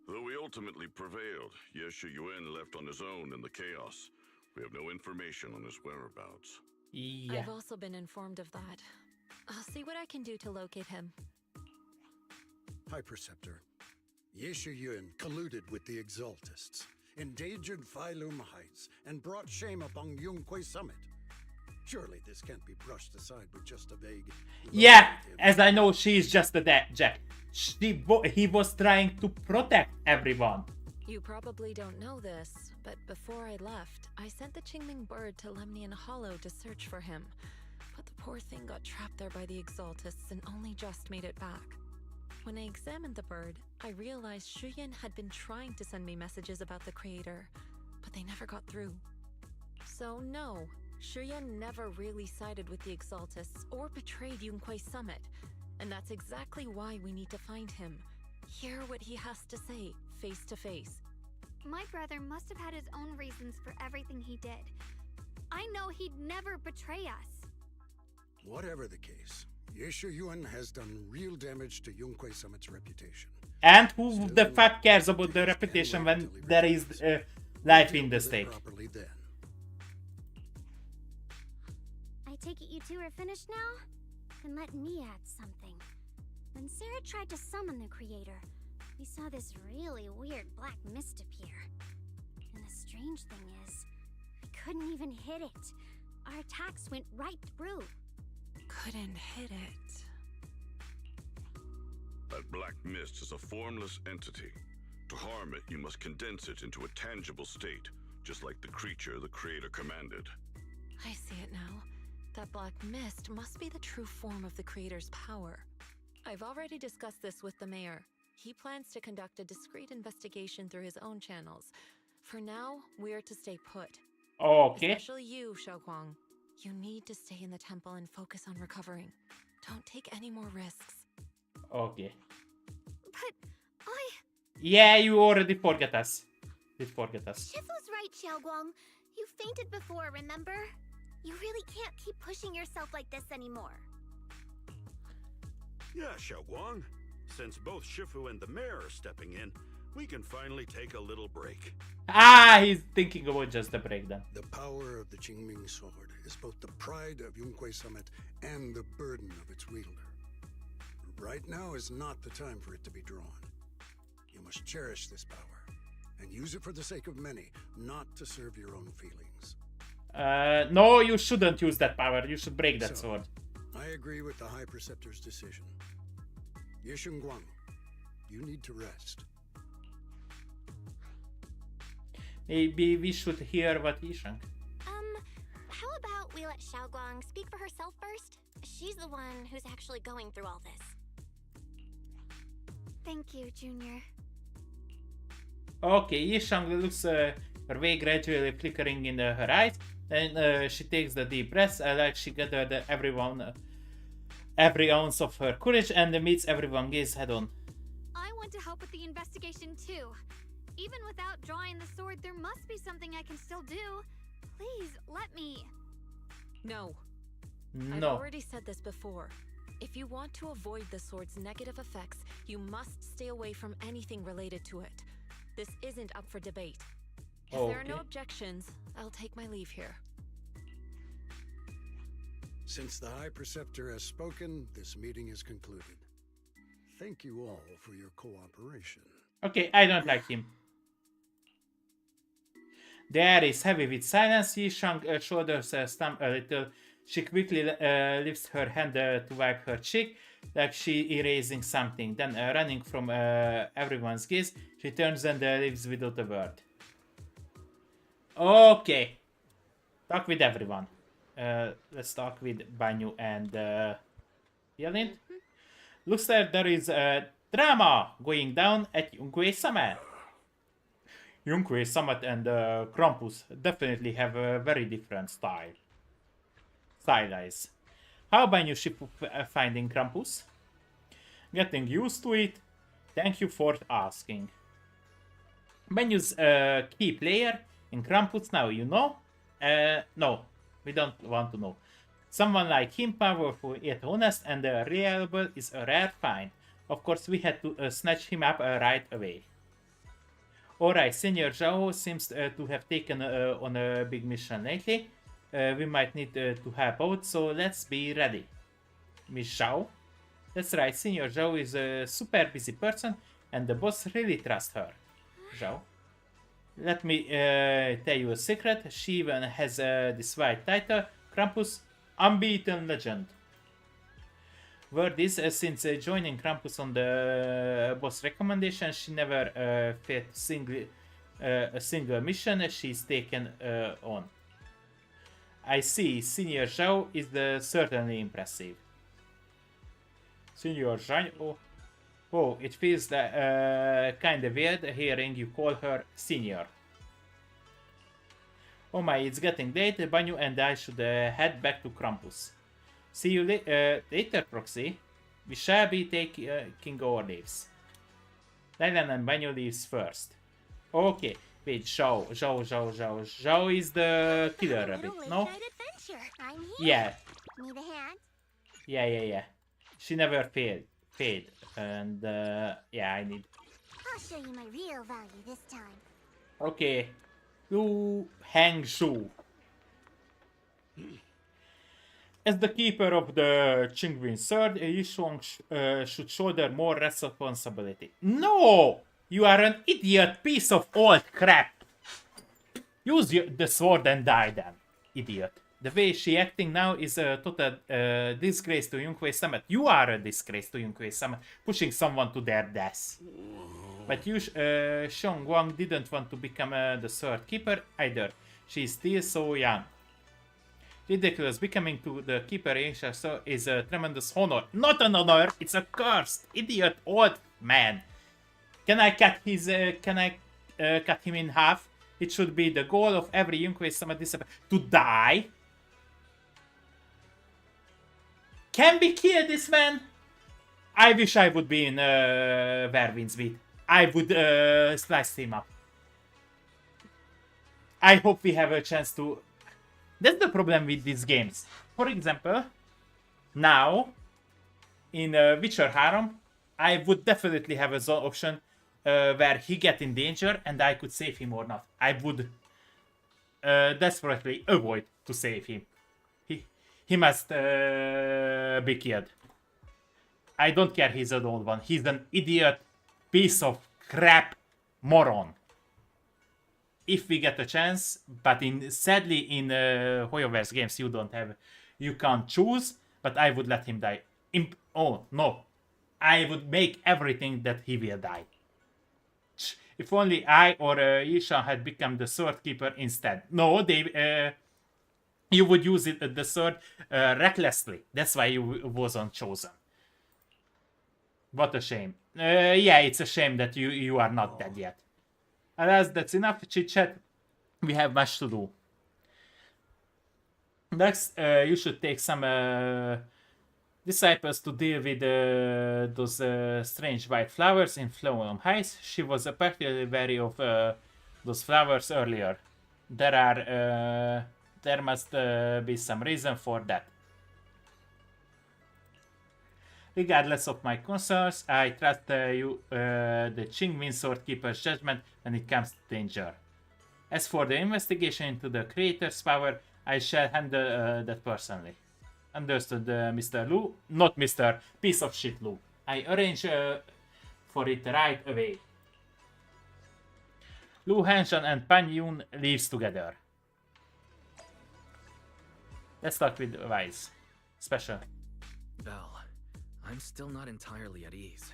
Though we ultimately prevailed, Ye Yuan left on his own in the chaos. We have no information on his whereabouts. Yeah. I've also been informed of that. I'll see what I can do to locate him. High Preceptor, Ye Yuan colluded with the Exaltists, endangered Phylum Heights, and brought shame upon Yunquay Summit. Surely this can't be brushed aside with just a vague... Yeah, as I know, she's just a Jack. He was trying to protect everyone. You probably don't know this, but before I left, I sent the Qingming bird to Lemnian Hollow to search for him. But the poor thing got trapped there by the Exaltists and only just made it back. When I examined the bird, I realized Shuyan had been trying to send me messages about the creator, but they never got through. So no, Shuyan never really sided with the Exaltists or betrayed Yunquay Summit, and that's exactly why we need to find him. Hear what he has to say, face to face. My brother must have had his own reasons for everything he did. I know he'd never betray us. Whatever the case, Ye Yuan has done real damage to Yunquay Summit's reputation. And who the fuck cares about the reputation when there is life in the stake? I take it you two are finished now? Then let me add something. When Sarah tried to summon the creator, we saw this really weird black mist appear. And the strange thing is, we couldn't even hit it. Our attacks went right through. Couldn't hit it. That black mist is a formless entity. To harm it, you must condense it into a tangible state, just like the creature the creator commanded. I see it now. That black mist must be the true form of the creator's power. I've already discussed this with the mayor. He plans to conduct a discreet investigation through his own channels. For now, we're to stay put. Okay. Especially you, Xiaoguang. You need to stay in the temple and focus on recovering. Don't take any more risks. Okay. But Yeah, you already forget us. Did forget us. Shifu's right, Xiaoguang. You fainted before, remember? You really can't keep pushing yourself like this anymore. Yeah, Xiaoguang. Since both Shifu and the mayor are stepping in, we can finally take a little break. Ah, he's thinking about just a break then. The power of the Qingming sword is both the pride of Yunhui Summit and the burden of its wielder. Right now is not the time for it to be drawn. You must cherish this power and use it for the sake of many, not to serve your own feelings. No, you shouldn't use that power. You should break that sword. I agree with the High Preceptor's decision. Yishun Guang, you need to rest. Maybe we should hear what Yishang. How about we let Xiaoguang speak for herself first? She's the one who's actually going through all this. Thank you, Junior. Okay, Yishang looks her way gradually flickering in her eyes. Then she takes the deep breaths, like she gathered every ounce of her courage and meets everyone gaze head on. I want to help with the investigation too. Even without drawing the sword, there must be something I can still do. Please, let me. No. I've No. already said this before. If you want to avoid the sword's negative effects, you must stay away from anything related to it. This isn't up for debate. If there are no Okay. objections, I'll take my leave here. Since the High Preceptor has spoken, this meeting is concluded. Thank you all for your cooperation. Okay, I don't like him. The air is heavy with silence. Yishang's shoulders stump a little. She quickly lifts her hand to wipe her cheek, like she erasing something. Then, running from everyone's gaze, she turns and leaves without a word. Okay. Talk with everyone. Let's talk with Banyu and Yelin. Looks like there is a drama going down at Yunhui Summit. Yunhui Summit and Krampus definitely have a very different stylize. How about you ship finding Krampus? Getting used to it. Thank you for asking. Banyu's a key player in Krampus now, you know? No, we don't want to know. Someone like him, powerful yet honest and reliable, is a rare find. Of course, we had to snatch him up right away. Alright, Senior Zhao seems to have taken on a big mission lately. We might need to help out, so let's be ready. Miss Zhao? That's right, Senior Zhao is a super busy person and the boss really trusts her. Zhao? Let me tell you a secret. She even has this white title, Krampus, Unbeaten Legend. Word is, since joining Krampus on the boss recommendation, she never failed a single mission she's taken on. I see, Senior Zhao is certainly impressive. Senior Zhao? Oh, it feels kinda weird hearing you call her Senior. Oh my, it's getting late. Banyu and I should head back to Krampus. See you later, Proxy. We shall be taking our leaves. Dylan and Banyu leaves first. Okay, wait, Zhao is the killer a bit, no? I'm here. Yeah. Need a hand? Yeah. She never failed. And yeah, I need. I'll show you my real value this time. Okay. You Hang Shu. As the keeper of the Qingwin Sword, Yishuang should shoulder more responsibility. No! You are an idiot piece of old crap! Use the sword and die then, idiot. The way she acting now is a total disgrace to Yunhui Summit. You are a disgrace to Yunhui Summit, pushing someone to their death. But Xiong Guang didn't want to become the sword keeper either. She is still so young. Ridiculous. Becoming to the keeper is a tremendous honor. Not an honor, it's a cursed, idiot old man. Can I cut him in half? It should be the goal of every Yunhui Summit disciple to die. Can we kill this man? I wish I would be in Verwin's beat. I would slice him up. I hope we have a chance to. That's the problem with these games. For example, now in Witcher 3, I would definitely have a zone option where he get in danger and I could save him or not. I would desperately avoid to save him. He must be killed. I don't care he's an old one. He's an idiot, piece of crap, moron. If we get a chance, but sadly in HoYoverse games you can't choose, but I would let him die. Oh no, I would make everything that he will die. If only I or Ishan had become the sword keeper instead. No, you would use the sword recklessly. That's why you wasn't chosen. What a shame. Yeah, it's a shame that you are not dead yet. Alas, that's enough chit chat. We have much to do. Next, you should take some disciples to deal with those strange white flowers in Flown Heights. She was particularly wary of those flowers earlier. There must be some reason for that. Regardless of my concerns, I trust the Qingmin Swordkeeper's judgment when it comes to danger. As for the investigation into the creator's power, I shall handle that personally. Understood, Mr. Lu? Not Mr. Piece of Shit Lu. I arrange for it right away. Lu Hanshan and Pan Yun leaves together. Let's start with Wise. Special. Belle, I'm still not entirely at ease.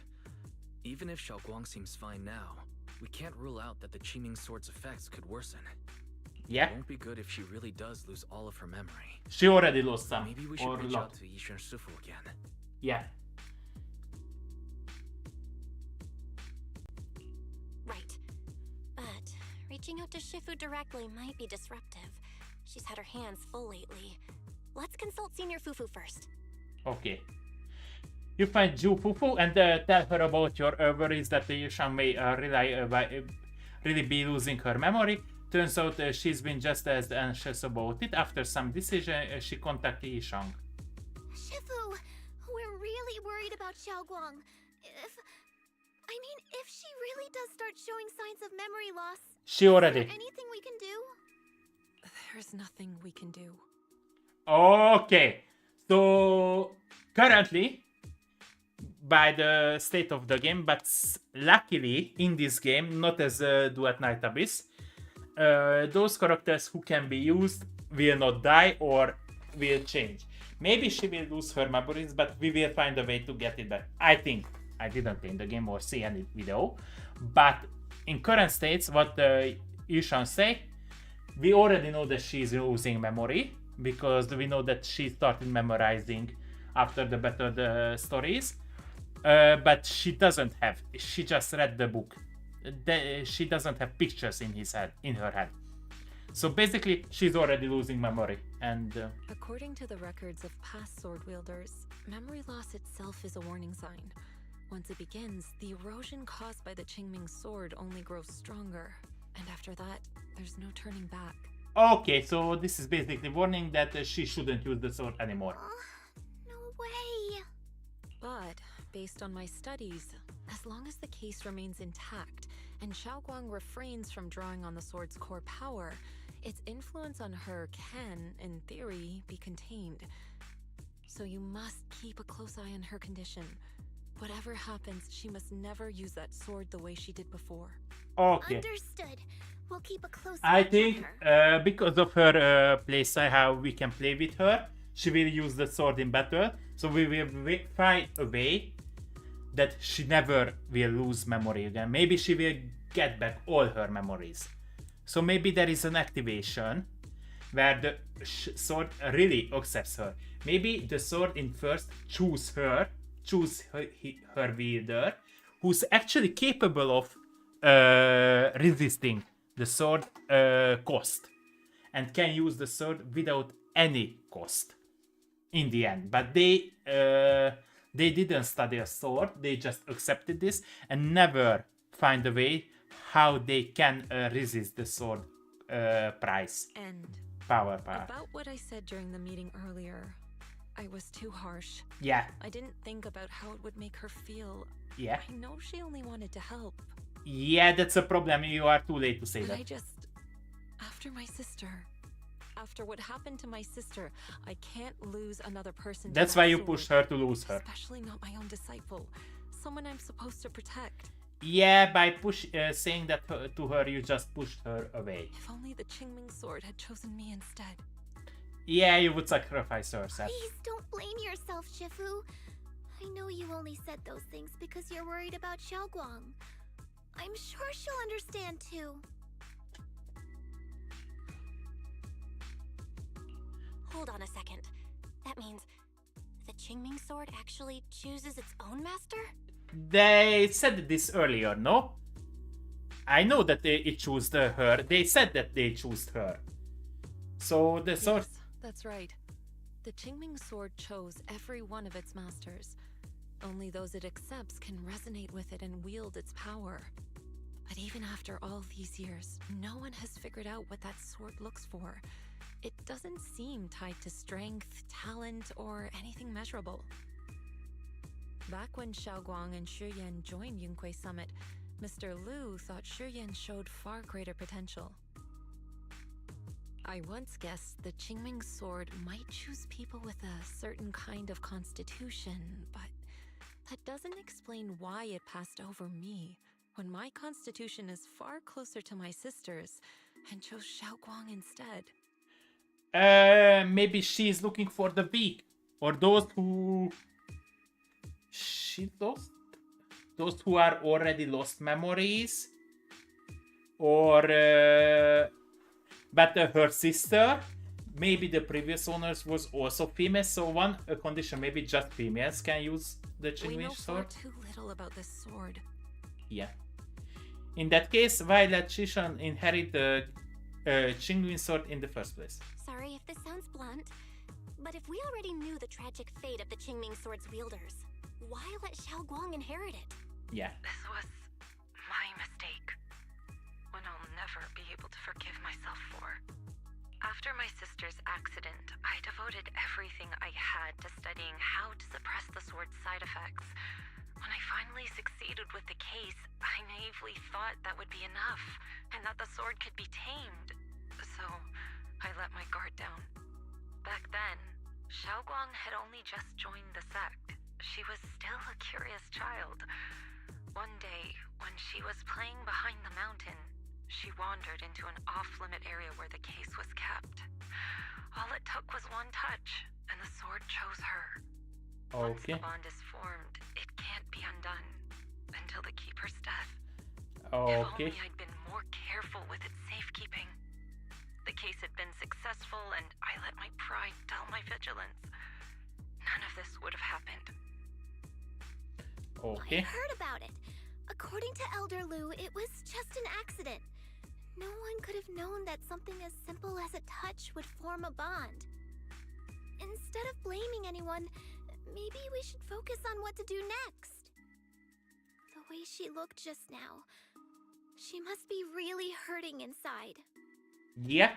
Even if Xiaoguang seems fine now, we can't rule out that the Qingming Sword's effects could worsen. Yeah. It won't be good if she really does lose all of her memory. She already lost some. Maybe we should reach out to Yishan Shifu again. Yeah. Right. But reaching out to Shifu directly might be disruptive. She's had her hands full lately. Let's consult Senior Fufu first. Okay. You find Ju Fufu and tell her about your worries that Yishan may really be losing her memory. Turns out she's been just as anxious about it. After some decision, she contacted Yishang. Shifu, we're really worried about Xiaoguang. If she really does start showing signs of memory loss, She already. is there anything we can do? There's nothing we can do. Okay. So currently, by the state of the game, but luckily in this game, not as Duet Night Abyss, those characters who can be used will not die or will change. Maybe she will lose her memories, but we will find a way to get it back. I think. I didn't play the game or see any video, but in current states, what Yushan say, we already know that she's losing memory because we know that she started memorizing after the better stories, but she doesn't have. She just read the book. She doesn't have pictures in her head. So basically, she's already losing memory. And according to the records of past sword wielders, memory loss itself is a warning sign. Once it begins, the erosion caused by the Qingming sword only grows stronger, and after that, there's no turning back. Okay, so this is basically warning that she shouldn't use the sword anymore. No way. But based on my studies, as long as the case remains intact and Xiaoguang refrains from drawing on the sword's core power, its influence on her can, in theory, be contained. So you must keep a close eye on her condition. Whatever happens, she must never use that sword the way she did before. Okay. Understood. We'll keep a close I watch think on her. because of her playstyle, how we can play with her, she will use the sword in battle. So we will find a way that she never will lose memory again. Maybe she will get back all her memories. So maybe there is an activation where the sword really accepts her. Maybe the sword in first choose her wielder, who's actually capable of resisting the sword cost and can use the sword without any cost in the end. But they didn't study a sword, they just accepted this and never find a way how they can resist the sword price. And power. about what I said during the meeting earlier, I I was too harsh. Yeah. I didn't think about how it would make her feel. Yeah. I know she only wanted to help. Yeah, that's a problem. You are too late to say But that. I just... After my sister... After what happened to my sister, I can't lose another person. That's why you pushed her to lose her. Especially not my own disciple. Someone I'm supposed to protect. Yeah, by saying that to her, you just pushed her away. If only the Qingming sword had chosen me instead. Yeah, you would sacrifice yourself. Please don't blame yourself, Shifu. I know you only said those things because you're worried about Xiaoguang. I'm sure she'll understand too. Hold on a second. That means the Qingming sword actually chooses its own master? They said this earlier, no? I know that it chose her. They said that they chose her. So the sword... Yes, that's right. The Qingming sword chose every one of its masters. Only those it accepts can resonate with it and wield its power. But even after all these years, no one has figured out what that sword looks for. It doesn't seem tied to strength, talent, or anything measurable. Back when Xiaoguang and Shiyan joined Yunque Summit, Mr. Liu thought Shiyan showed far greater potential. I once guessed the Qingming sword might choose people with a certain kind of constitution, but that doesn't explain why it passed over me, when my constitution is far closer to my sister's, and chose Xiaoguang instead. Maybe she's looking for the weak, or those who she lost, those who are already lost memories, or but her sister. Maybe the previous owners was also female, so one condition, maybe just females can use the Qingming sword. We know far too little about this sword. Yeah. In that case, why let Shishan inherit the Qingming sword in the first place? Sorry if this sounds blunt, but if we already knew the tragic fate of the Qingming sword's wielders, why let Xiaoguang inherit it? Yeah. This was my mistake. One I'll never be able to forgive myself for. After my sister's accident, I devoted everything I had to studying how to suppress the sword's side effects. When I finally succeeded with the case, I naively thought that would be enough, and that the sword could be tamed. So, I let my guard down. Back then, Xiaoguang had only just joined the sect. She was still a curious child. One day, when she was playing behind the mountain, she wandered into an off-limit area where the case was kept. All it took was one touch, and the sword chose her. Once the bond is formed, it can't be undone until the keeper's death. If only I'd been more careful with its safekeeping. The case had been successful, and I let my pride dull my vigilance. None of this would have happened. I heard about it. According to Elder Liu, it was just an accident. No one could have known that something as simple as a touch would form a bond. Instead of blaming anyone, maybe we should focus on what to do next. The way she looked just now, she must be really hurting inside. Yeah.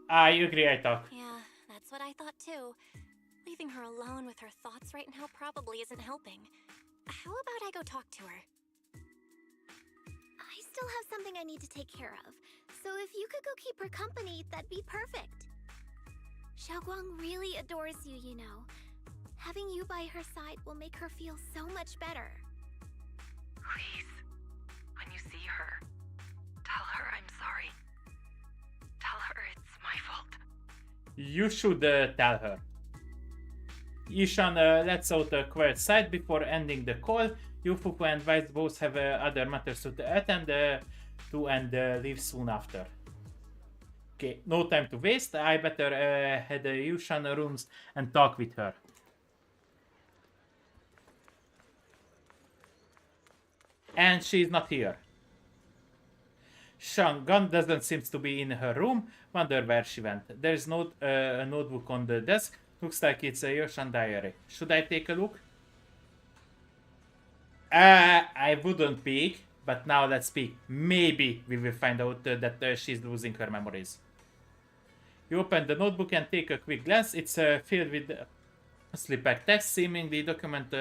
I agree, I thought. Yeah, that's what I thought too. Leaving her alone with her thoughts right now probably isn't helping. How about I go talk to her? I still have something I need to take care of, so if you could go keep her company, that'd be perfect. Xiaoguang really adores you, you know. Having you by her side will make her feel so much better. Please, when you see her, tell her I'm sorry. Tell her it's my fault. You should tell her. Ishan lets out a quiet sigh before ending the call. Yufufu and Vice both have other matters to attend to and leave soon after. Okay, no time to waste. I better head to Yushan rooms and talk with her. And she's not here. Shangan doesn't seem to be in her room. Wonder where she went. There's a notebook on the desk. Looks like it's a Yoshan diary. Should I take a look? I wouldn't peek, but now let's peek. Maybe we will find out that she's losing her memories. You open the notebook and take a quick glance. It's filled with slip-back text, seemingly document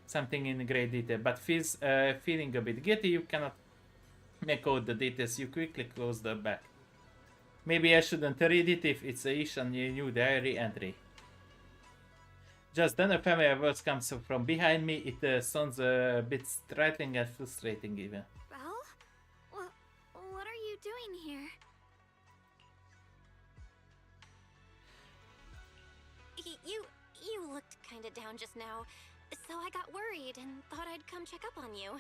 something in great detail, but feeling a bit guilty. You cannot make out the details. You quickly close the back. Maybe I shouldn't read it if it's a new diary entry. Just then a familiar voice comes from behind me. It sounds a bit startling and frustrating even. Well, what are you doing here? You looked kinda down just now, so I got worried and thought I'd come check up on you.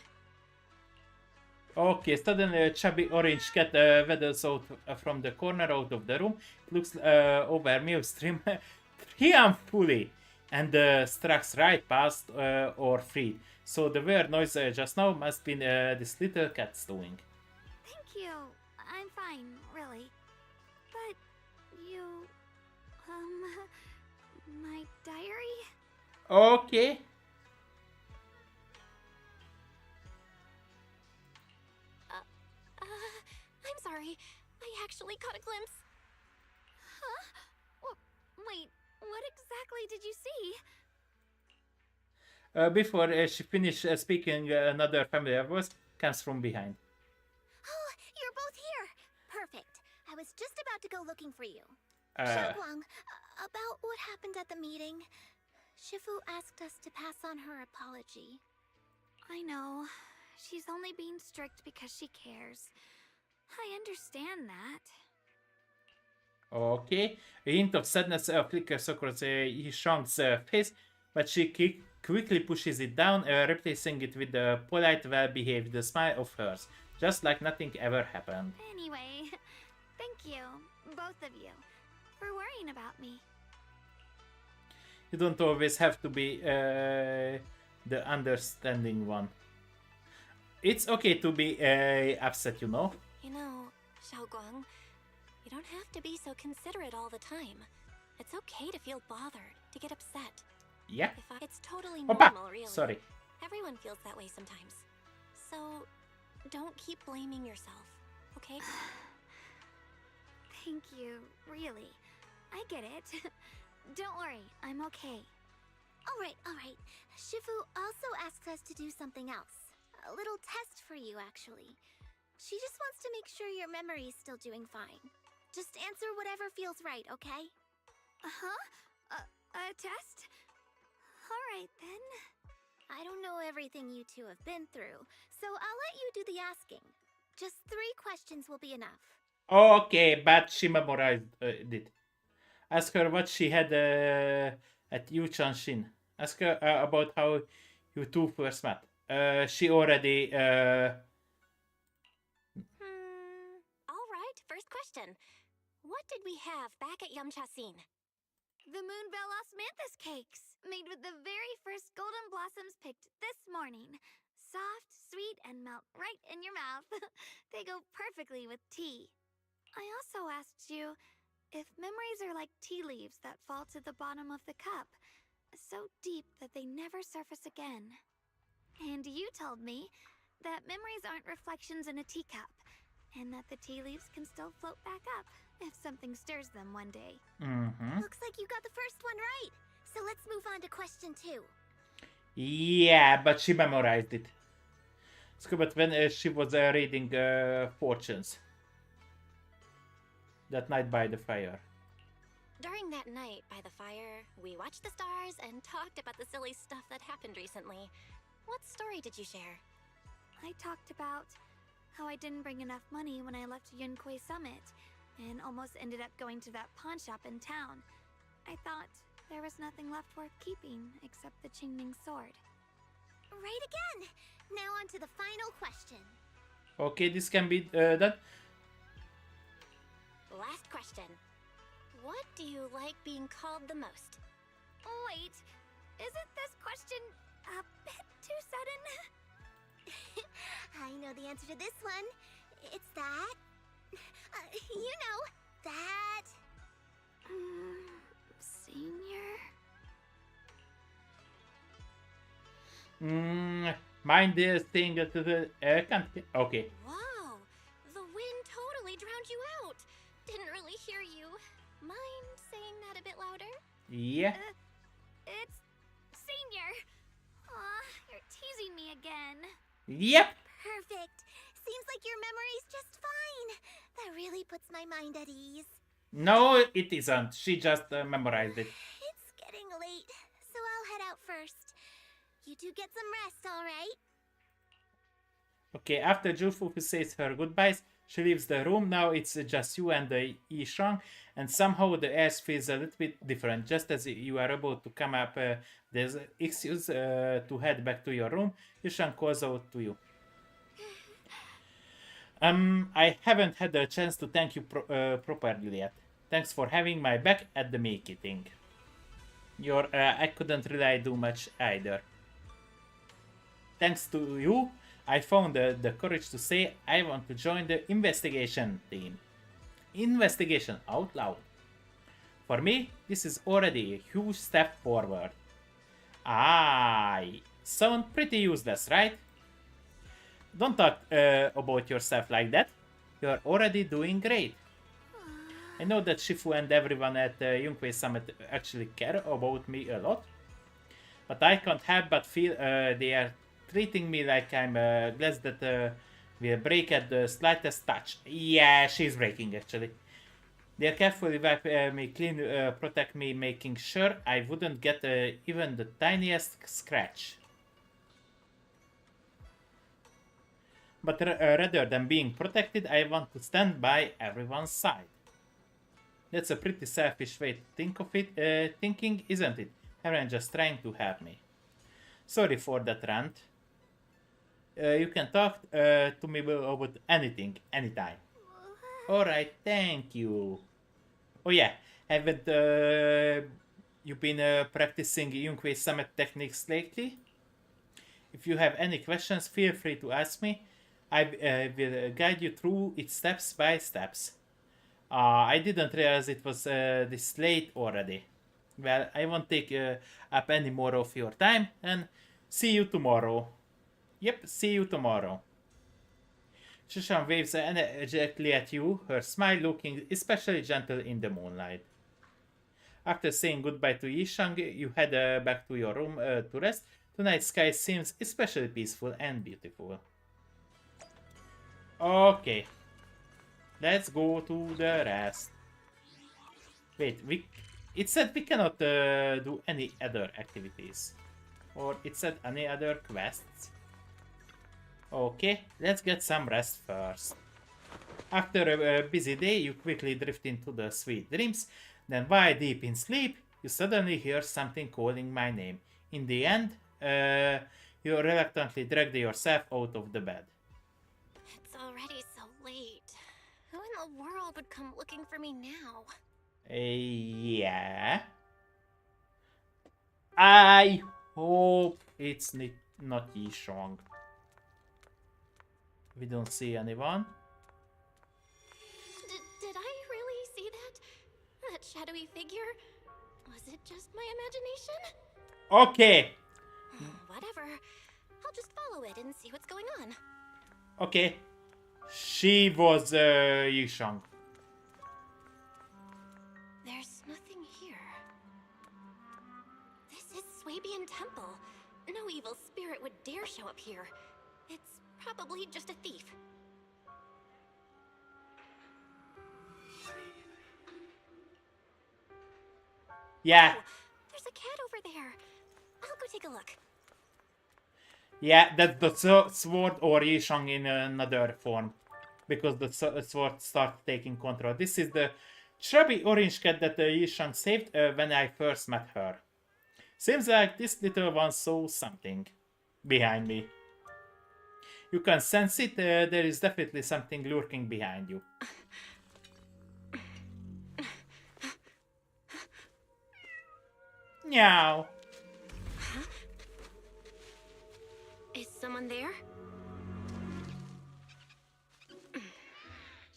Okay, suddenly a chubby orange cat waddles out from the corner out of the room. It looks over me stream triumphantly and strikes right past or free. So the weird noise just now must be this little cat's doing. Thank you. I'm fine, really. But you... my diary? Okay. I'm sorry. I actually caught a glimpse. Huh? Wait, what exactly did you see? Before she finished speaking, another familiar voice comes from behind. Oh, you're both here. Perfect. I was just about to go looking for you. Uh, Xiaoguang, about what happened at the meeting. Shifu asked us to pass on her apology. I know. She's only being strict because she cares. I understand that. Okay. A hint of sadness flickers across Yishang's face, but she quickly pushes it down, replacing it with a polite, well-behaved smile of hers, just like nothing ever happened. Anyway, thank you, both of you, for worrying about me. You don't always have to be the understanding one. It's okay to be upset, you know. You know, Xiaoguang, you don't have to be so considerate all the time. It's okay to feel bothered, to get upset. Yeah. It's totally Opa! normal, really. Sorry. Everyone feels that way sometimes. So, don't keep blaming yourself, okay? Thank you, really. I get it. Don't worry, I'm okay. Alright. Shifu also asks us to do something else. A little test for you, actually. She just wants to make sure your memory is still doing fine. Just answer whatever feels right, okay? A test? Alright then. I don't know everything you two have been through, so I'll let you do the asking. Just 3 questions will be enough. Okay, but she memorized it. Ask her what she had at Yu Chanshin. Ask her about how you two first met. She already... Alright, first question. What did we have back at Yamchasin? The Moonbell Osmanthus cakes, made with the very first golden blossoms picked this morning. Soft, sweet, and melt right in your mouth. They go perfectly with tea. I also asked you if memories are like tea leaves that fall to the bottom of the cup, so deep that they never surface again. And you told me that memories aren't reflections in a teacup, and that the tea leaves can still float back up if something stirs them one day. Looks like you got the first one right. So let's move on to question 2. Yeah, but she memorized it. But when she was reading fortunes that night by the fire. During that night by the fire, we watched the stars and talked about the silly stuff that happened recently. What story did you share? I talked about how I didn't bring enough money when I left Yunquay Summit, and almost ended up going to that pawn shop in town. I thought there was nothing left worth keeping except the Qingming sword. Right again! Now on to the final question. Okay, this can be done. Last question. What do you like being called the most? Wait, isn't this question a bit too sudden? I know the answer to this one. It's that... you know, that... Senior? Mind this thing to the can't. Okay. Whoa! The wind totally drowned you out! Didn't really hear you. mind saying that a bit louder? Yeah. It's Senior. Aw, you're teasing me again. Yep. Perfect. Seems like your memory's just fine. That really puts my mind at ease. No, it isn't. She just memorized it. It's getting late, so I'll head out first. You two get some rest, alright? Okay, after Jufu says her goodbyes, she leaves the room. Now it's just you and Yishang, and somehow the air feels a little bit different. Just as you are about to come up, there's excuse to head back to your room. Yishang calls out to you. I haven't had a chance to thank you properly yet. Thanks for having my back at the meeting. I couldn't really do much either. Thanks to you, I found the courage to say I want to join the investigation team. Investigation out loud. For me, this is already a huge step forward. I sound pretty useless, right? Don't talk about yourself like that. You're already doing great. I know that Shifu and everyone at Yunkwei Summit actually care about me a lot, but I can't help but feel they are treating me like I'm glass that will break at the slightest touch. Yeah, she's breaking actually. They carefully wipe me clean, protect me, making sure I wouldn't get even the tiniest scratch. But rather than being protected, I want to stand by everyone's side. That's a pretty selfish way to think of it, thinking, isn't it? Everyone just trying to help me. Sorry for that rant. You can talk to me about anything, anytime. Alright, thank you. Oh yeah, haven't you been practicing Yunkwei Summit techniques lately? If you have any questions, feel free to ask me. I will guide you through it steps by steps. I didn't realize it was this late already. Well, I won't take up any more of your time, and see you tomorrow. Yep, see you tomorrow. Shushan waves energetically at you, her smile looking especially gentle in the moonlight. After saying goodbye to Yishang, you head back to your room to rest. Tonight's sky seems especially peaceful and beautiful. Okay. Let's go to the rest. Wait, it said we cannot do any other activities. Or it said any other quests. Okay, let's get some rest first. After a busy day, you quickly drift into the sweet dreams. Then while deep in sleep, you suddenly hear something calling my name. In the end, you reluctantly drag yourself out of the bed. It's already so late. Who in the world would come looking for me now? Yeah. I hope it's not Yishang. We don't see anyone. Did I really see that? That shadowy figure? Was it just my imagination? Okay. Whatever. I'll just follow it and see what's going on. Okay. She was Yishang. There's nothing here. This is Swabian Temple. No evil spirit would dare show up here. It's probably just a thief. Yeah. Oh, there's a cat over there. I'll go take a look. Yeah, that's the sword or Yishang in another form. Because the sword starts taking control. This is the chubby orange cat that Yishang saved when I first met her. Seems like this little one saw something behind me. You can sense it, there is definitely something lurking behind you. Meow. Huh? Is someone there?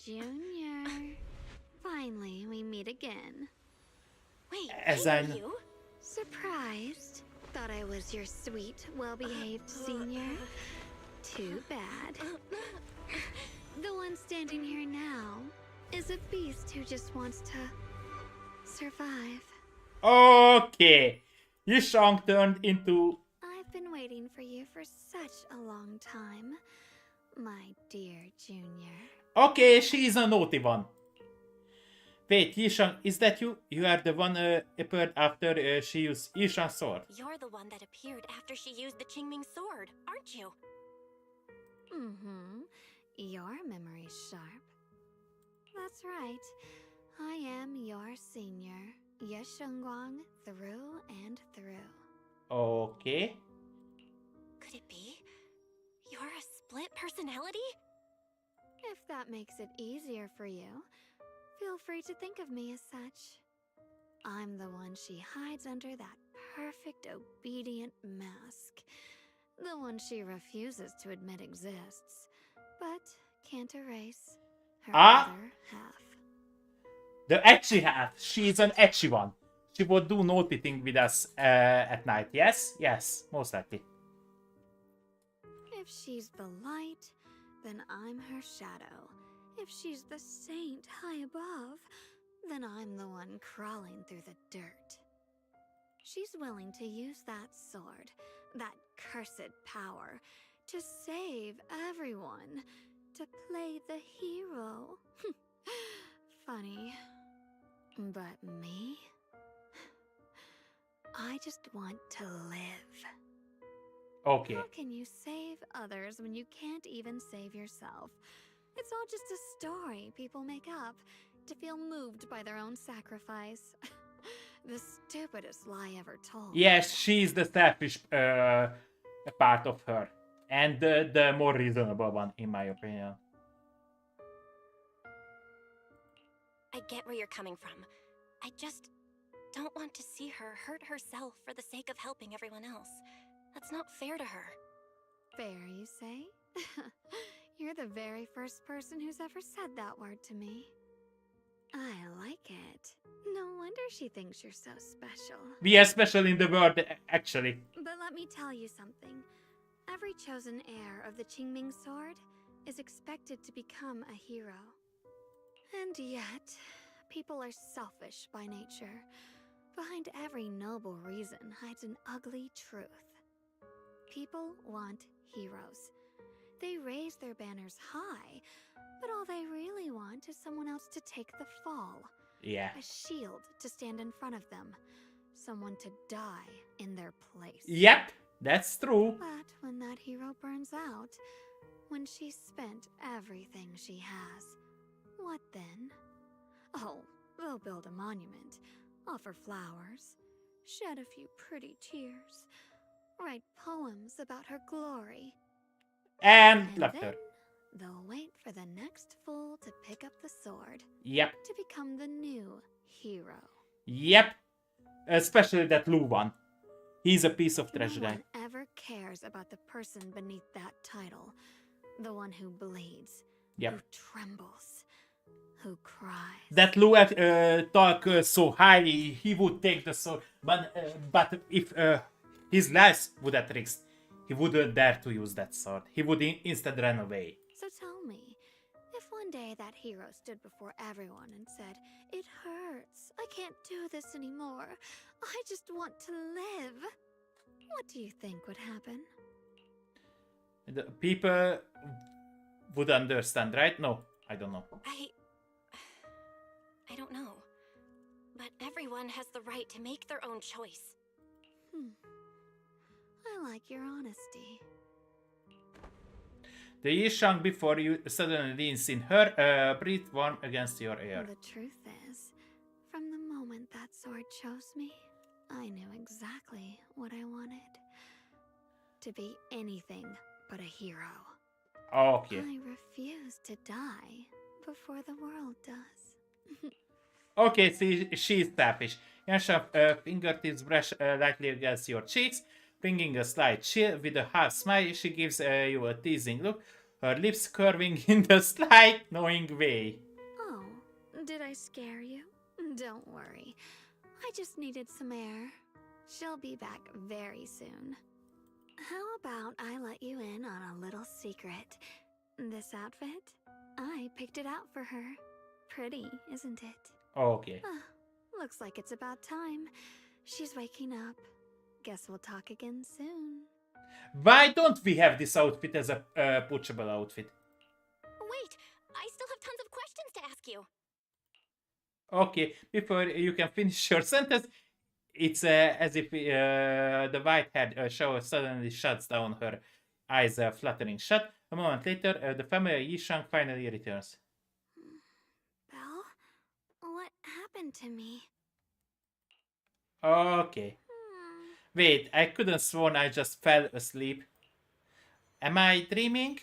Junior. Finally, we meet again. Wait, As I I know kn- you. Surprised? Thought I was your sweet, well-behaved senior. Too bad. The one standing here now is a beast who just wants to survive. Okay. Yishang turned into... I've been waiting for you for such a long time, my dear Junior. Okay, she is a naughty one. Wait, Yishang, is that you? You are the one appeared after she used Yishang's sword. You're the one that appeared after she used the Qingming sword, aren't you? Mm-hmm. Your memory's sharp. That's right. I am your senior, Ye Shengguang, through and through. Okay. Could it be? You're a split personality? If that makes it easier for you, feel free to think of me as such. I'm the one she hides under that perfect obedient mask. The one she refuses to admit exists, but can't erase. Her other half. The etchy half. She is an etchy one. She would do naughty thing with us at night. Yes? Yes, most likely. If she's the light, then I'm her shadow. If she's the saint high above, then I'm the one crawling through the dirt. She's willing to use that sword, that cursed power, to save everyone, to play the hero. Funny. But me? I just want to live. Okay. How can you save others when you can't even save yourself? It's all just a story people make up to feel moved by their own sacrifice. The stupidest lie ever told. Yes, she is the selfish part of her. And the more reasonable one, in my opinion. I get where you're coming from. I just don't want to see her hurt herself for the sake of helping everyone else. That's not fair to her. Fair, you say? You're the very first person who's ever said that word to me. I like it. No wonder she thinks you're so special. We are special in the world, actually. But let me tell you something. Every chosen heir of the Qingming sword is expected to become a hero. And yet, people are selfish by nature. Behind every noble reason hides an ugly truth. People want heroes. They raise their banners high, but all they really want is someone else to take the fall. Yeah. A shield to stand in front of them. Someone to die in their place. Yep, that's true. But when that hero burns out, when she's spent everything she has, what then? Oh, they'll build a monument, offer flowers, shed a few pretty tears, write poems about her glory. And then left her. They'll wait for the next fool to pick up the sword. Yep. To become the new hero. Yep. Especially that Lu one. He's a piece of trash No guy. one ever cares about the person beneath that title. The one who bleeds. Yep. Who trembles. Who cries. That Lu talk so highly, he would take the sword. But if his life would at risk, he wouldn't dare to use that sword. He would instead run away. So tell me, if one day that hero stood before everyone and said, "It hurts, I can't do this anymore, I just want to live," what do you think would happen? The people would understand, right? No, I don't know. I don't know. But everyone has the right to make their own choice. I like your honesty. The Yishang before you suddenly leans in her, breathe warm against your ear. The truth is, from the moment that sword chose me, I knew exactly what I wanted. To be anything but a hero. Okay. I refuse to die before the world does. Okay, see, she's selfish. Yansha fingertips brush lightly against your cheeks, bringing a slight chill. With a half smile, she gives you a teasing look, her lips curving in the slight, knowing way. Oh, did I scare you? Don't worry. I just needed some air. She'll be back very soon. How about I let you in on a little secret? This outfit? I picked it out for her. Pretty, isn't it? Okay. Looks like it's about time. She's waking up. Guess we'll talk again soon. Why don't we have this outfit as a pushable outfit? Wait, I still have tons of questions to ask you. Okay, before you can finish your sentence, it's as if the white-haired shower suddenly shuts down, her eyes fluttering shut. A moment later, the familiar Yishang finally returns. Belle? What happened to me? Okay. Wait, I couldn't sworn I just fell asleep. Am I dreaming?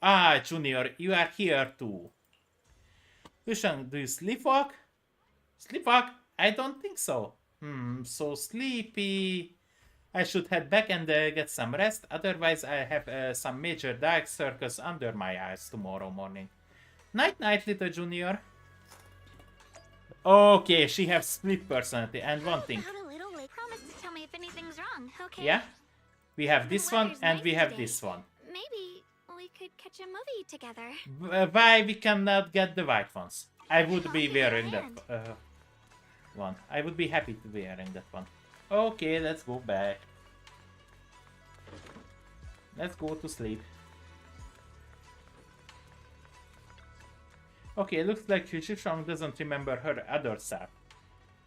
Ah, Junior, you are here too. Yishang, do you sleepwalk? Sleepwalk? I don't think so. So sleepy. I should head back and get some rest, otherwise I have some major dark circles under my eyes tomorrow morning. Night night, little Junior. Okay, she has split personality, and one thing. Promise to tell me if anything's wrong, okay? Yeah? We have this one, weather's and nice we have today. this one. Maybe we could catch a movie together. Why we cannot get the white ones? I would be wearing that one. I would be happy to be wearing that one. Okay, let's go back. Let's go to sleep. Okay, looks like Yishang doesn't remember her other self.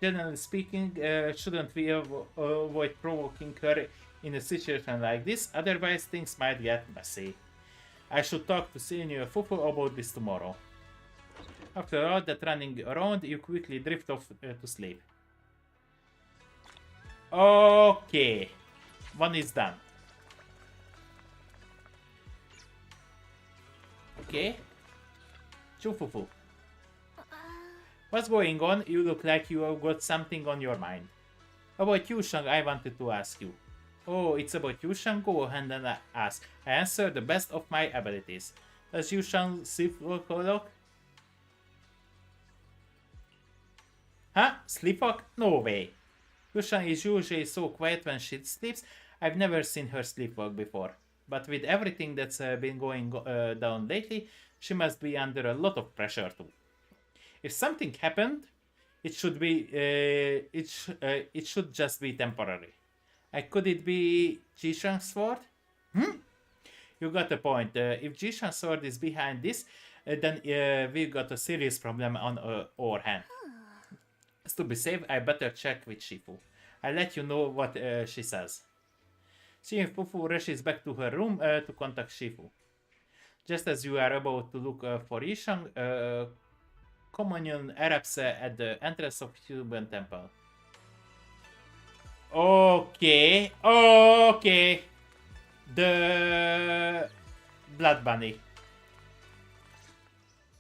Generally speaking, shouldn't we avoid provoking her in a situation like this? Otherwise, things might get messy. I should talk to Senior Fufu about this tomorrow. After all that running around, you quickly drift off to sleep. Okay. One is done. Okay. Fufu. What's going on? You look like you have got something on your mind. About Yushang, I wanted to ask you. Oh, it's about Yushang? Go ahead and ask. I answer the best of my abilities. Does Yushang sleepwalk? Huh? Sleepwalk? No way. Yushang is usually so quiet when she sleeps. I've never seen her sleepwalk before. But with everything that's been going down lately, she must be under a lot of pressure too. If something happened, it should be it should just be temporary. Could it be Jishang's sword? You got a point. If Jishang's sword is behind this, then we've got a serious problem on our hand. To be safe, I better check with Shifu. I'll let you know what she says. Seeing Fufu rushes back to her room to contact Shifu. Just as you are about to look for Yishang, communion erupts at the entrance of Human Temple. Okay, okay. The Blood Bunny.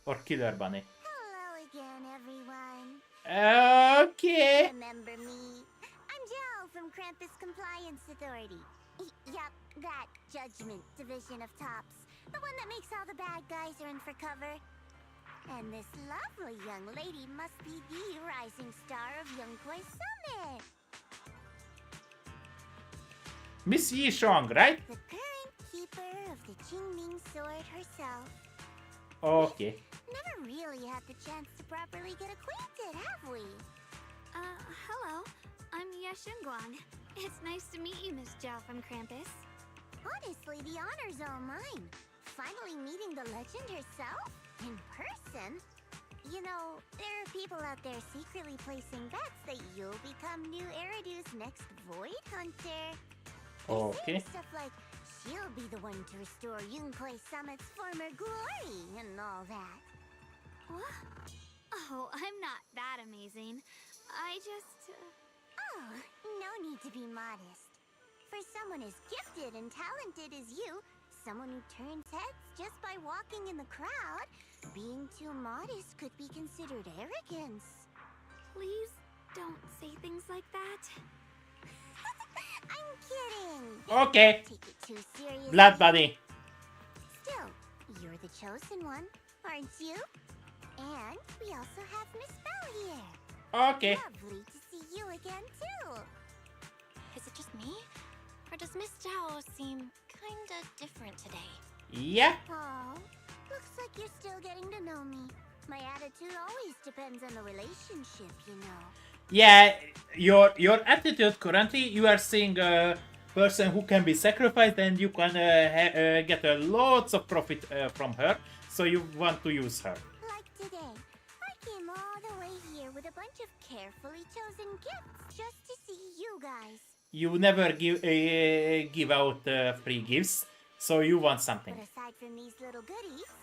Or Killer Bunny. Hello again, everyone. Okay. Remember me? I'm Jill from Krampus Compliance Authority. Yup, that Judgment Division of Tops. The one that makes all the bad guys run for cover. And this lovely young lady must be the rising star of Youngkoi Summit. Miss Yishang, right? The current keeper of the Qingming sword herself. Okay. Never really had the chance to properly get acquainted, have we? Hello. I'm Yashunguang. It's nice to meet you, Miss Zhao from Krampus. Honestly, the honor's all mine. Finally meeting the legend herself? In person? You know, there are people out there secretly placing bets that you'll become new Eridu's next Void Hunter. Okay. Stuff like, she'll be the one to restore Youngkoi Summit's former glory and all that. What? Oh, I'm not that amazing. I just... Oh, no need to be modest. For someone as gifted and talented as you, someone who turns heads just by walking in the crowd, being too modest could be considered arrogance. Please don't say things like that. I'm kidding. Okay. Take it too seriously. Blood Bunny. Still, you're the chosen one, aren't you? And we also have Miss Belle here. Okay. Lovely to see you again, too. Is it just me? Or does Miss Zhao seem kinda different today? Yeah. Oh, looks like you're still getting to know me. My attitude always depends on the relationship, you know. Yeah, your attitude currently, you are seeing a person who can be sacrificed and you can get lots of profit from her, so you want to use her. Like today, I came all the way here with a bunch of carefully chosen gifts just to see you guys. You never give out free gifts, so you want something. But aside from these little goodies,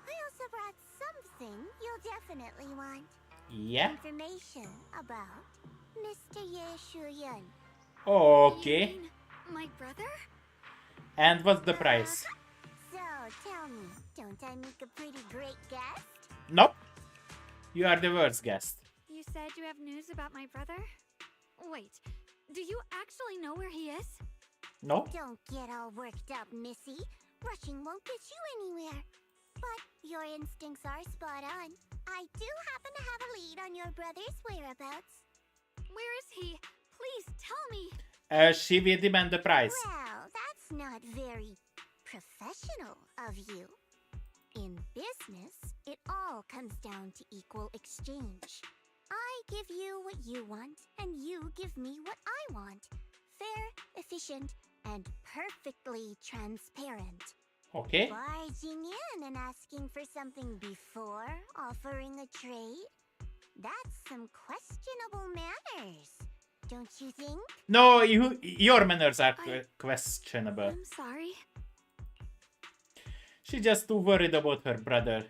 I also brought something you'll definitely want. Yeah. Information about Mr. Ye Shuyan. Okay. You mean my brother? And what's the price? So tell me, don't I make a pretty great guest? Nope. You are the worst guest. You said you have news about my brother? Wait, do you actually know where he is? No. Don't get all worked up, Missy. Rushing won't get you anywhere. But your instincts are spot on. I do happen to have a lead on your brother's whereabouts. Where is he? Please tell me. She will demand the price. Well, that's not very professional of you. In business, it all comes down to equal exchange. I give you what you want, and you give me what I want. Fair, efficient, and perfectly transparent. Okay. Barging in and asking for something before offering a trade? That's some questionable manners, don't you think? No, your manners are questionable. I'm sorry. She's just too worried about her brother.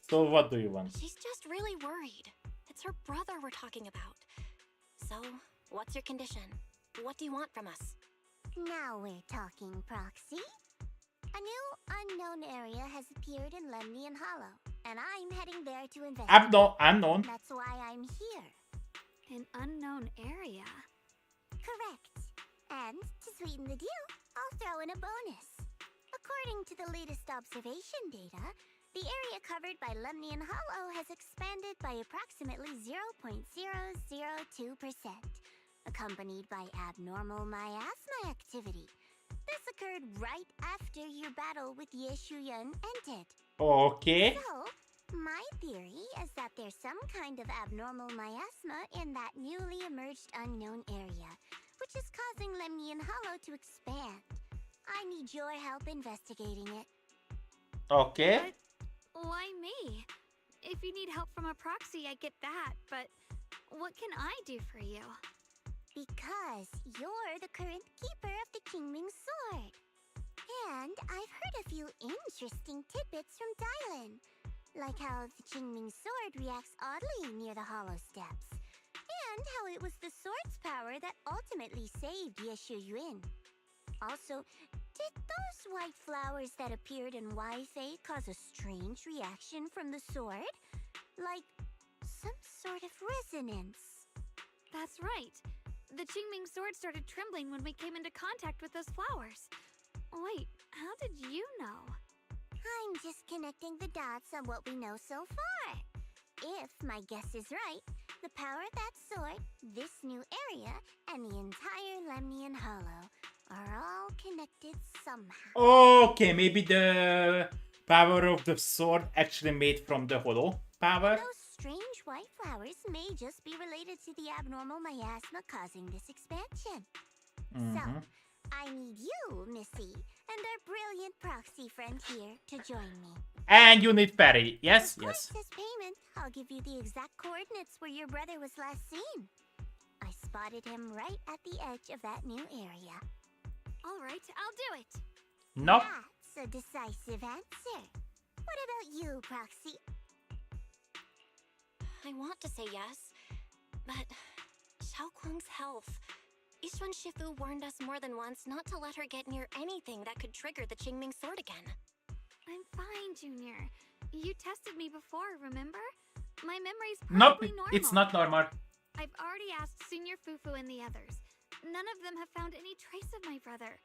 So what do you want? She's just really worried. It's her brother we're talking about. So, what's your condition? What do you want from us? Now we're talking, Proxy. A new unknown area has appeared in Lemnian Hollow, and I'm heading there to investigate. Unknown. That's why I'm here. An unknown area? Correct. And to sweeten the deal, I'll throw in a bonus. According to the latest observation data, the area covered by Lemnian Hollow has expanded by approximately 0.002%, accompanied by abnormal miasma activity. This occurred right after your battle with Ye Shuyan ended. Okay. So, my theory is that there's some kind of abnormal miasma in that newly emerged unknown area, which is causing Lemnian Hollow to expand. I need your help investigating it. Okay. But why me? If you need help from a proxy, I get that, but what can I do for you? Because you're the current keeper of the Qingming Sword. And I've heard a few interesting tidbits from Dylan, like how the Qingming Sword reacts oddly near the Hollow Steps, and how it was the sword's power that ultimately saved Ye Shuyan. Also, did those white flowers that appeared in Wai-Fei cause a strange reaction from the sword? Like some sort of resonance. That's right. The Qingming sword started trembling when we came into contact with those flowers. Wait, how did you know? I'm just connecting the dots on what we know so far. If my guess is right, the power of that sword, this new area, and the entire Lemnian Hollow are all connected somehow. Okay, maybe the power of the sword actually made from the hollow power. Those strange white flowers may just be related to the abnormal miasma causing this expansion. So, I need you, Missy, and our brilliant proxy friend here to join me. And you need Perry. Yes, Of yes. course, as payment, I'll give you the exact coordinates where your brother was last seen. I spotted him right at the edge of that new area. All right, I'll do it. Nope. That's a decisive answer. What about you, Proxy? I want to say yes, but Xiaoguang's health. Yishuan Shifu warned us more than once not to let her get near anything that could trigger the Qingming sword again. I'm fine, Junior. You tested me before, remember? My memory's Nope, perfectly normal. it's not normal. I've already asked Senior Fufu and the others. None of them have found any trace of my brother.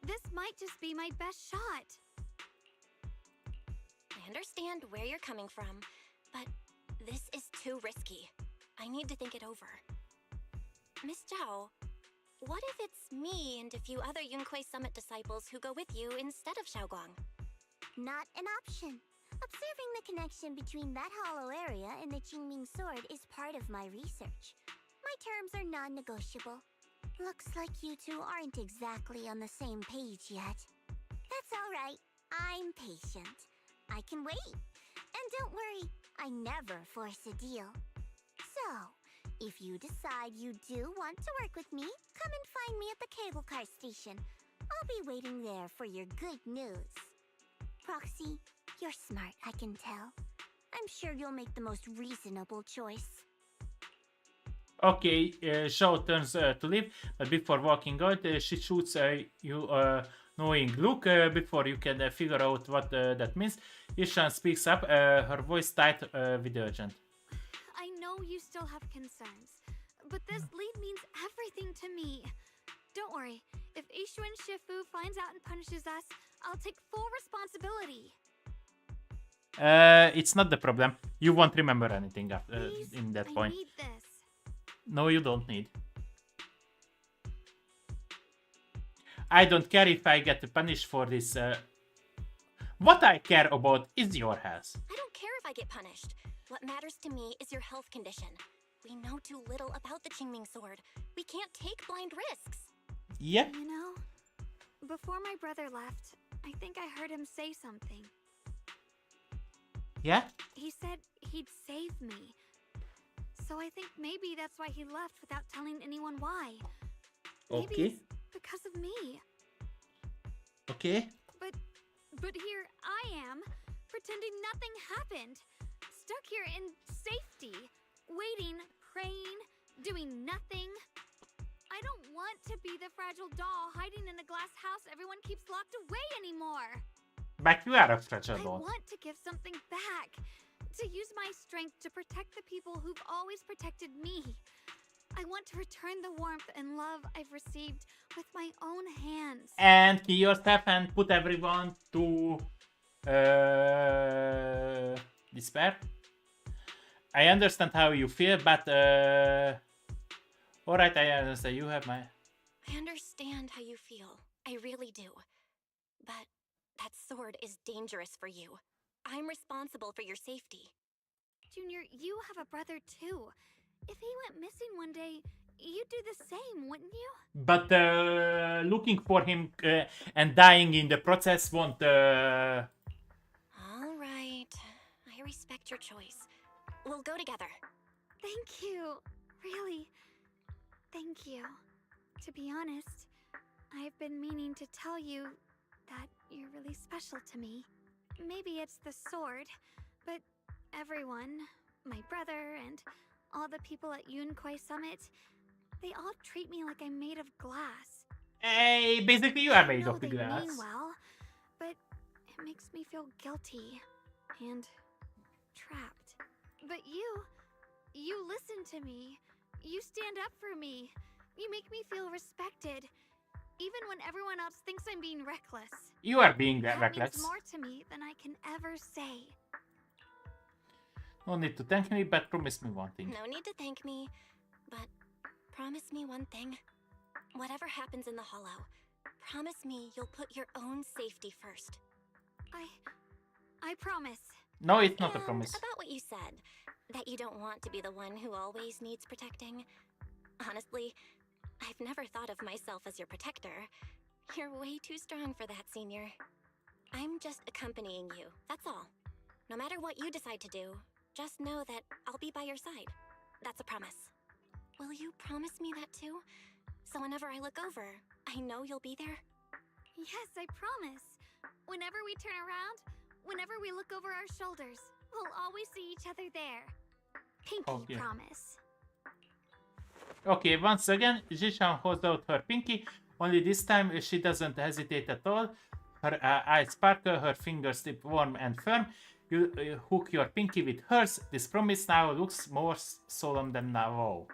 This might just be my best shot. I understand where you're coming from, but this is too risky. I need to think it over. Miss Zhao, what if it's me and a few other Yunquei Summit disciples who go with you instead of Xiaoguang? Not an option. Observing the connection between that hollow area and the Qingming sword is part of my research. My terms are non-negotiable. Looks like you two aren't exactly on the same page yet. That's all right. I'm patient. I can wait. And don't worry, I never force a deal. So, if you decide you do want to work with me, come and find me at the cable car station. I'll be waiting there for your good news. Proxy, you're smart, I can tell. I'm sure you'll make the most reasonable choice. Okay, Zhao turns to leave, but before walking out, she shoots you knowing look before you can figure out what that means. Ishan speaks up, her voice tight with urgent. I know you still have concerns, but this lead means everything to me. Don't worry, if Ishu and Shifu finds out and punishes us, I'll take full responsibility. It's not the problem. You won't remember anything after, in that point. I need this. No, you don't need. I don't care if I get punished for this. What I care about is your health. I don't care if I get punished. What matters to me is your health condition. We know too little about the Qingming sword. We can't take blind risks. Yep. You know, before my brother left, I think I heard him say something. Yeah? He said he'd save me. So I think maybe that's why he left without telling anyone why. Maybe Okay. it's because of me. Okay. But here I am, pretending nothing happened. Stuck here in safety, waiting, praying, doing nothing. I don't want to be the fragile doll hiding in a glass house everyone keeps locked away anymore. But you are a fragile I doll. want to give something back. To use my strength to protect the people who've always protected me. I want to return the warmth and love I've received with my own hands. And kill yourself and put everyone to despair. I understand how you feel, but alright, I understand. You have my... I understand how you feel. I really do. But that sword is dangerous for you. I'm responsible for your safety. Junior, you have a brother too. If he went missing one day, you'd do the same, wouldn't you? But looking for him and dying in the process won't... All right. I respect your choice. We'll go together. Thank you. Really. Thank you. To be honest, I've been meaning to tell you that you're really special to me. Maybe it's the sword, but everyone, my brother and all the people at Yunkoi Summit, they all treat me like I'm made of glass. Hey, basically you are made I know of the they glass. mean well, but it makes me feel guilty and trapped. But you listen to me. You stand up for me. You make me feel respected, even when everyone else thinks I'm being reckless. You are being that That reckless. means more to me than I can ever say. No need to thank me, but promise me one thing. No need to thank me, but promise me one thing. Whatever happens in the Hollow, promise me you'll put your own safety first. I promise. No, it's not a And promise. about what you said, that you don't want to be the one who always needs protecting. Honestly, I've never thought of myself as your protector. You're way too strong for that, Senior. I'm just accompanying you, that's all. No matter what you decide to do, just know that I'll be by your side. That's a promise. Will you promise me that too? So whenever I look over, I know you'll be there? Yes, I promise. Whenever we turn around, whenever we look over our shoulders, we'll always see each other there. Pinky Okay. promise. Okay, once again, Jishan holds out her pinky. Only this time she doesn't hesitate at all. Her eyes sparkle, her fingers slip warm and firm. You hook your pinky with hers. This promise now looks more solemn than now.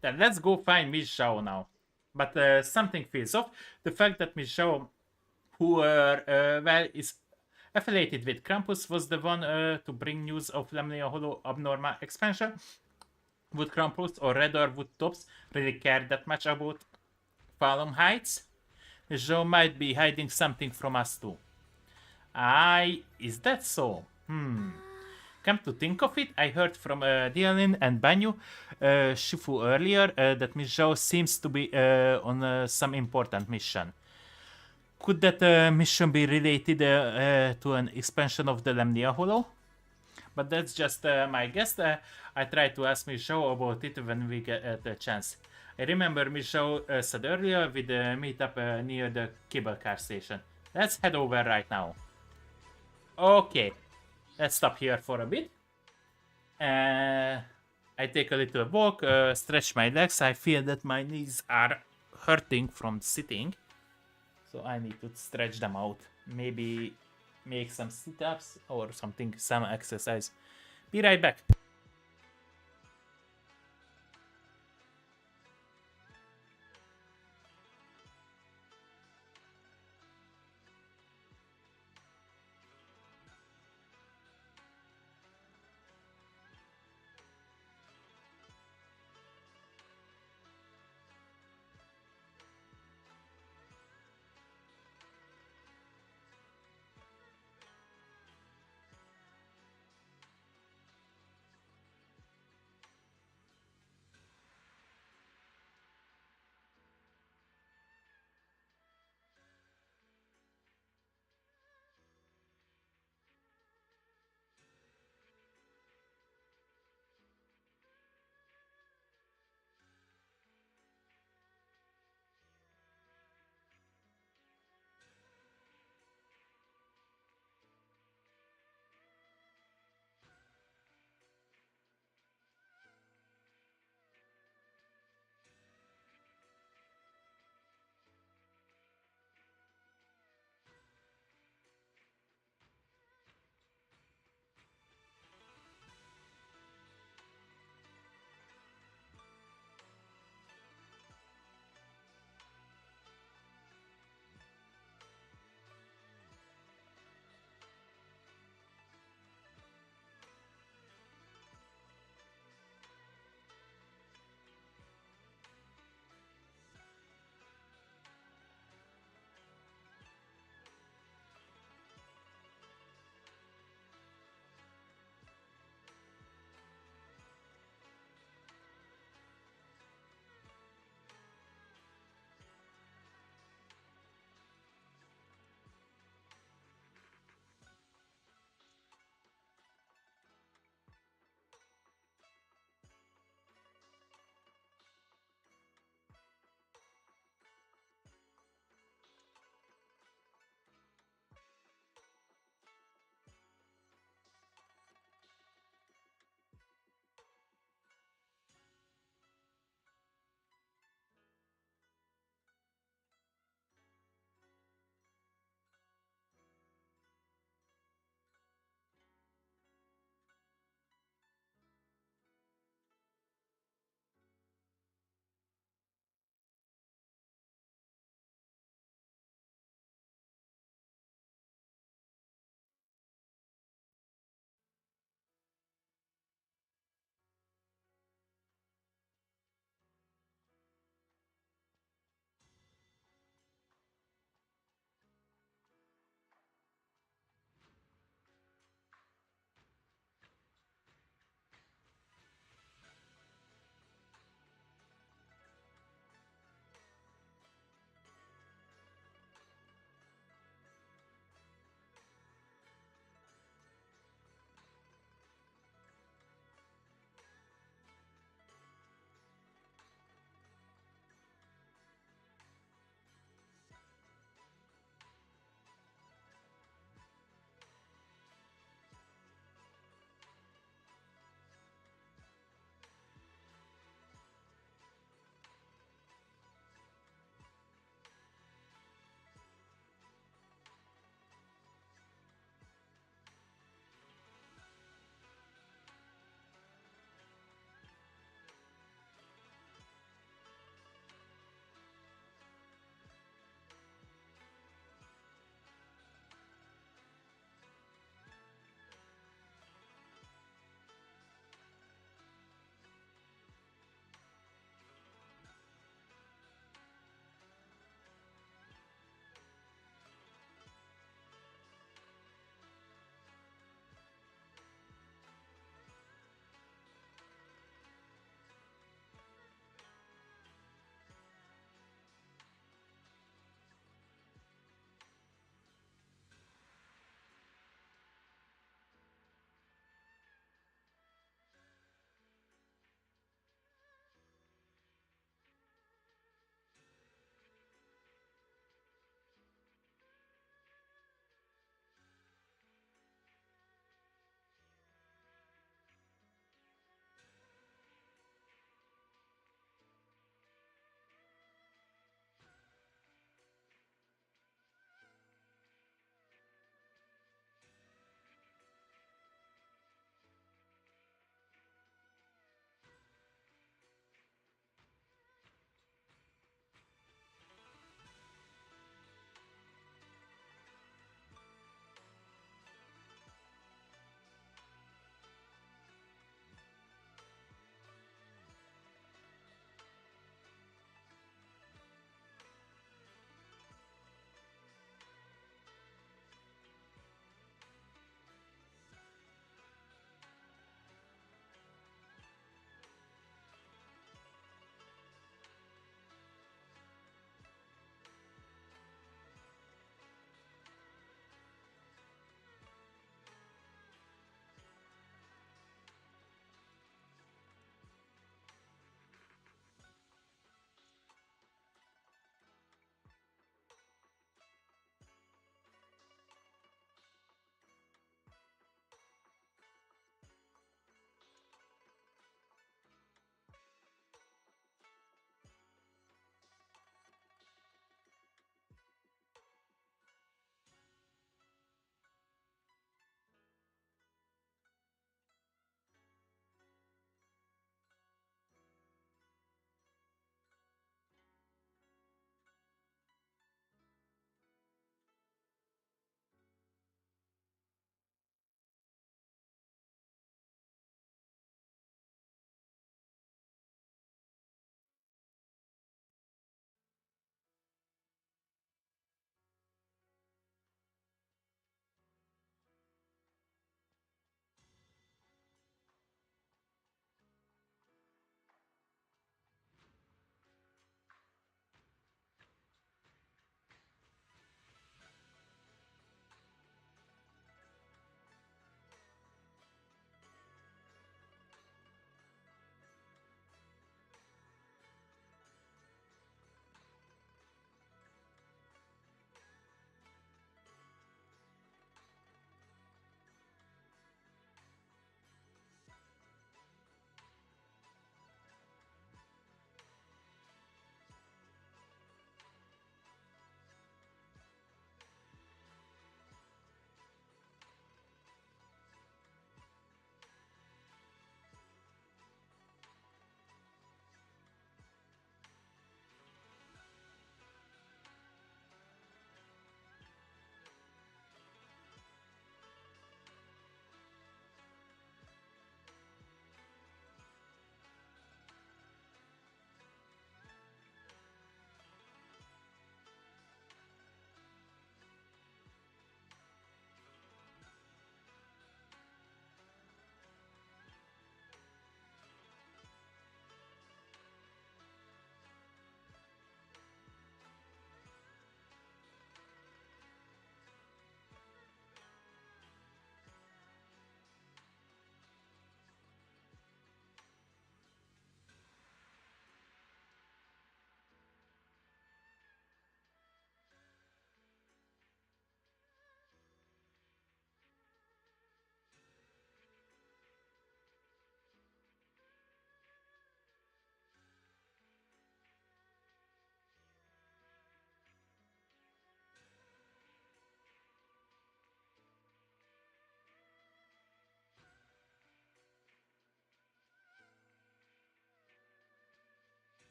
Then let's go find Miss Zhao now. But something feels off. The fact that Miss Zhao, who is affiliated with Krampus, was the one to bring news of Lemnia Hollow abnormal expansion. Would Krampus, or rather would Tops, really care that much about Fallen Heights? Miss Zhao might be hiding something from us too. Is that so? Come to think of it, I heard from Dialin and Banyu Shifu earlier that Miss Zhao seems to be on some important mission. Could that mission be related to an expansion of the Lemnia Hollow? But that's just my guess. I tried to ask Miss Zhao about it when we get the chance. I remember Miss Zhao said earlier we'd meet up near the cable car station. Let's head over right now. Okay, let's stop here for a bit. I take a little walk, stretch my legs. I feel that my knees are hurting from sitting. So I need to stretch them out. Maybe make some sit-ups or something, some exercise. Be right back.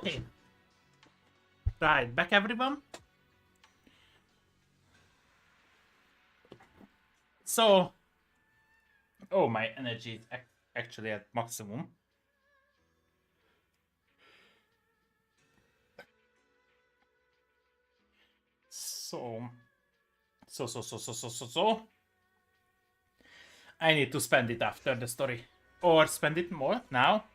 Okay. Right, back everyone. So, oh, my energy is actually at maximum. So, I need to spend it after the story. Or spend it more now.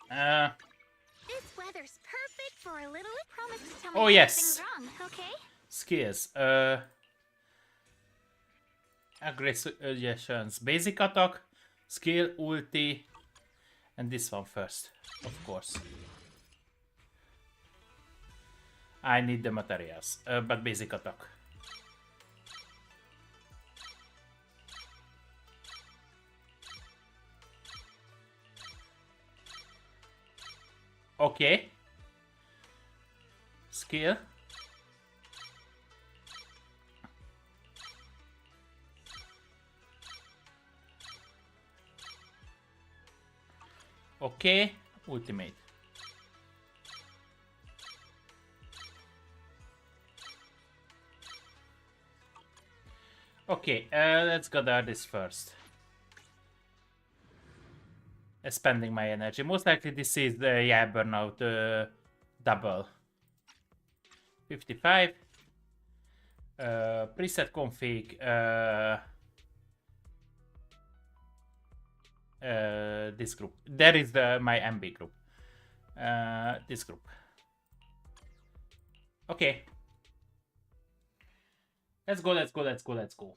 This weather's perfect for a little. Promise to tell me Oh, if yes. anything's wrong, okay? Skills. Aggressions. Basic attack, skill, ulti, and this one first, of course. I need the materials, but basic attack. Okay. Skill. Okay. Ultimate. Okay, let's gather this first. Spending my energy. Most likely this is the burnout double. 55. Preset config. This group. There is my MB group. This group. Okay. Let's go.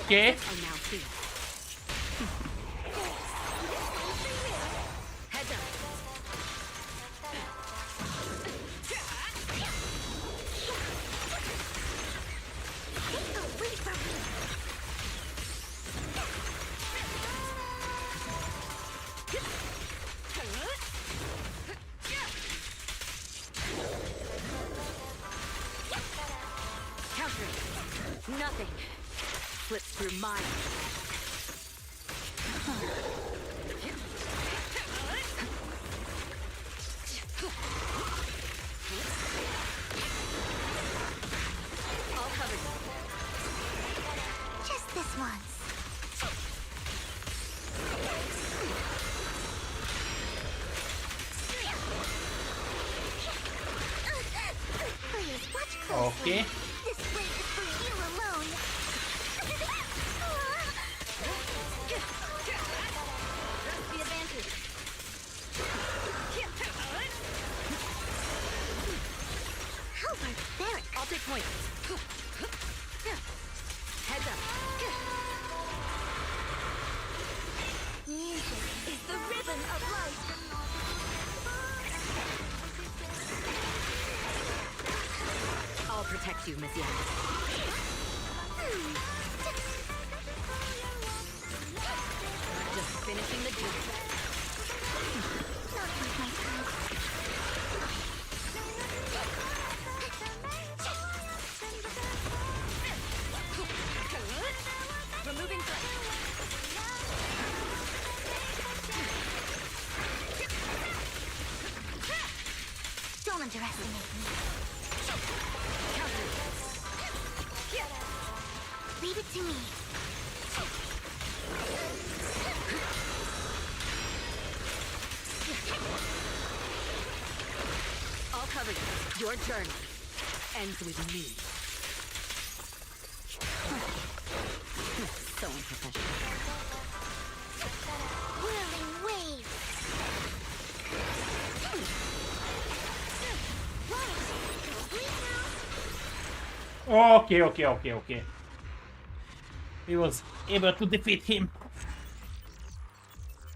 Okay. Nothing slips through mine. All covered. Just this once. Please watch closely. Okay. This race is for you alone. The advantage. How barbaric. I'll take point. Heads up. Music is the rhythm of life. I'll protect you, Miss Yang. Just finishing the job. Not with my time. Removing threat. Don't underestimate me. Leave it to me. All covered. Your journey ends with me. So unprofessional. Whirling waves. Okay. He was able to defeat him.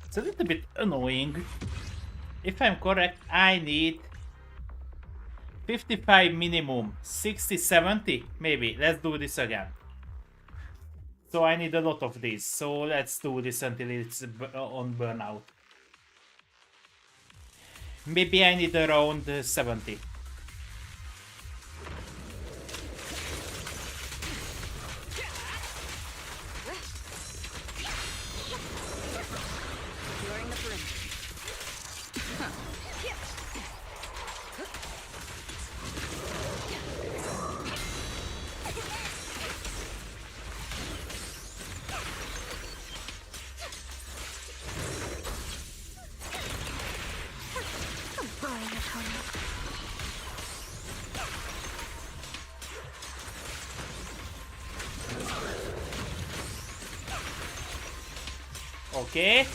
It's a little bit annoying. If I'm correct, I need 55 minimum, 60, 70, maybe. Let's do this again. So I need a lot of these. So let's do this until it's on burnout. Maybe I need around 70. Okay.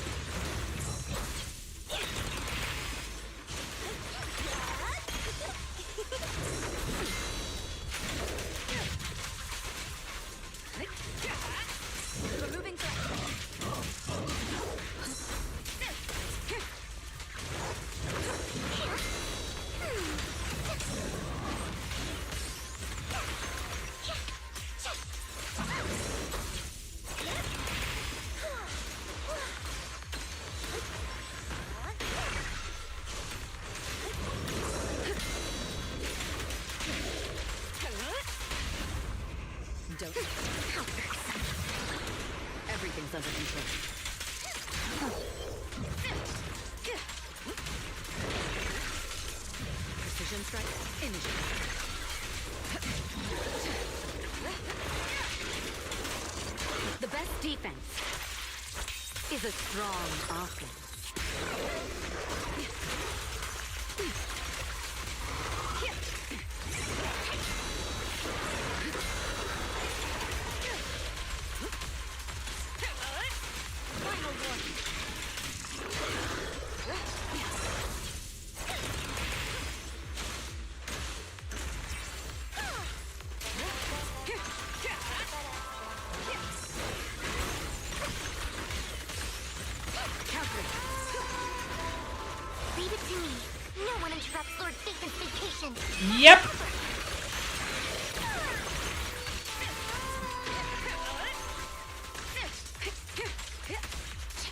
Don't. Everything's under control. Precision strike. Initiative. The best defense is a strong offense. Leave it to me. No one interrupts Lord Bacon's vacation. Yep.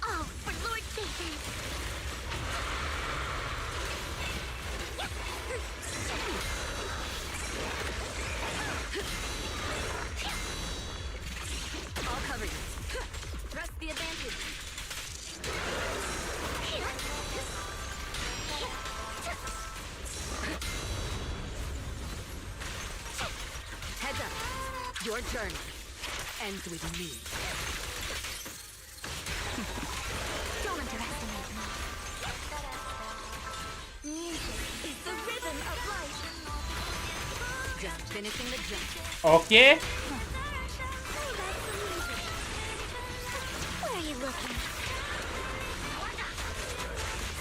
Oh, for Lord Bacon. I'll cover you. Press the advantage. Heads up. Your journey ends with me. Don't underestimate me. Music is the rhythm of life. Just finishing the jump. Okay. Where are you looking?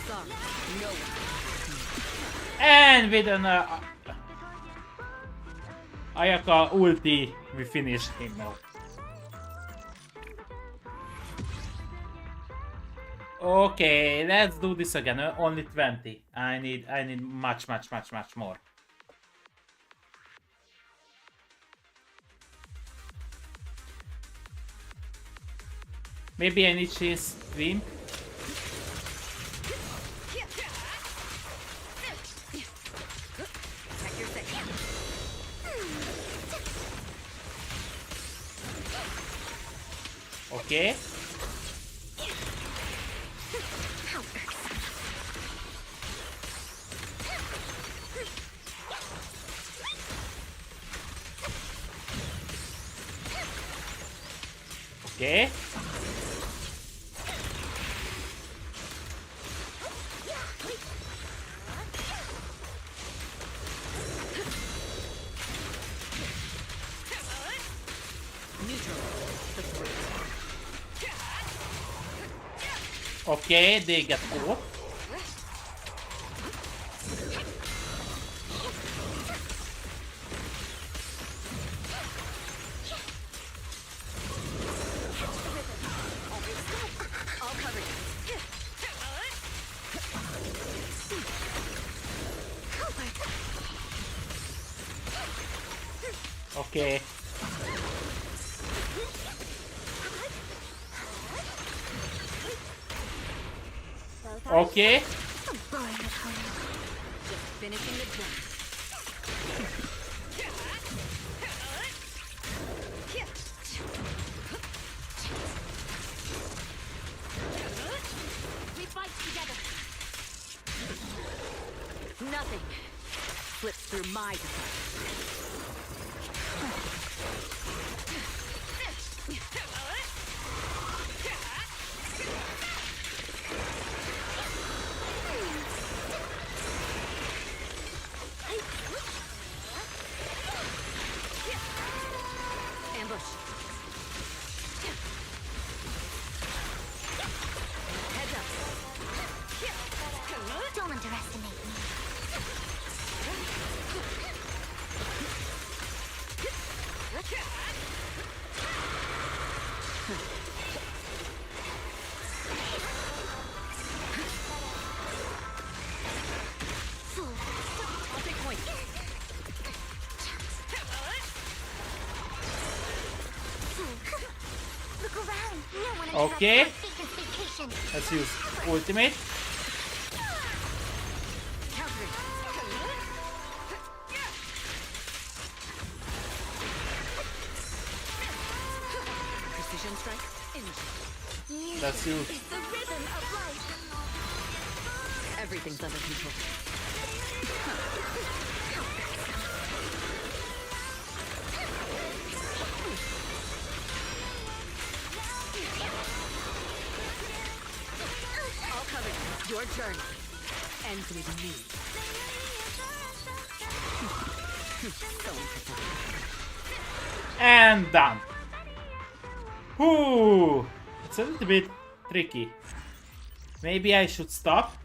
Sorry, no one. And with an Ayaka ulti, we finish him now. Okay, let's do this again. Only 20. I need much more. Maybe I need to stream. Okay. Okay. Okay, they get caught. Okay. Okay. Boring opponent. Finishing the jump. We fight together. Nothing slips through my defense. Ambush. Heads up. Don't underestimate me. I'll take point. Look around. No one Okay. interrupts my Vegas vacation. Let's use ultimate. Countering. Precision strike. Initiate. Let's use It's the rhythm of life. Everything's under control. All covered. Your journey ends with me. So unprotected. and done. Ooh, it's a little bit tricky. Maybe I should stop.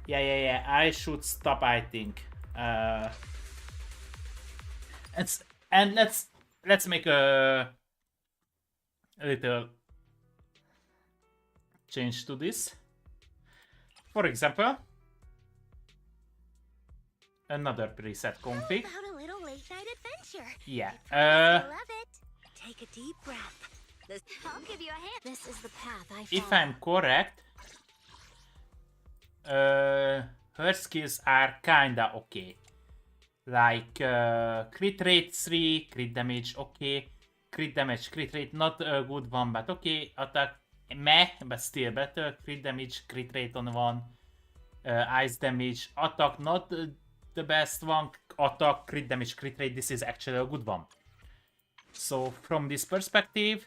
Yeah. I should stop, I think. And let's make a little change to this. For example, another preset config. How about a little late night adventure? Yeah. I love it. Take a deep breath. I'll give you a hand. This is the path I follow. If I'm correct, her skills are kinda okay. Like crit rate 3, crit damage okay, crit damage, crit rate not a good one, but okay. Attack meh, but still better. Crit damage, crit rate on 1, ice damage, attack not the best one. Attack, crit damage, crit rate. This is actually a good one. So from this perspective,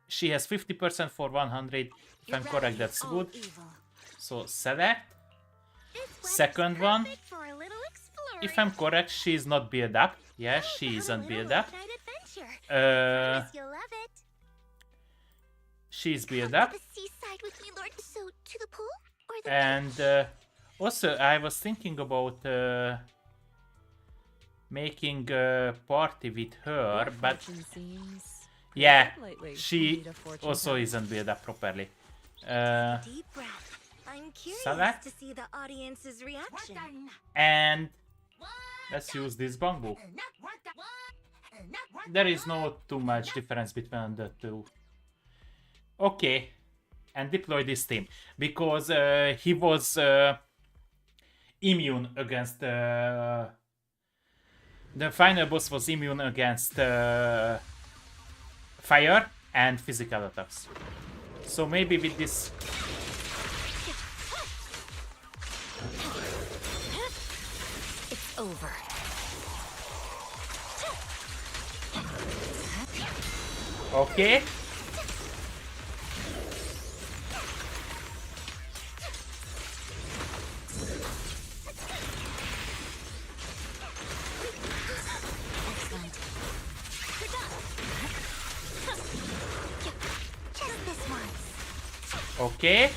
she has 50% for 100. If I'm correct, that's good. So select. Second one. If I'm correct, she's not build up. Yeah, she isn't build up. She's build up. And also, I was thinking about making a party with her, but yeah, she also isn't built up properly. I'm curious Select. to see the audience's reaction. And let's use this bamboo. There is no too much difference between the two. Okay, and deploy this team because he was immune against the final boss was immune against fire and physical attacks. So maybe with this. It's over. Okay. Okay.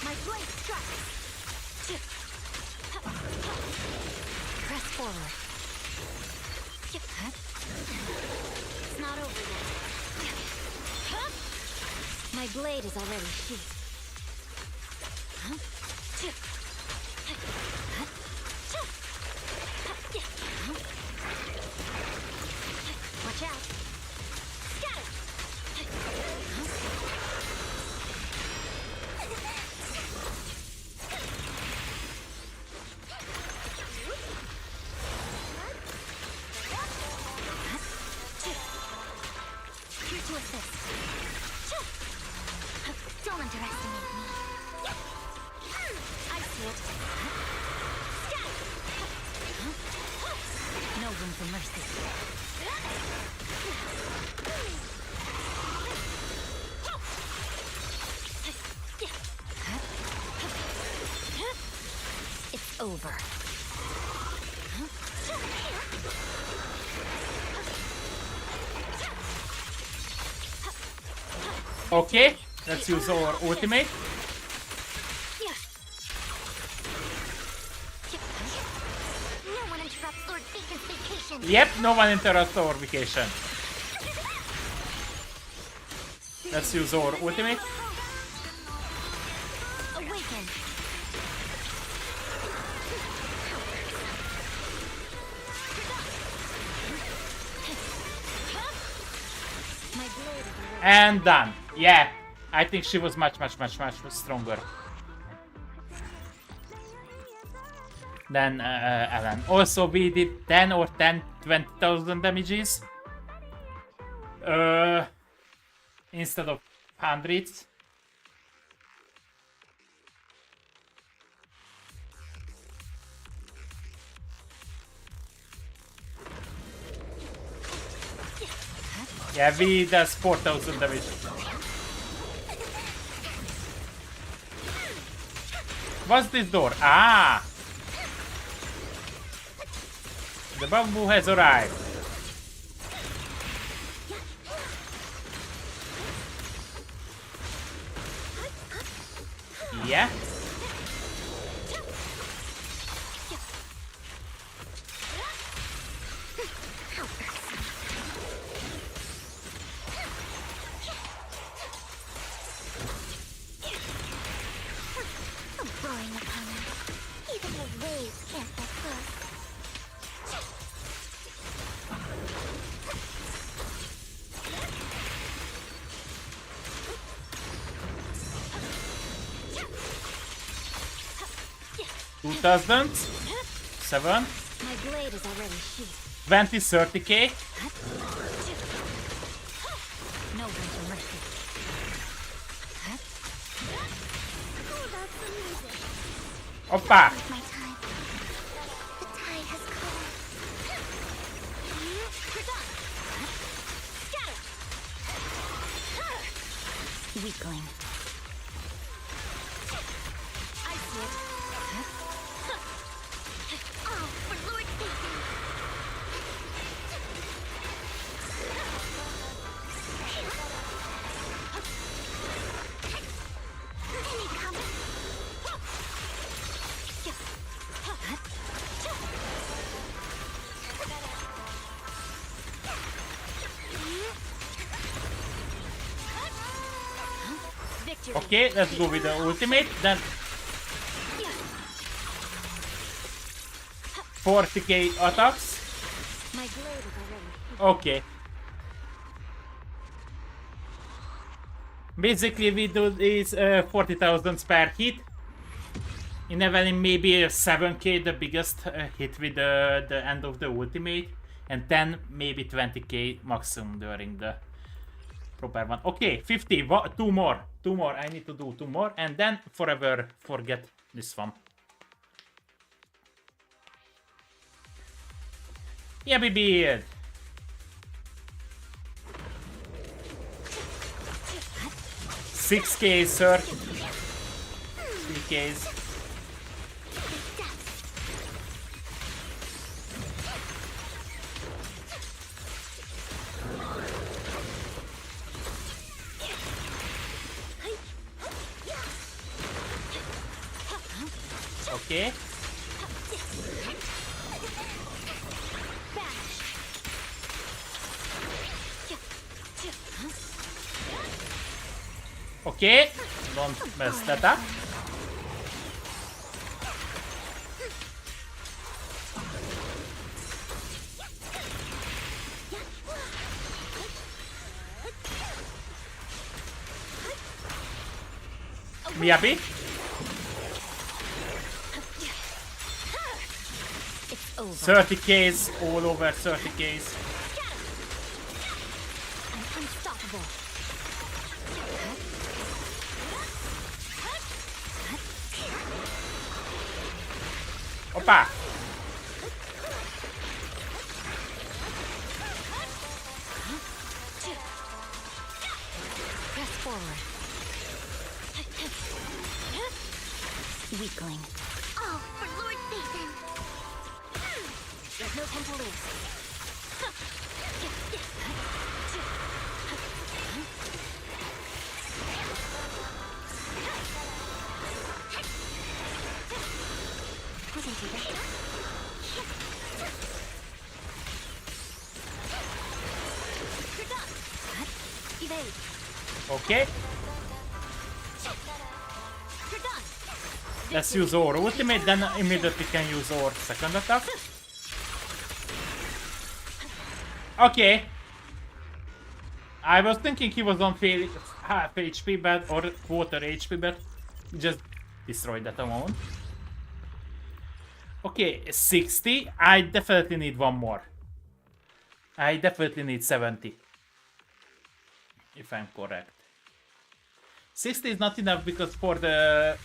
My blade strikes. Press forward. It's not over yet. My blade is already sheathed. Here to assist. Don't underestimate me. I see it. No room for mercy. It's over. Okay, let's use our ultimate. No one interrupts Lord Bacon's vacation. Yep, no one interrupts our vacation. Let's use our ultimate. Awaken. My blade is ready. And done. Yeah, I think she was much stronger than Ellen. Also, we did 10 or 20,000 damages instead of hundreds. Yeah, we does 4,000 damage. What's this door? Ah! The bamboo has arrived. Yeah? A boring opponent. Even the waves can't get close. Two thousand, 7, My blade is already sheathed. 20, 30k. No room for mercy. How about some music? Oppa! With my time. The tide has come. We're done. Scatter. Weakling. I see it. Oh, for Lord Bacon. Any coming? Victory. Okay, let's go with the ultimate. Then 40k attacks. My blade is already. Okay. Basically, we do this 40,000 per hit. In Evelyn, maybe 7k the biggest hit with the end of the ultimate, and 10 maybe 20k maximum during the proper one. Okay, 50. Two more. I need to do 2 more, and then forever forget this one. Yeah, baby. 6k, sir. 3ks. Okay. Okay, don't mess that up. Miyabi? 30Ks, all over 30Ks. Unstoppable. Opa! Press forward. Weakling. Oh, for Lord Satan! There's no time to lose. Wasn't too bad. You're done. Evade. Okay. You're done. Let's use our ultimate, then immediately can use our second attack. Okay. I was thinking he was on half HP but or quarter HP but just destroyed that amount. Okay, 60. I definitely need one more. I definitely need 70. If I'm correct. 60 is not enough because for the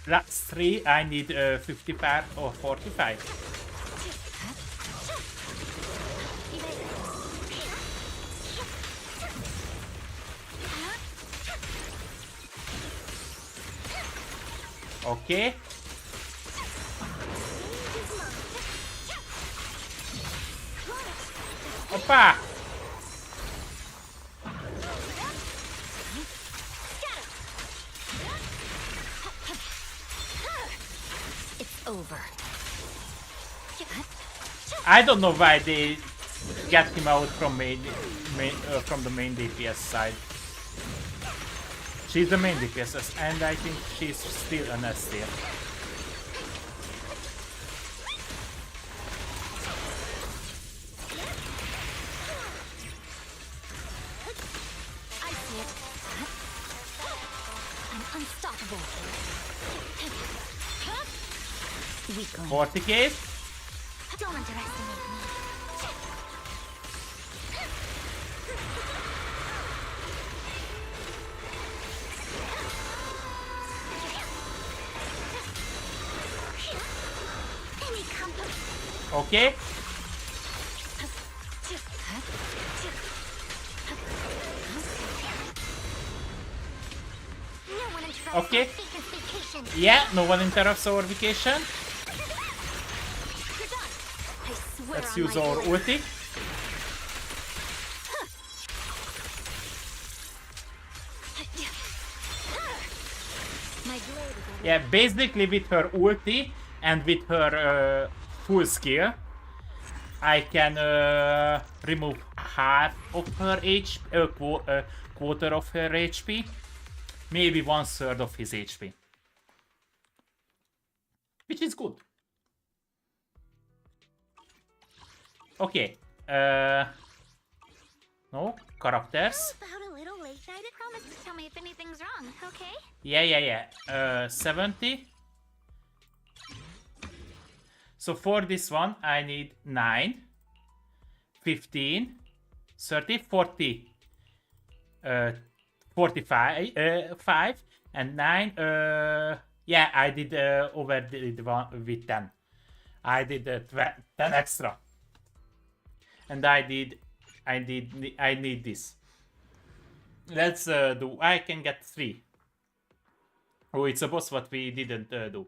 last 3 I need 55 or 45. Okay. Opa! It's over. I don't know why they get him out from from the main DPS side. She's the main DPS, and I think she's still an S tier. I see it. I'm unstoppable. Weakling. 40k. Don't underestimate me. Okay. Okay. Yeah, no one interrupts our vacation. Let's use our ulti. Yeah, basically with her ulti and with her full skill, I can remove half of her HP, quarter of her HP, maybe 1/3 of his HP, which is good. Okay, no characters. How about a little late night? Promise to tell me if anything's wrong, okay? Yeah. 70. So for this one, I need 9, 15, 30, 40, 45, 5, and 9. Yeah, I did overdid one with 10. I did 10 extra, and I need this. Let's do. I can get 3. Oh, it's a boss what we didn't do.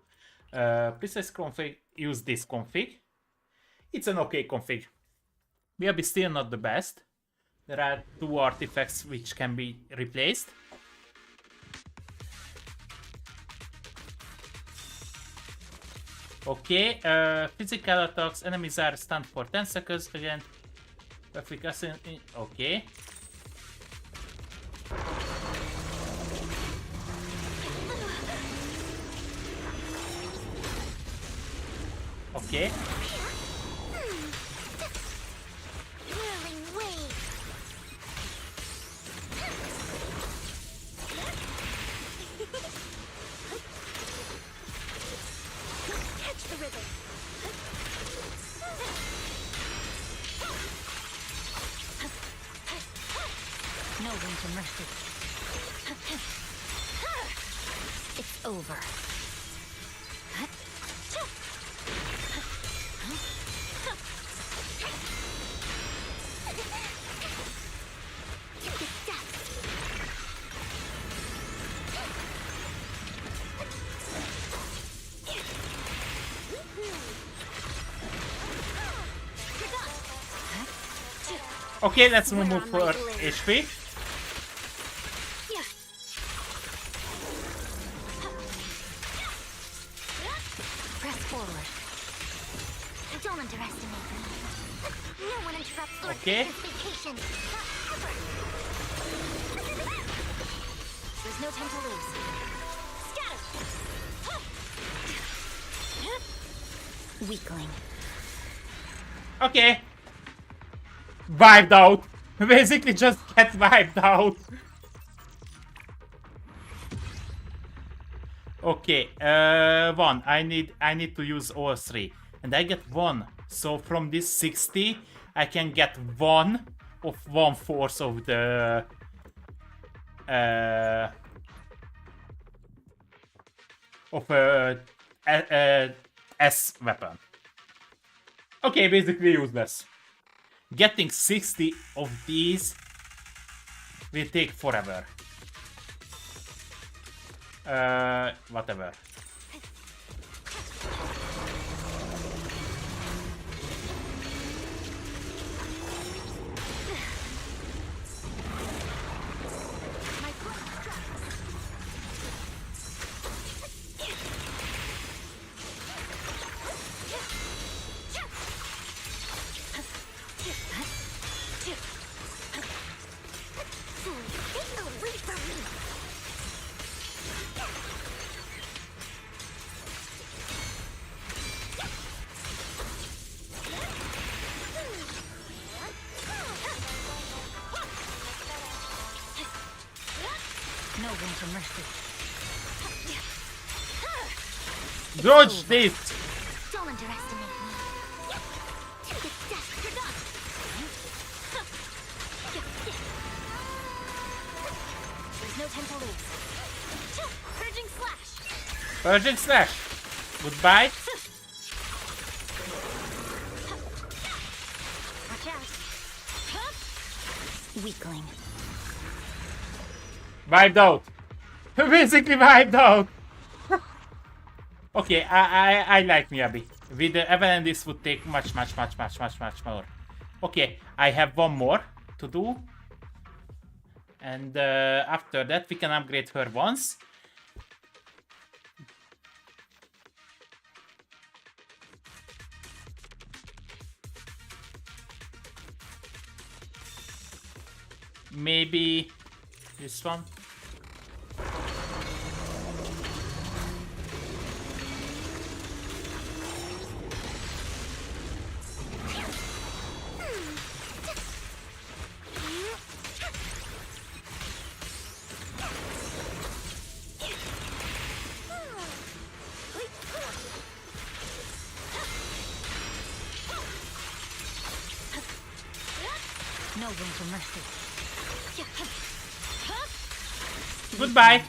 Precise config. Use this config. It's an okay config. Maybe still not the best. There are 2 artifacts which can be replaced. Okay, physical attacks. Enemies are stunned for 10 seconds again. Efficacy. Okay. Okay. Catch the rhythm. No room for mercy. It's over. Okay, let's remove her HP. Press forward. Don't underestimate me. No one interrupts Lord Okay. Vacan's vacation. Not ever. There's no time to lose. Scatter. Weakling. Okay. Wiped out. Basically just get wiped out. Okay, one. I need to use all three. And I get one. So from this 60, I can get one of 1/4 of the S weapon. Okay, basically useless. Getting 60 of these will take forever. Whatever. No room for mercy. Dodge this! Don't underestimate me. There's no time to lose. Purging slash. Purging slash. Goodbye. Watch out. Weakling. Wiped out. Basically wiped out. Okay, I like Miyabi. With the Evelyn, this would take much more. Okay, I have one more to do. And after that, we can upgrade her once. Maybe this one. No room for mercy. Goodbye.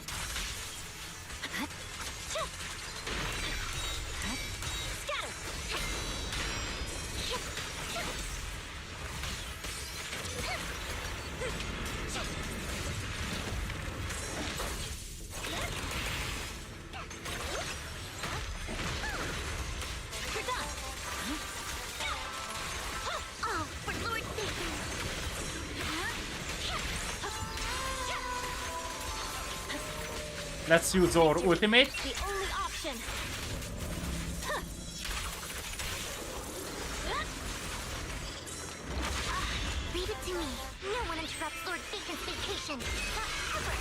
Oh, for Lord Vacan. Let's use our ultimate. The only option. Leave it to me. No one interrupts Lord Vacan's vacation. Not ever.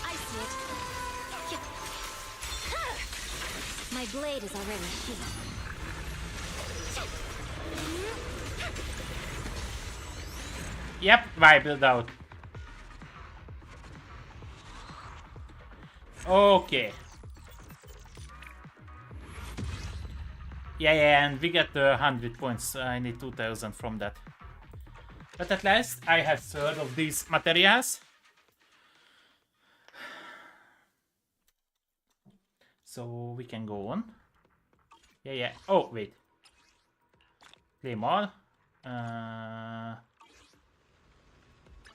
I see it. My blade is already sheathed. Yep, wiped out. Okay. Yeah, and we get 100 points. I need 2000 from that. But at last, I have third of these materials. So we can go on. Yeah. Oh, wait. Claim all.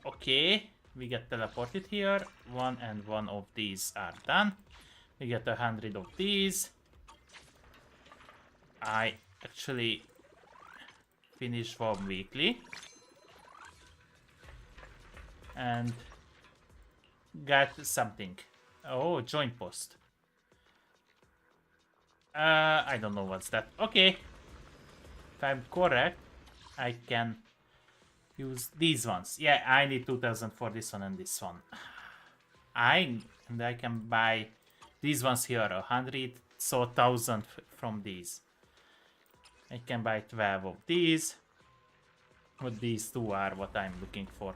Okay. We get teleported here. 1 and 1 of these are done. We get 100 of these. I actually finished one weekly. And got something. Oh, join post. I don't know what's that. Okay. If I'm correct, I can use these ones. Yeah, I need 2000 for this one and this one. I can buy these ones here, 100, so 1000 from these. I can buy 12 of these. But these two are what I'm looking for.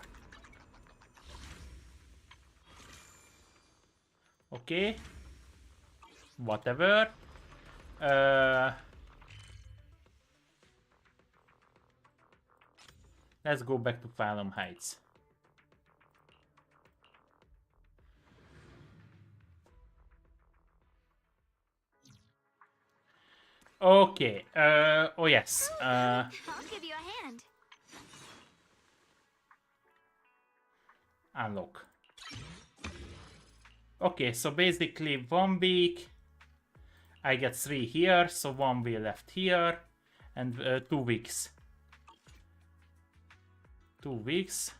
Okay. Whatever. Let's go back to Phylum Heights. Okay. Oh yes. I'll give you a hand. Unlock. Okay, so basically 1 week. I get 3 here, so 1 week left here, and 2 weeks. 2 weeks.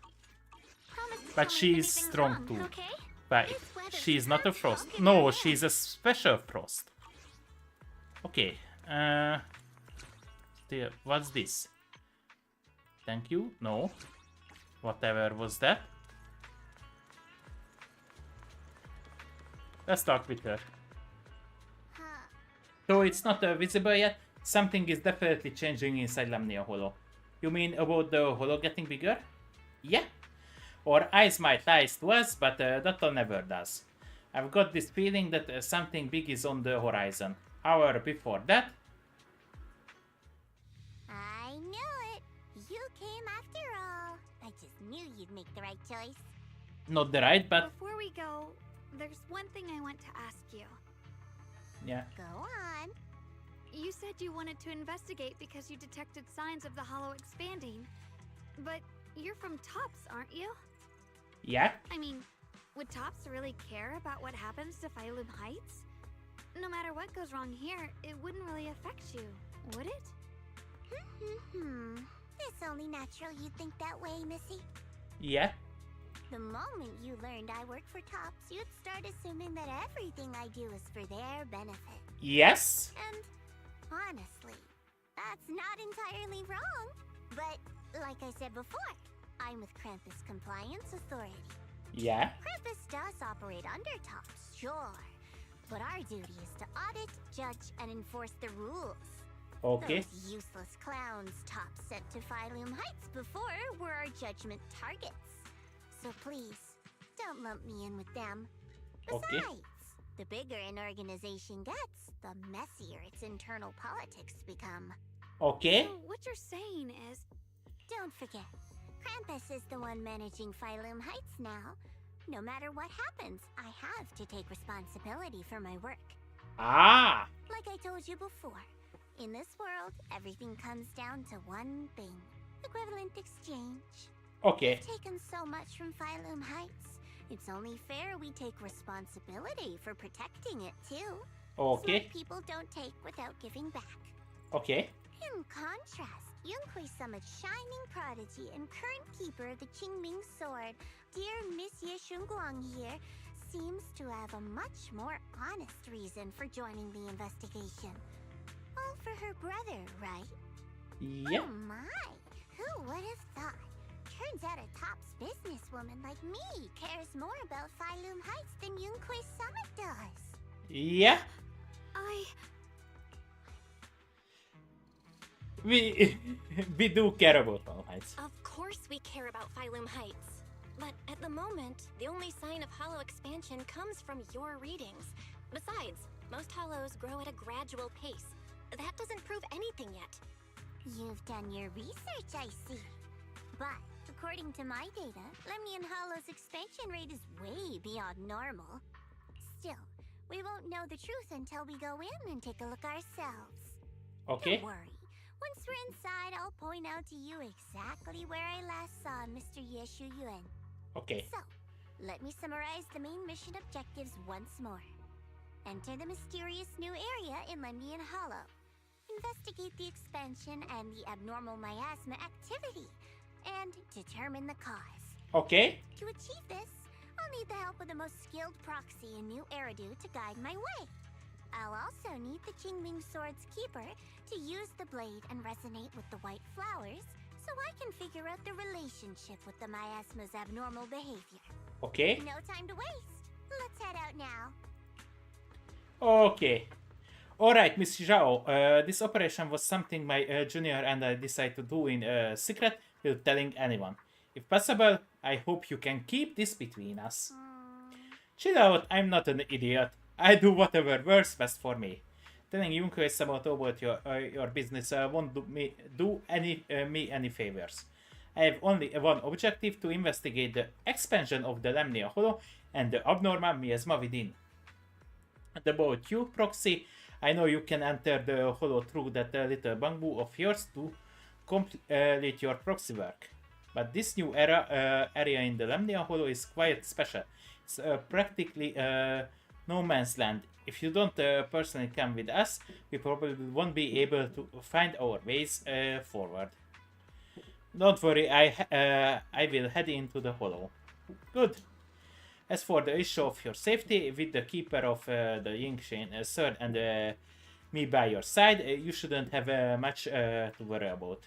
But she's strong too. Okay? But she's not a frost. No, she's a special frost. Okay. What's this? Thank you. No. Whatever was that? Let's talk with her. Though it's not visible yet, something is definitely changing inside Lemnia Hollow. You mean about the hollow getting bigger? Yeah. Or eyes might lie to us, but that never does. I've got this feeling that something big is on the horizon. However, before that... I knew it! You came after all. I just knew you'd make the right choice. Not the right, but... Before we go, there's one thing I want to ask you. Yeah. Go on. You said you wanted to investigate because you detected signs of the hollow expanding. But you're from Tops, aren't you? Yeah. I mean, would Tops really care about what happens to Phylum Heights? No matter what goes wrong here, it wouldn't really affect you, would it? It's only natural you think that way, Missy. Yeah. The moment you learned I work for Tops, you'd start assuming that everything I do is for their benefit. Yes. And honestly, that's not entirely wrong. But like I said before, I'm with Krampus Compliance Authority. Yeah. Krampus does operate under Tops, sure. But our duty is to audit, judge, and enforce the rules. Okay. Those useless clowns Tops sent to Phylum Heights before were our judgment targets. So please, don't lump me in with them. Besides, the bigger an organization gets, the messier its internal politics become. Okay. So what you're saying is... Don't forget, Krampus is the one managing Phylum Heights now. No matter what happens, I have to take responsibility for my work. Ah! Like I told you before, in this world, everything comes down to one thing. Equivalent exchange. Okay. We've taken so much from Phylum Heights. It's only fair we take responsibility for protecting it, too. Okay. Smart people don't take without giving back. Okay. In contrast, Yunhui Summit's shining prodigy and current keeper of the Qingming Sword, dear Monsieur Shunguang here, seems to have a much more honest reason for joining the investigation. All for her brother, right? Yeah. Oh my! Who would have thought? Turns out a Tops businesswoman like me cares more about Phylum Heights than Yunhui Summit does. Yeah. We do care about Phylum Heights. Of course we care about Phylum Heights. But at the moment, the only sign of hollow expansion comes from your readings. Besides, most hollows grow at a gradual pace. That doesn't prove anything yet. You've done your research, I see. But According to my data, Lemnian Hollow's expansion rate is way beyond normal. Still, we won't know the truth until we go in and take a look ourselves. Okay. Don't worry. Once we're inside, I'll point out to you exactly where I last saw Mr. Yeshu Yuan. Okay. So, let me summarize the main mission objectives once more. Enter the mysterious new area in Lemnian Hollow. Investigate the expansion and the abnormal miasma activity, and determine the cause. Okay. To achieve this, I'll need the help of the most skilled proxy in New Eridu to guide my way. I'll also need the Qingming Sword's keeper to use the blade and resonate with the white flowers, so I can figure out the relationship with the miasma's abnormal behavior. Okay. No time to waste. Let's head out now. Okay. Alright, Miss Zhao, this operation was something my junior and I decided to do in secret without telling anyone. If possible, I hope you can keep this between us. Chill out, I'm not an idiot. I do whatever works best for me. Telling Junko about your business won't do me any favors. I have only one objective: to investigate the expansion of the Lemnia Hollow and the abnormal miasma within. And about you, Proxy, I know you can enter the Hollow through that little bamboo of yours to complete your proxy work. But this new area in the Lemnia Hollow is quite special. It's practically no man's land. If you don't personally come with us, we probably won't be able to find our ways forward. Don't worry, I will head into the Hollow. Good. As for the issue of your safety, with the keeper of the Yingshin Sword and me by your side, you shouldn't have much to worry about.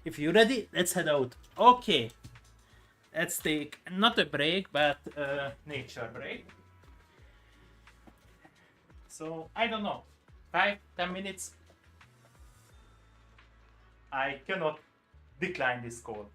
If you're ready, let's head out. Okay. Let's take not a break, but nature break. So, I don't know, 5-10 minutes. I cannot decline this call.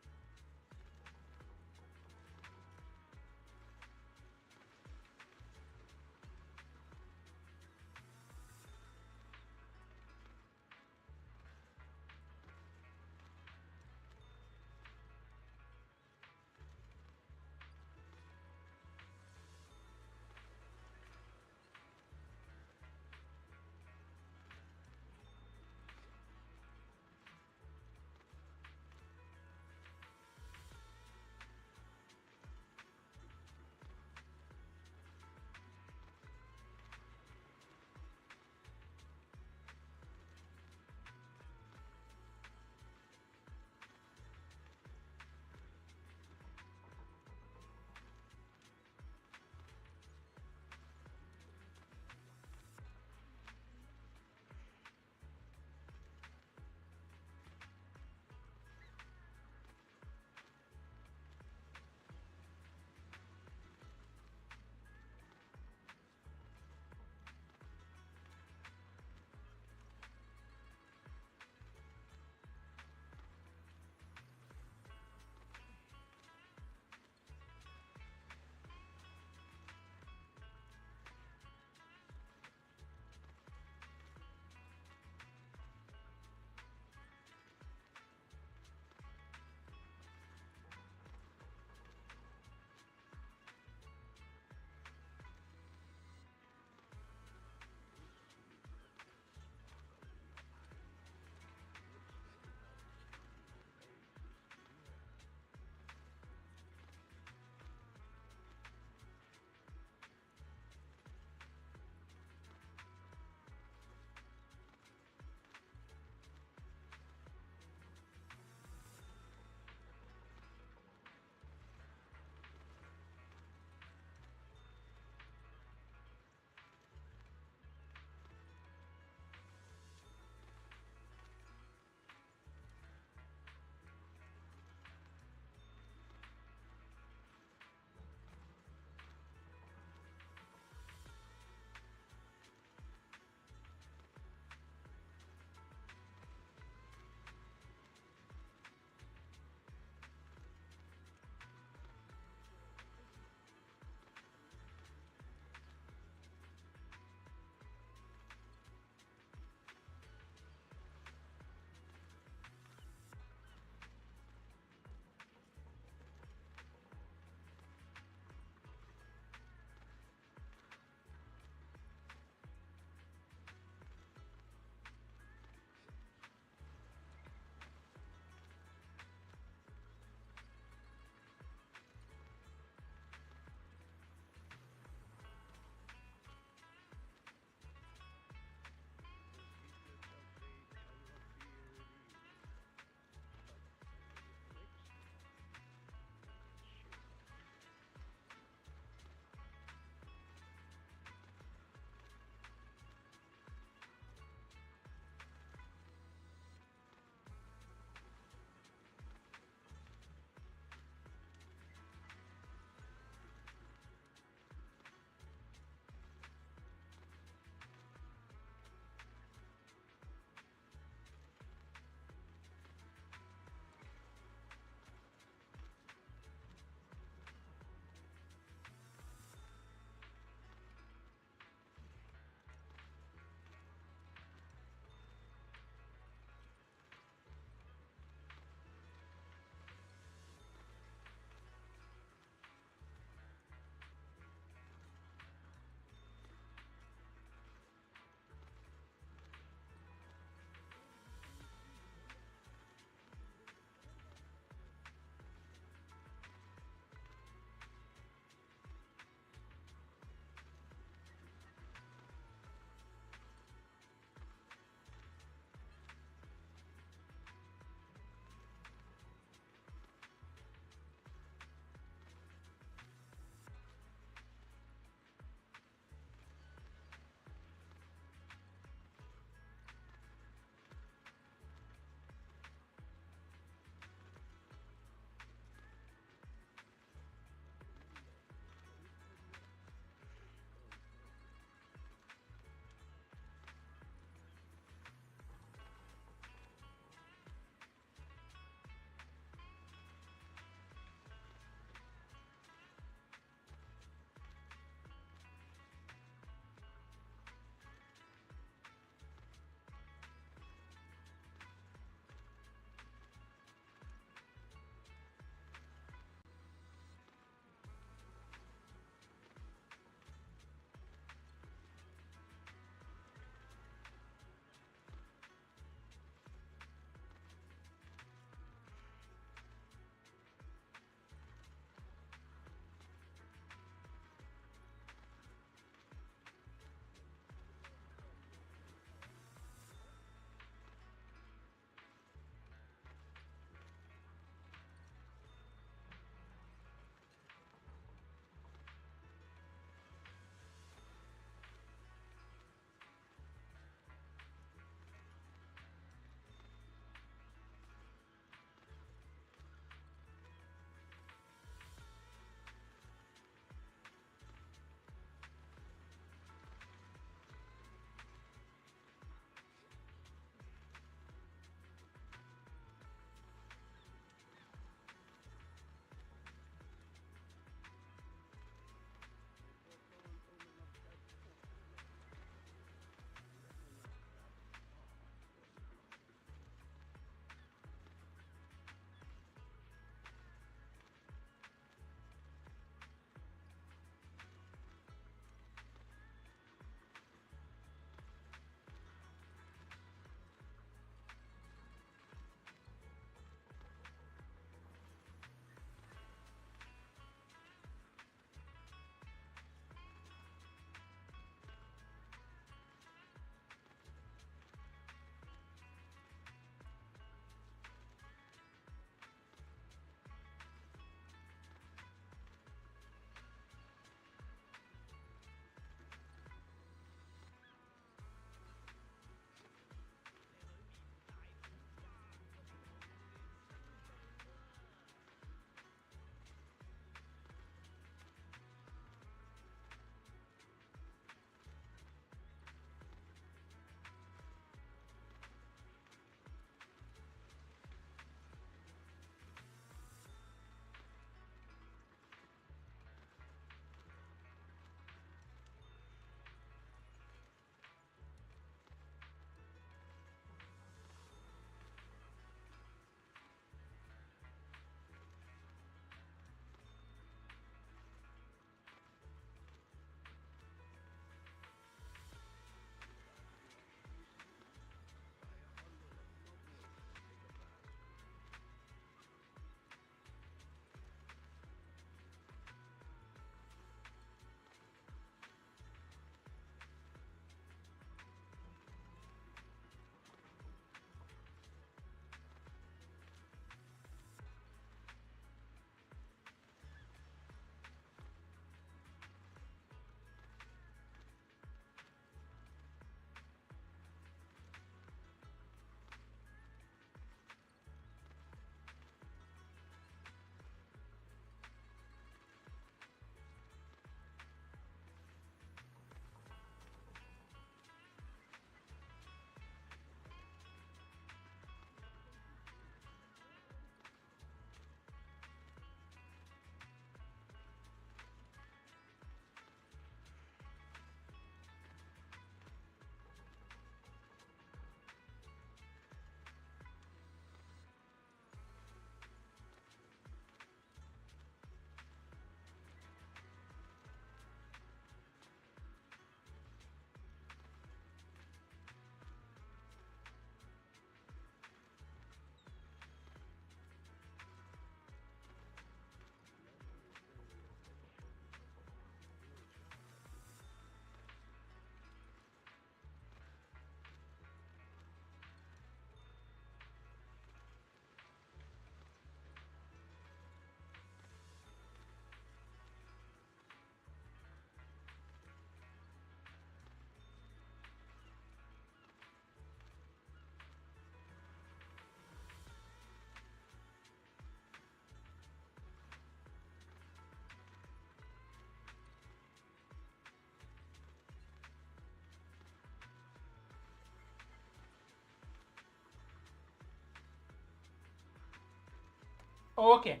Oh, okay.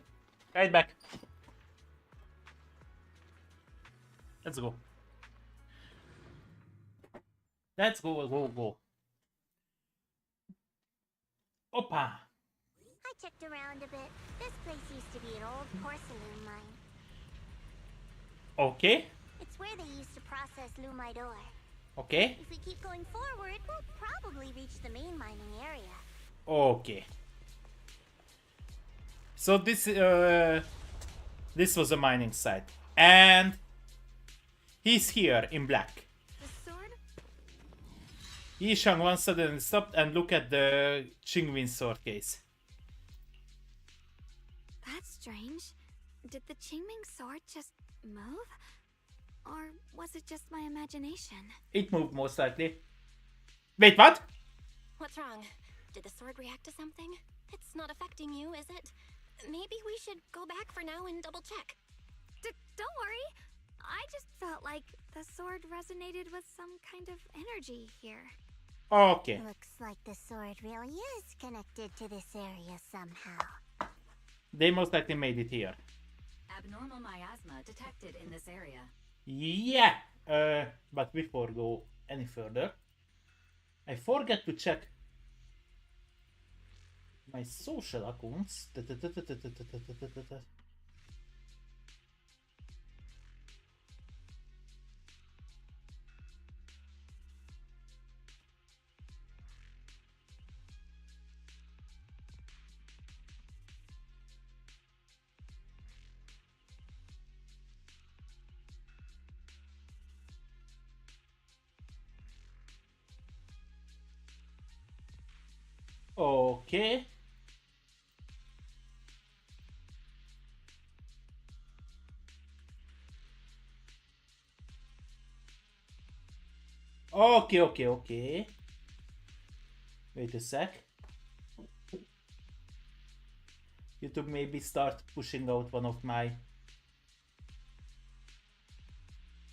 Right back. Let's go. Let's go, go. Opa. I checked around a bit. This place used to be an old porcelain mine. Okay. It's where they used to process lumite ore. Okay. If we keep going forward, we'll probably reach the main mining area. Okay. So this was a mining site, and he's here in black. The sword? Yishang once suddenly stopped and looked at the Qingwin sword case. That's strange. Did the Qingming sword just move? Or was it just my imagination? It moved most likely. Wait, what? What's wrong? Did the sword react to something? It's not affecting you, is it? Maybe we should go back for now and double check. Don't worry. I just felt like the sword resonated with some kind of energy here. Okay. Looks like the sword really is connected to this area somehow. They most likely made it here. Abnormal miasma detected in this area. Yeah. But before go any further, I forget to check my social accounts. Okay. Okay. Wait a sec. YouTube maybe start pushing out one of my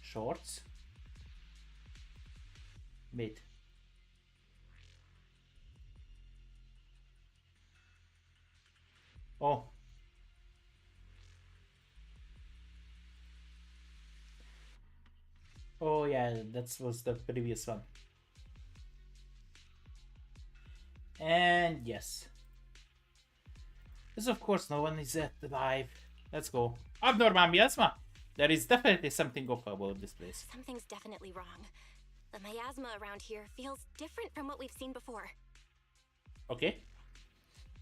shorts. Wait. Oh. Oh yeah, that was the previous one. And yes. Yes, of course, no one is at live. Let's go. Abnormal miasma. There is definitely something off about this place. Something's definitely wrong. The miasma around here feels different from what we've seen before. Okay.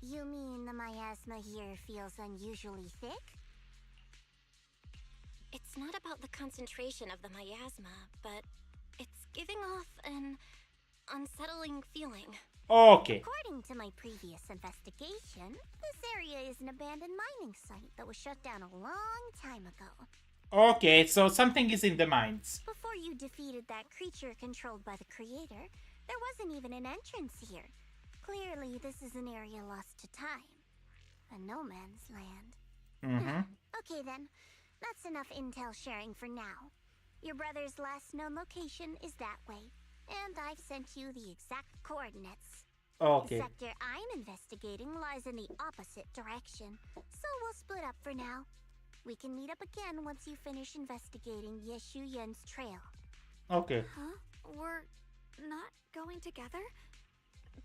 You mean the miasma here feels unusually thick? It's not about the concentration of the miasma, but it's giving off an unsettling feeling. Okay. According to my previous investigation, this area is an abandoned mining site that was shut down a long time ago. Okay, so something is in the mines. Before you defeated that creature controlled by the creator, there wasn't even an entrance here. Clearly, this is an area lost to time. A no man's land. Okay then, that's enough intel sharing for now. Your brother's last known location is that way, and I've sent you the exact coordinates. Okay. The sector I'm investigating lies in the opposite direction, so we'll split up for now. We can meet up again once you finish investigating Yeshu Yen's trail. Okay. Huh? We're not going together?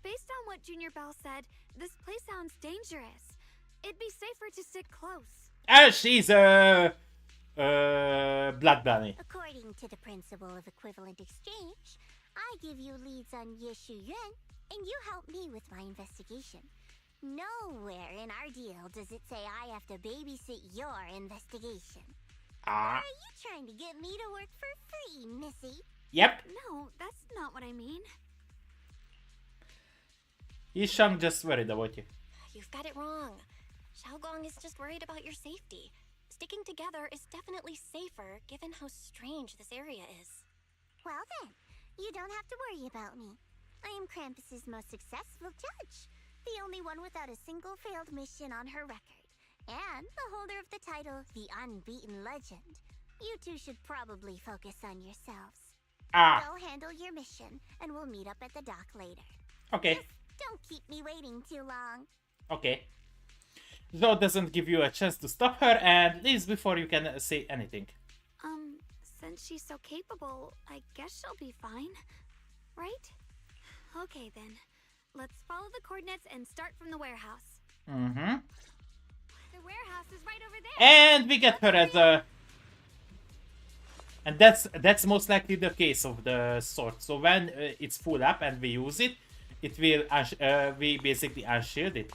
Based on what Junior Bell said, this place sounds dangerous. It'd be safer to stick close. She's a blood bunny. According to the principle of equivalent exchange, I give you leads on Yeshu Yuan, and you help me with my investigation. Nowhere in our deal does it say I have to babysit your investigation. Are you trying to get me to work for free, Missy? Yep. No, that's not what I mean. Yishang just worried about you. You've got it wrong. Xiaogong is just worried about your safety. Sticking together is definitely safer given how strange this area is. Well then, you don't have to worry about me. I am Krampus's most successful judge. The only one without a single failed mission on her record. And the holder of the title, the Unbeaten Legend. You two should probably focus on yourselves. Go handle your mission, and we'll meet up at the dock later. Okay. Just don't keep me waiting too long. Okay. Joe doesn't give you a chance to stop her and leaves before you can say anything. Since she's so capable, I guess she'll be fine. Right? Okay then. Let's follow the coordinates and start from the warehouse. Mm-hmm. The warehouse is right over there. And we get her as a... And that's most likely the case of the sword. So when it's full up and we use it, it will we basically unshield it.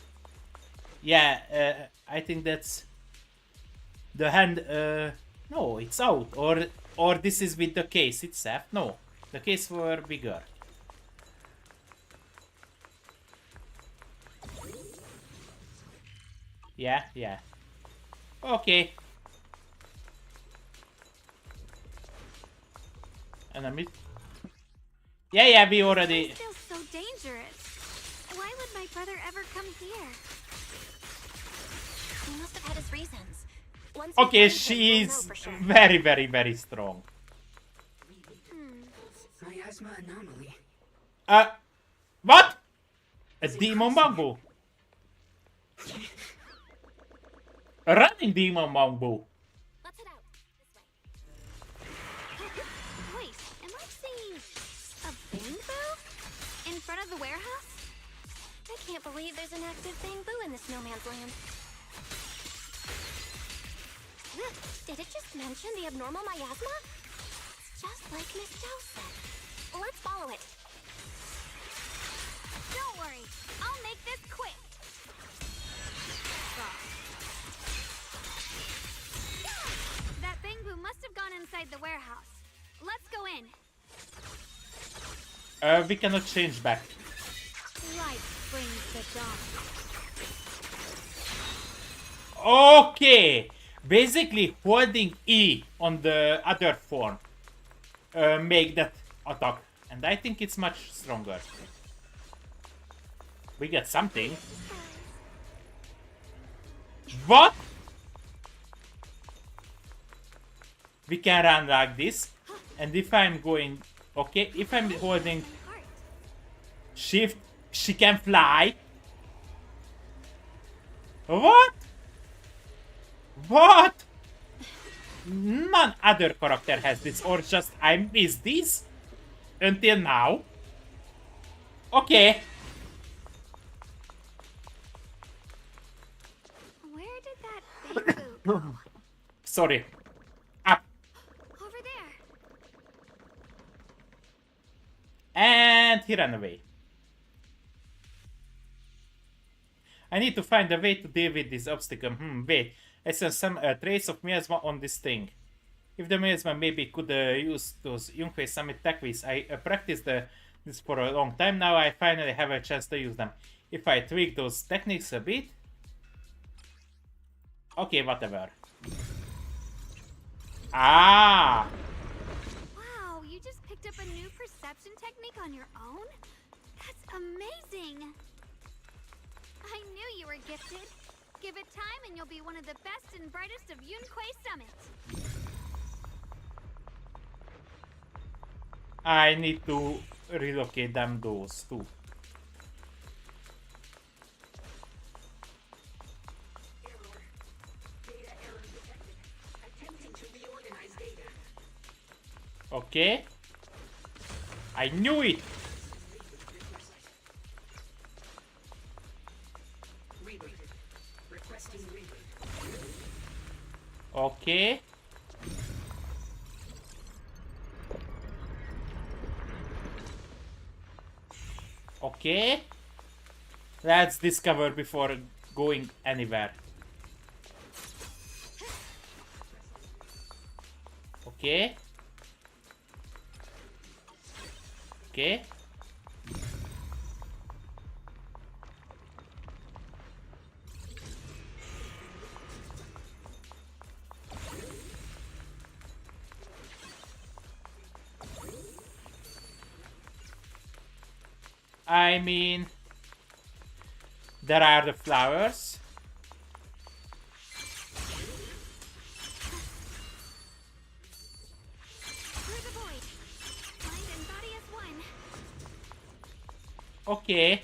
Yeah, I think that's the hand. No, it's out. Or this is with the case itself. No, the case were bigger. Yeah, yeah. Okay. Enemy. Yeah, we already. This feels so dangerous. Why would my brother ever come here? He must have had his reasons. Once Okay, she's very, very, very strong. Miasma anomaly. What? A demon bamboo? A running demon bamboo. Let's head out. This way. Wait, am I seeing a bamboo in front of the warehouse? I can't believe there's an active bamboo in this no man's land. Did it just mention the abnormal miasma? It's just like Miss Joe said. Let's follow it. Don't worry, I'll make this quick. That bamboo must have gone inside the warehouse. Let's go in. We cannot change back. Light brings the dawn. Okay. Basically, holding E on the other form make that attack, and I think it's much stronger. We get something. What? We can run like this, and if I'm going, okay, if I'm holding shift, she can fly. What? What? None other character has this, or just I missed this until now. Okay. Where did that bamboo go? Sorry. Up. Over there. And he ran away. I need to find a way to deal with this obstacle. Wait. I saw some trace of miasma on this thing. If the miasma maybe could use those Yunhui Summit tech quiz. I practiced this for a long time now. I finally have a chance to use them. If I tweak those techniques a bit. Okay, whatever. Ah! Wow, you just picked up a new perception technique on your own? That's amazing! I knew you were gifted. Give it time and you'll be one of the best and brightest of Yunhui Summit. I need to relocate them those two. Okay. I knew it. Okay. Okay. Let's discover before going anywhere. Okay. Okay. I mean, there are the flowers. Through the void. Mind and body as one. Okay.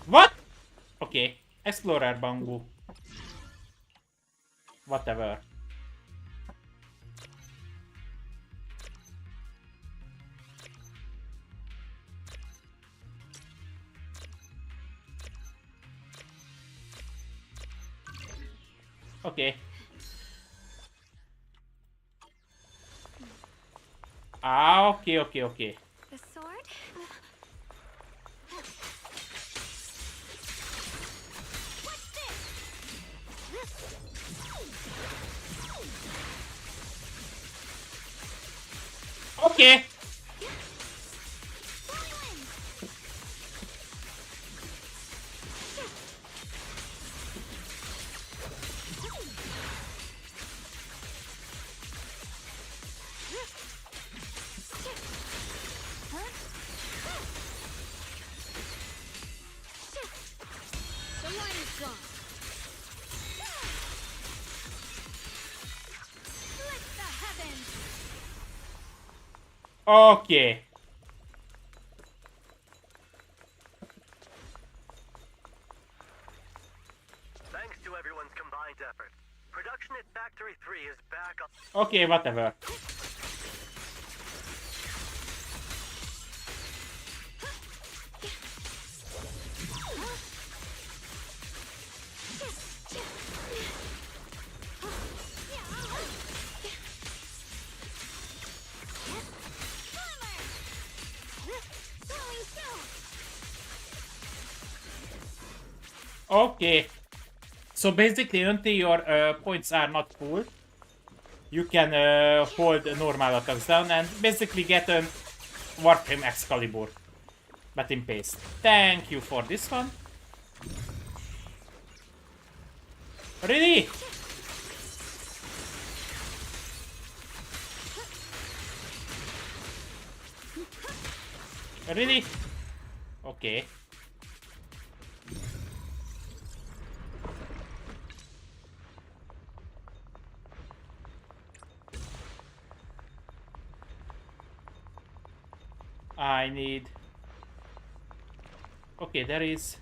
What? Okay. Explorer Bangu. Whatever. Okay. Ah, okay, okay, okay. The sword? What's this? Okay. The line is gone. Split the heavens! Okay. Thanks to everyone's combined effort, production at Factory 3 is back up. Okay, whatever. Okay. So basically, until your points are not full, you can hold normal attacks down and basically get a Warframe Excalibur. But in paste. Thank you for this one. Really? Really? Okay. I need... Okay, there is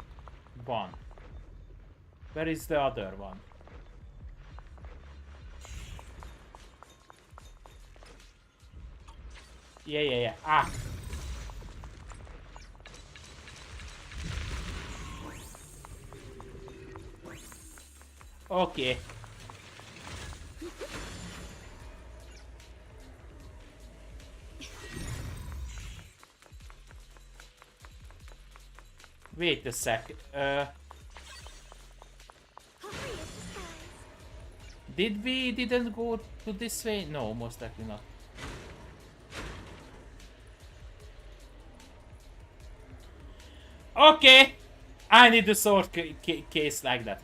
one. Where is the other one? Yeah. Ah! Okay. Wait a sec. Did we didn't go to this way? No, most likely not. Okay! I need a sword case like that.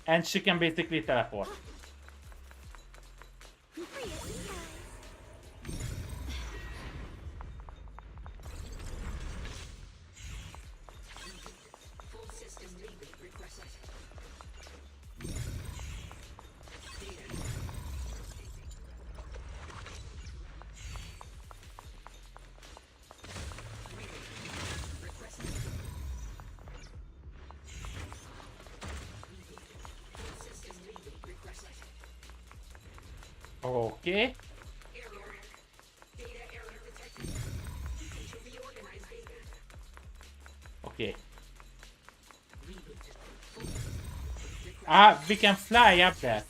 And she can basically teleport. Okay. Okay. Ah, we can fly up there.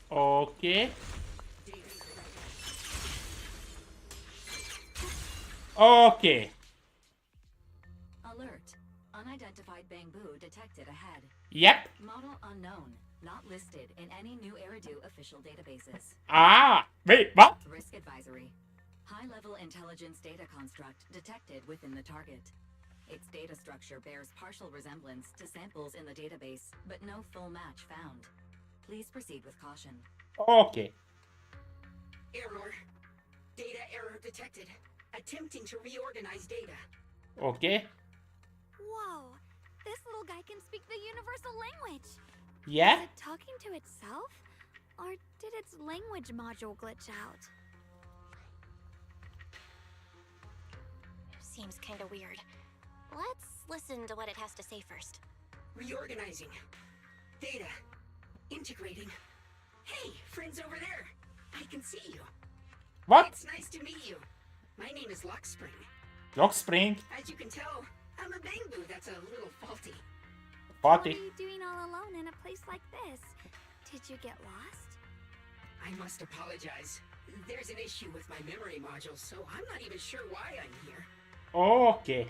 Okay. Okay. Alert. Unidentified bamboo detected ahead. Yep. Model unknown. Not listed in any new Eridu official databases. Ah! Wait, what? Risk advisory. High-level intelligence data construct detected within the target. Its data structure bears partial resemblance to samples in the database, but no full match found. Please proceed with caution. Okay. Error. Data error detected. Attempting to reorganize data. Okay. Whoa, this little guy can speak the universal language. Yeah? Is it talking to itself? Or did its language module glitch out? Seems kinda weird. Let's listen to what it has to say first. Reorganizing. Data. Integrating. Hey, friends over there. I can see you. What? It's nice to meet you. My name is Lockspring. Lockspring. As you can tell, I'm a bangboo that's a little faulty. What are you doing all alone in a place like this? Did you get lost? I must apologize. There's an issue with my memory module, so I'm not even sure why I'm here. Okay.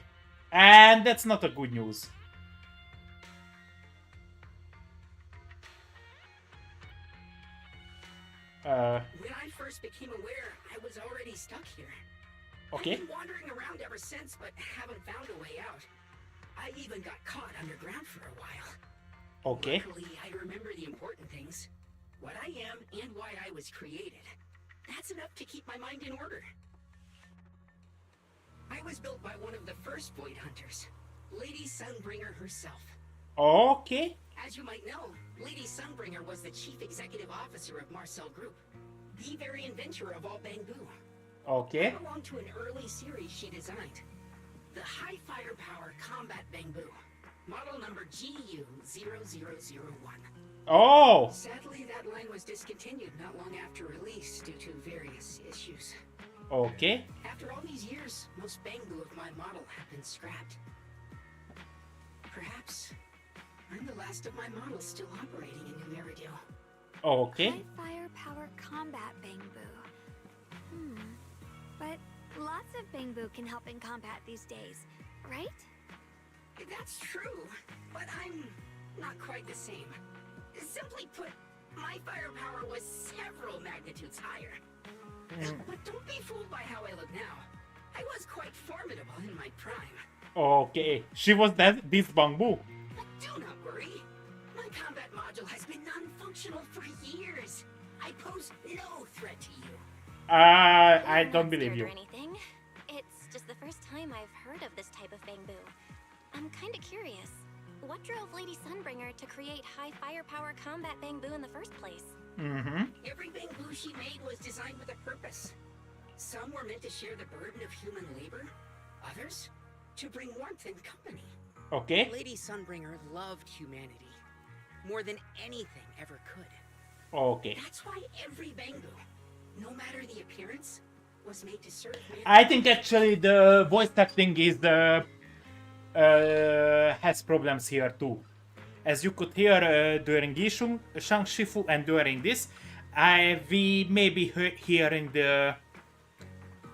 And that's not a good news. When I first became aware, I was already stuck here. Okay. I've been wandering around ever since, but haven't found a way out. I even got caught underground for a while. Okay. Luckily, I remember the important things. What I am and why I was created. That's enough to keep my mind in order. I was built by one of the first Void Hunters, Lady Sunbringer herself. Okay. As you might know, Lady Sunbringer was the chief executive officer of Marcel Group, the very inventor of all bamboo. Okay. I belong to an early series she designed, the High Firepower Combat Bamboo, model number GU0001. Oh! Sadly, that line was discontinued not long after release due to various issues. Okay. After all these years, most bamboo of my model have been scrapped. Perhaps I'm the last of my models still operating in New Eridu. Okay. High firepower combat bamboo. But lots of bamboo can help in combat these days, right? That's true, but I'm not quite the same. Simply put, my firepower was several magnitudes higher. But don't be fooled by how I look now. I was quite formidable in my prime. Okay. She was this bamboo. But do not worry. My combat module has been non-functional for years. I pose no threat to you. I don't believe you. Or anything. It's just the first time I've heard of this type of bamboo. I'm kinda curious. What drove Lady Sunbringer to create high firepower combat bamboo in the first place? Every bamboo she made was designed with a purpose. Some were meant to share the burden of human labor. Others, to bring warmth and company. Okay. Lady Sunbringer loved humanity. More than anything ever could. Okay. That's why every bamboo, no matter the appearance, was made to serve man. I think actually the voice acting is has problems here too. As you could hear during Yishun, Shang Shifu, and during this, we may be hearing the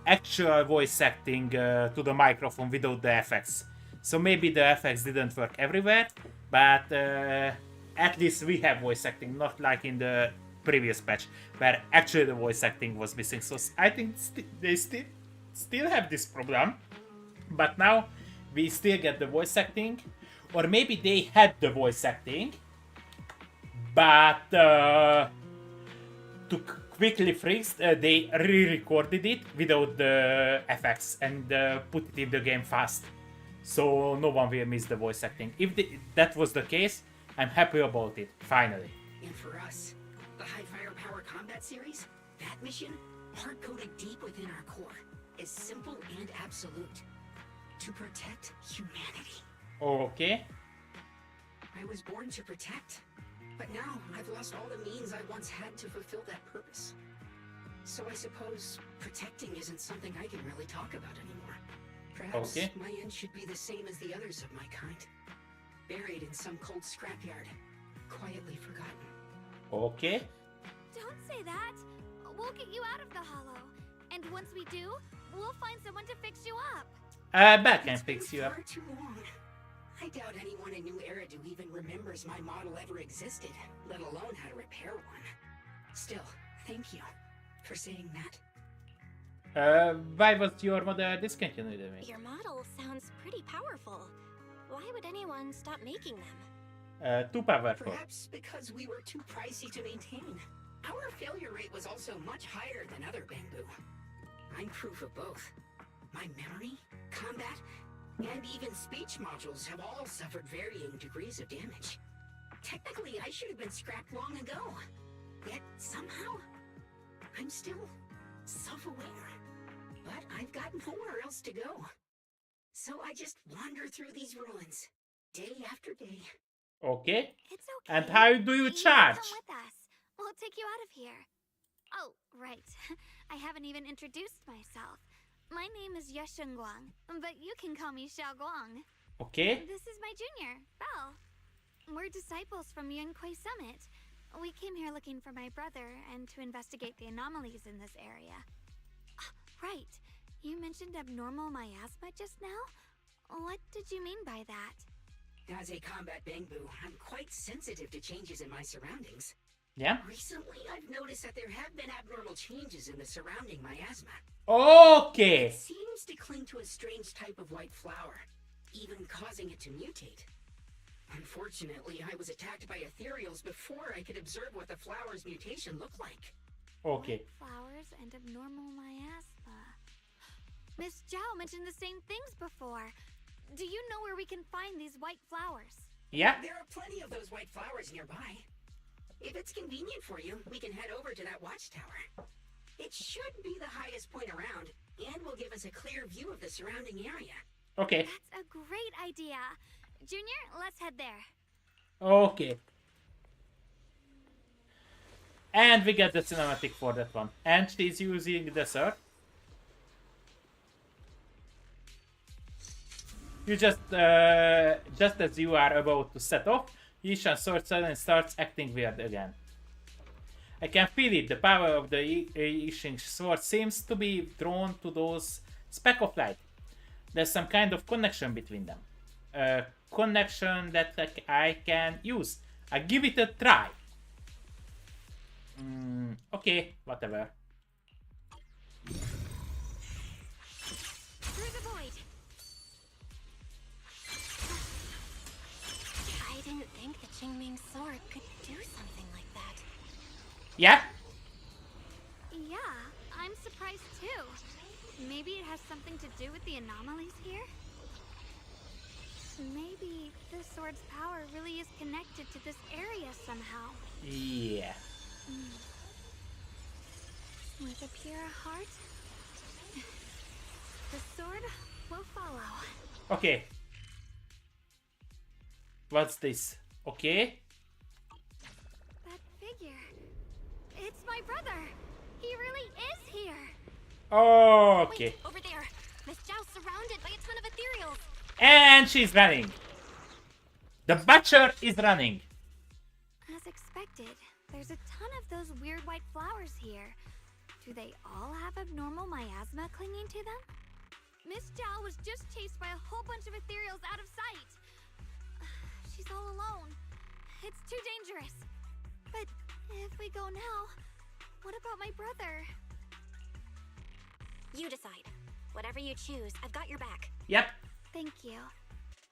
actual voice acting to the microphone without the effects. So maybe the effects didn't work everywhere, but at least we have voice acting, not like in the previous patch, where actually the voice acting was missing. So I think they still have this problem, but now we still get the voice acting, or maybe they had the voice acting, but to quickly fix, they re-recorded it without the effects and put it in the game fast, so no one will miss the voice acting. If that was the case, I'm happy about it, finally. And for us, the High Firepower Combat Series, that mission, hard-coded deep within our core, is simple and absolute. To protect humanity. Okay. I was born to protect, but now I've lost all the means I once had to fulfill that purpose. So I suppose protecting isn't something I can really talk about anymore. Perhaps my end should be the same as the others of my kind. Buried in some cold scrapyard, quietly forgotten. Okay. Don't say that. We'll get you out of the hollow. And once we do, we'll find someone to fix you up. Back and fix you up. Far too long. I doubt anyone in New Eridu even remembers my model ever existed, let alone how to repair one. Still, thank you for saying that. Why was your model discontinued? Your model sounds pretty powerful. Why would anyone stop making them? Too powerful. Perhaps because we were too pricey to maintain. Our failure rate was also much higher than other bamboo. I'm proof of both. My memory, combat, and even speech modules have all suffered varying degrees of damage. Technically, I should have been scrapped long ago. Yet, somehow, I'm still self-aware. But I've got nowhere else to go. So I just wander through these ruins, day after day. Okay. It's okay. And how do you charge? Come with us. We'll take you out of here. Oh, right. I haven't even introduced myself. My name is Yeshengguang, but you can call me Xiaoguang. Okay. This is my junior, Belle. We're disciples from Yunquai Summit. We came here looking for my brother and to investigate the anomalies in this area. Right. You mentioned abnormal miasma just now? What did you mean by that? As a combat bamboo, I'm quite sensitive to changes in my surroundings. Yeah. Recently, I've noticed that there have been abnormal changes in the surrounding miasma. Okay. It seems to cling to a strange type of white flower, even causing it to mutate. Unfortunately, I was attacked by ethereals before I could observe what the flower's mutation looked like. Okay. White flowers and abnormal miasma. Miss Zhao mentioned the same things before. Do you know where we can find these white flowers? Yeah. There are plenty of those white flowers nearby. If it's convenient for you, we can head over to that watchtower. It should be the highest point around, and will give us a clear view of the surrounding area. Okay. That's a great idea. Junior, let's head there. Okay. And we get the cinematic for that one. And she's using the sword. You just as you are about to set off, Yishan's sword suddenly starts acting weird again. I can feel it. The power of the Yishin sword seems to be drawn to those speck of light. There's some kind of connection between them. A connection that I can use. I give it a try. Okay, whatever. Through the void. I didn't think the Qingming sword could do something like that. Yeah? Yeah, I'm surprised too. Maybe it has something to do with the anomalies here? Maybe the sword's power really is connected to this area somehow. Yeah. With a pure heart, the sword will follow. Okay. What's this? Okay. That figure. It's my brother. He really is here. Okay. Wait, over there. Miss Zhao's surrounded by a ton of ethereals. And she's running. The butcher is running. As expected, there's a ton of those weird white flowers here. Do they all have abnormal miasma clinging to them? Miss Zhao was just chased by a whole bunch of ethereals out of sight. She's all alone. It's too dangerous. But if we go now, what about my brother? You decide. Whatever you choose, I've got your back. Yep. Thank you.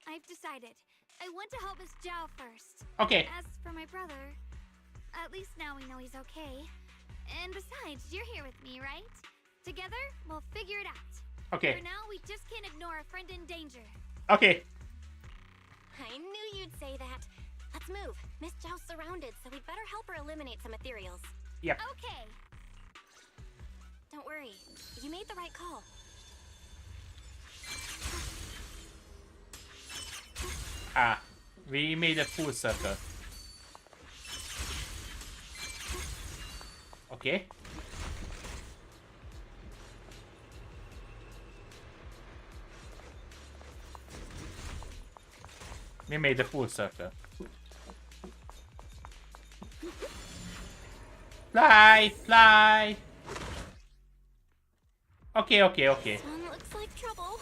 I've decided. I want to help Miss Zhao first. Okay. As for my brother, at least now we know he's okay. And besides, you're here with me, right? Together, we'll figure it out. Okay. For now, we just can't ignore a friend in danger. Okay. I knew you'd say that. Let's move. Miss Zhao's surrounded, so we'd better help her eliminate some ethereals. Yep. Okay. Don't worry. You made the right call. Ah, we made a full circle. Okay. We made a full circle. Fly, fly. Okay. This one looks like trouble.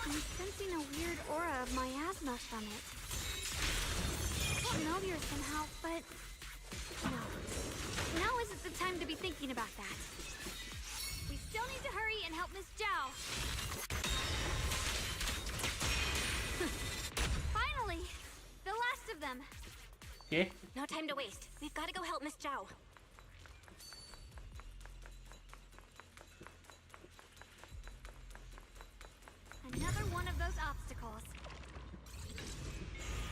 I'm sensing a weird aura of miasma from it. Familiar somehow, but no. Now isn't the time to be thinking about that. We still need to hurry and help Miss Zhao. Finally! of them. Okay. No time to waste. We've got to go help Miss Zhao. Another one of those obstacles.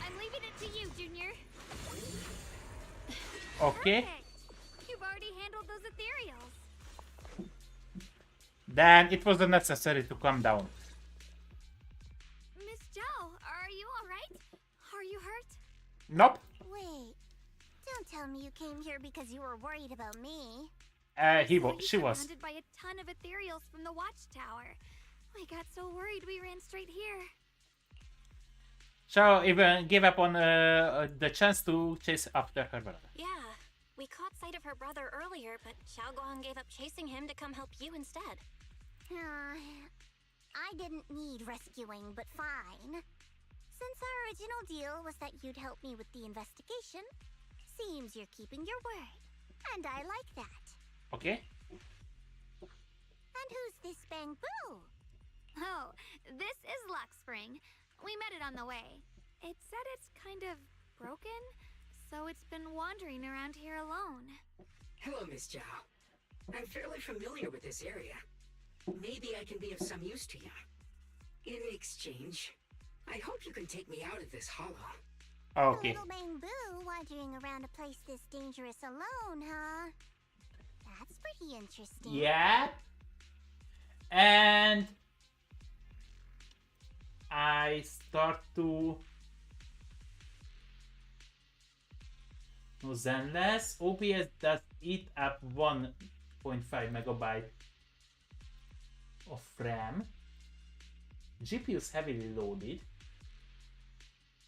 I'm leaving it to you, Junior. Okay. Perfect. You've already handled those ethereals. Then it was unnecessary to come down. Miss Zhao, are you alright? Are you hurt? Nope. Wait, don't tell me you came here because you were worried about me. She was. Surrounded by a ton of ethereals from the watchtower. We got so worried we ran straight here. So even gave up on the chance to chase after her brother. Yeah, we caught sight of her brother earlier, but Xiaoguang gave up chasing him to come help you instead. I didn't need rescuing, but fine. Since our original deal was that you'd help me with the investigation, seems you're keeping your word. And I like that. Okay. And who's this Bangbu? Oh, this is Luxspring. We met it on the way. It said it's kind of broken, so it's been wandering around here alone. Hello, Miss Zhao. I'm fairly familiar with this area. Maybe I can be of some use to you. In exchange, I hope you can take me out of this hollow. Okay. Little Bangbu wandering around a place this dangerous alone, huh? That's pretty interesting. Yeah. And I start to Zenless. OBS does eat up 1.5 megabyte of RAM. GPU is heavily loaded.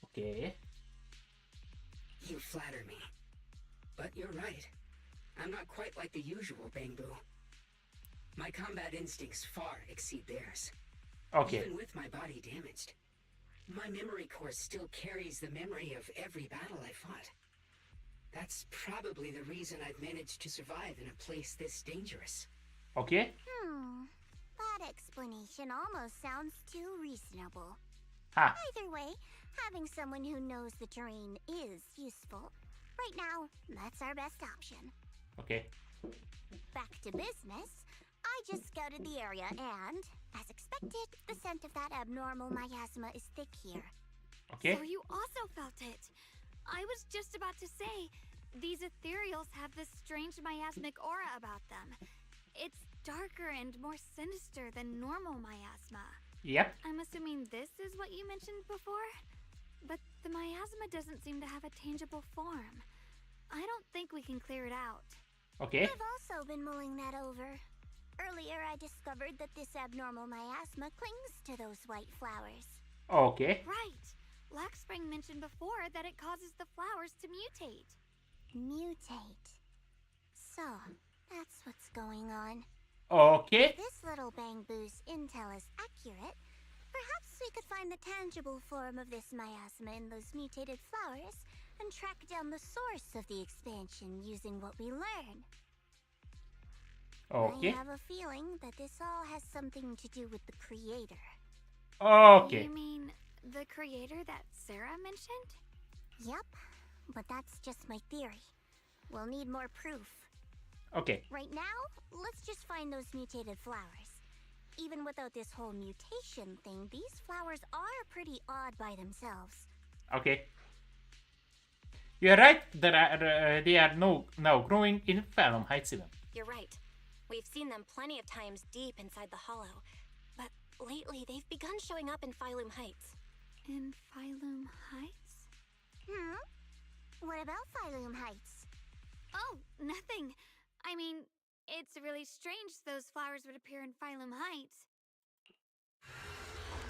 Okay. You flatter me. But you're right. I'm not quite like the usual Bangbu. My combat instincts far exceed theirs. Okay. Even with my body damaged, my memory core still carries the memory of every battle I fought. That's probably the reason I've managed to survive in a place this dangerous. Okay. That explanation almost sounds too reasonable. Ha. Either way, having someone who knows the terrain is useful. Right now, that's our best option. Okay. Back to business. I just scouted the area and, as expected, the scent of that abnormal miasma is thick here. Okay. So you also felt it. I was just about to say, these ethereals have this strange miasmic aura about them. It's darker and more sinister than normal miasma. Yep. I'm assuming this is what you mentioned before? But the miasma doesn't seem to have a tangible form. I don't think we can clear it out. Okay. I've also been mulling that over. Earlier, I discovered that this abnormal miasma clings to those white flowers. Okay. Right. Luxspring mentioned before that it causes the flowers to mutate. Mutate. So, that's what's going on. Okay. If this little Bangbu's intel is accurate, perhaps we could find the tangible form of this miasma in those mutated flowers and track down the source of the expansion using what we learn. Okay. I have a feeling that this all has something to do with the creator. Okay. You mean the creator that Sarah mentioned? Yep, but that's just my theory. We'll need more proof. Okay. Right now, let's just find those mutated flowers. Even without this whole mutation thing, these flowers are pretty odd by themselves. Okay. You're right. They are now growing in Phenom Heights even. You're right. We've seen them plenty of times deep inside the hollow. But lately, they've begun showing up in Phylum Heights. In Phylum Heights? What about Phylum Heights? Oh, nothing. I mean, it's really strange those flowers would appear in Phylum Heights.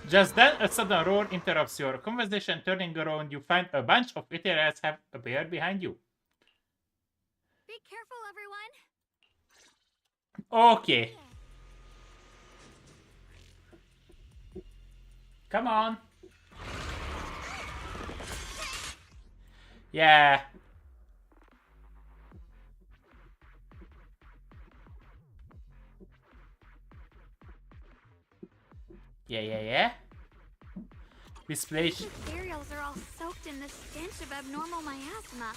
Just then, a sudden roar interrupts your conversation. Turning around, you find a bunch of ethereals have appeared behind you. Be careful, everyone. Okay. Come on. Yeah. Yeah. This place. The ethereals are all soaked in the stench of abnormal miasma.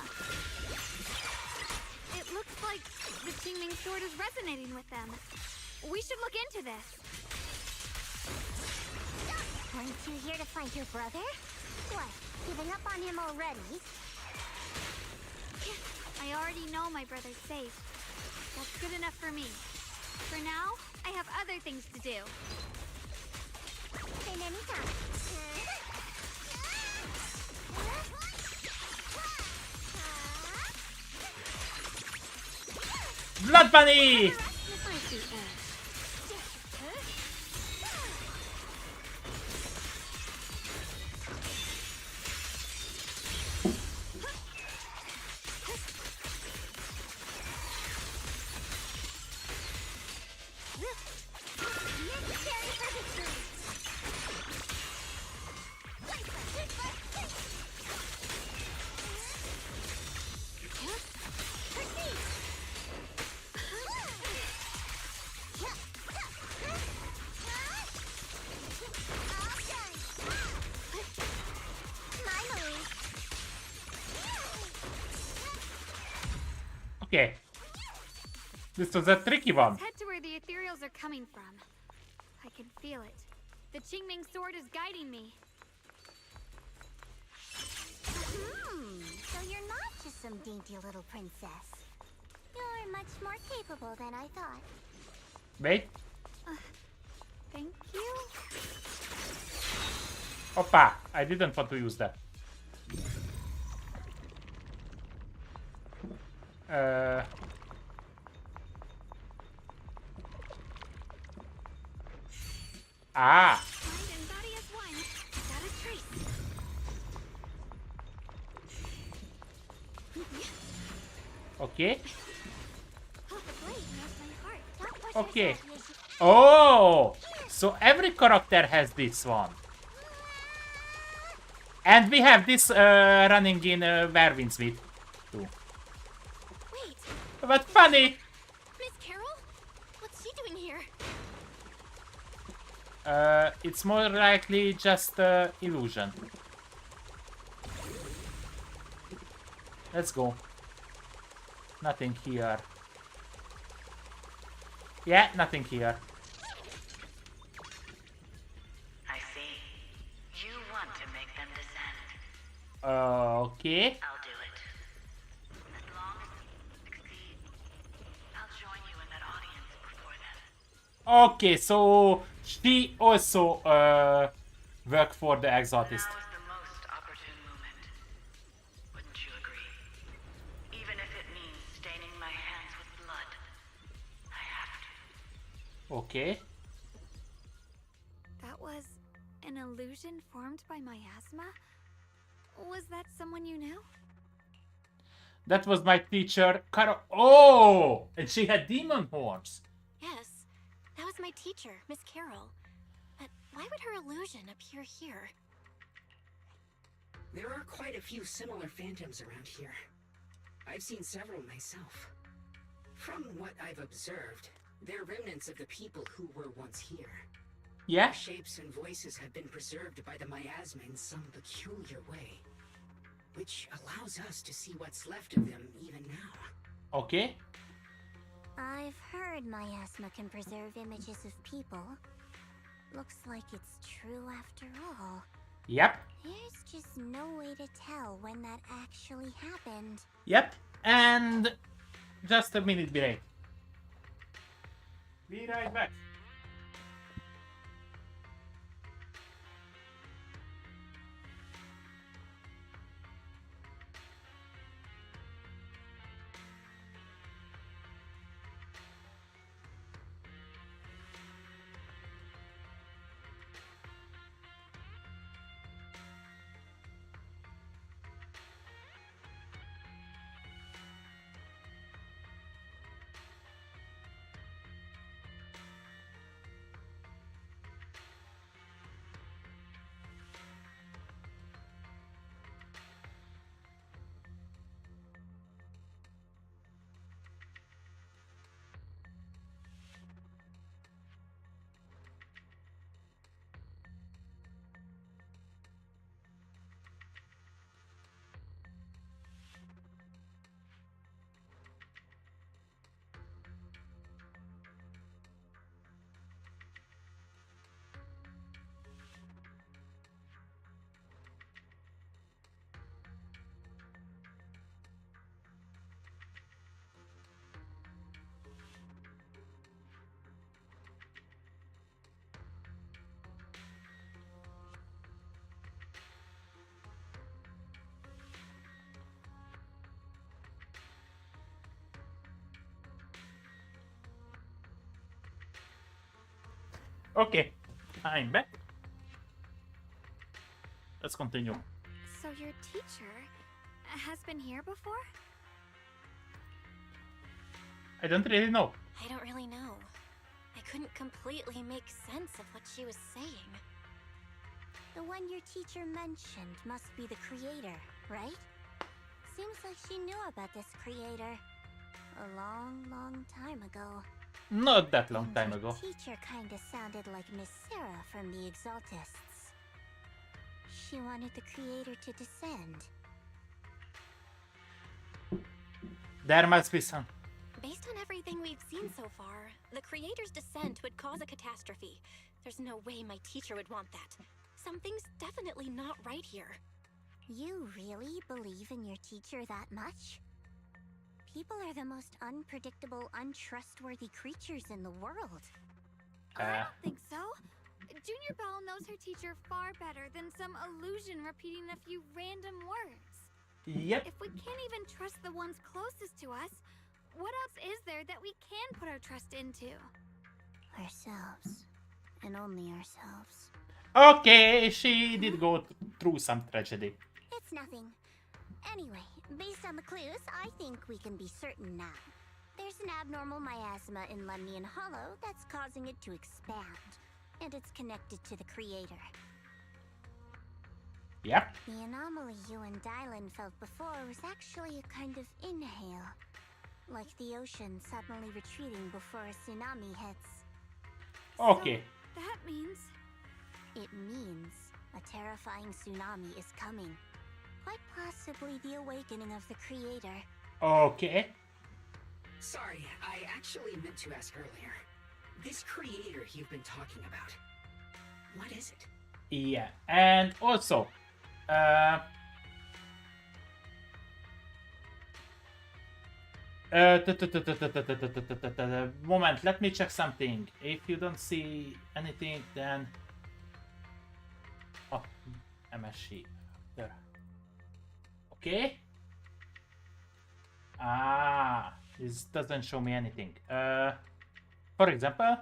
It looks like the Qingming sword is resonating with them. We should look into this. Aren't you here to find your brother? What, giving up on him already? I already know my brother's safe. That's good enough for me. For now, I have other things to do. In any time. Blood bunny! Okay. This was a tricky one. Let's head to where the ethereals are coming from. I can feel it. The Qingming sword is guiding me. So you're not just some dainty little princess. You're much more capable than I thought. Wait. Thank you. Oppa! I didn't want to use that. Ah! Mind and body as one. Got a trace. Okay. Oh, the blade knows my heart. Don't push Okay. yourself, Oh! So every character has this one. And we have this running in Werwin's with too. Wait, But funny! Miss Carol? What's she doing here? It's more likely just illusion. Let's go. Nothing here. Yeah, nothing here. I see. You want to make them descend. Okay. I'll do it. As long as you succeed, I'll join you in that audience before then. Okay, so she also worked for the Exaltist. Now is the most opportune moment. Wouldn't you agree? Even if it means staining my hands with blood, I have to. Okay. That was an illusion formed by miasma? Was that someone you knew? That was my teacher, Caro. Oh! And she had demon horns. Yes, that was my teacher, Miss Carol. But why would her illusion appear here? There are quite a few similar phantoms around here. I've seen several myself. From what I've observed, they're remnants of the people who were once here. Yeah? Their shapes and voices have been preserved by the miasma in some peculiar way, which allows us to see what's left of them even now. Okay. I've heard miasma can preserve images of people. Looks like it's true after all. Yep. There's just no way to tell when that actually happened. Yep. And just a minute break. Be right back. Okay, I'm back. Let's continue. So your teacher has been here before? I don't really know. I don't really know. I couldn't completely make sense of what she was saying. The one your teacher mentioned must be the creator, right? Seems like she knew about this creator a long time ago. Not that long time ago. Teacher kinda sounded like Miss Sarah from the Exaltists. She wanted the creator to descend. There must be some. Based on everything we've seen so far, the creator's descent would cause a catastrophe. There's no way my teacher would want that. Something's definitely not right here. You really believe in your teacher that much? People are the most unpredictable, untrustworthy creatures in the world. I don't think so. Junior Belle knows her teacher far better than some illusion repeating a few random words. Yep. If we can't even trust the ones closest to us, what else is there that we can put our trust into? Ourselves. And only ourselves. Okay, she did go through some tragedy. It's nothing. Anyway, based on the clues, I think we can be certain now. There's an abnormal miasma in Lemnian Hollow that's causing it to expand. And it's connected to the creator. Yep. The anomaly you and Dylan felt before was actually a kind of inhale. Like the ocean suddenly retreating before a tsunami hits. Okay. So, that means... It means a terrifying tsunami is coming. Quite possibly the awakening of the creator. Okay. Sorry, I actually meant to ask earlier. This creator you've been talking about, what is it? Yeah, and also, moment, let me check something. If you don't see anything, then... Oh, MSC. There. Okay. Ah, this doesn't show me anything. For example,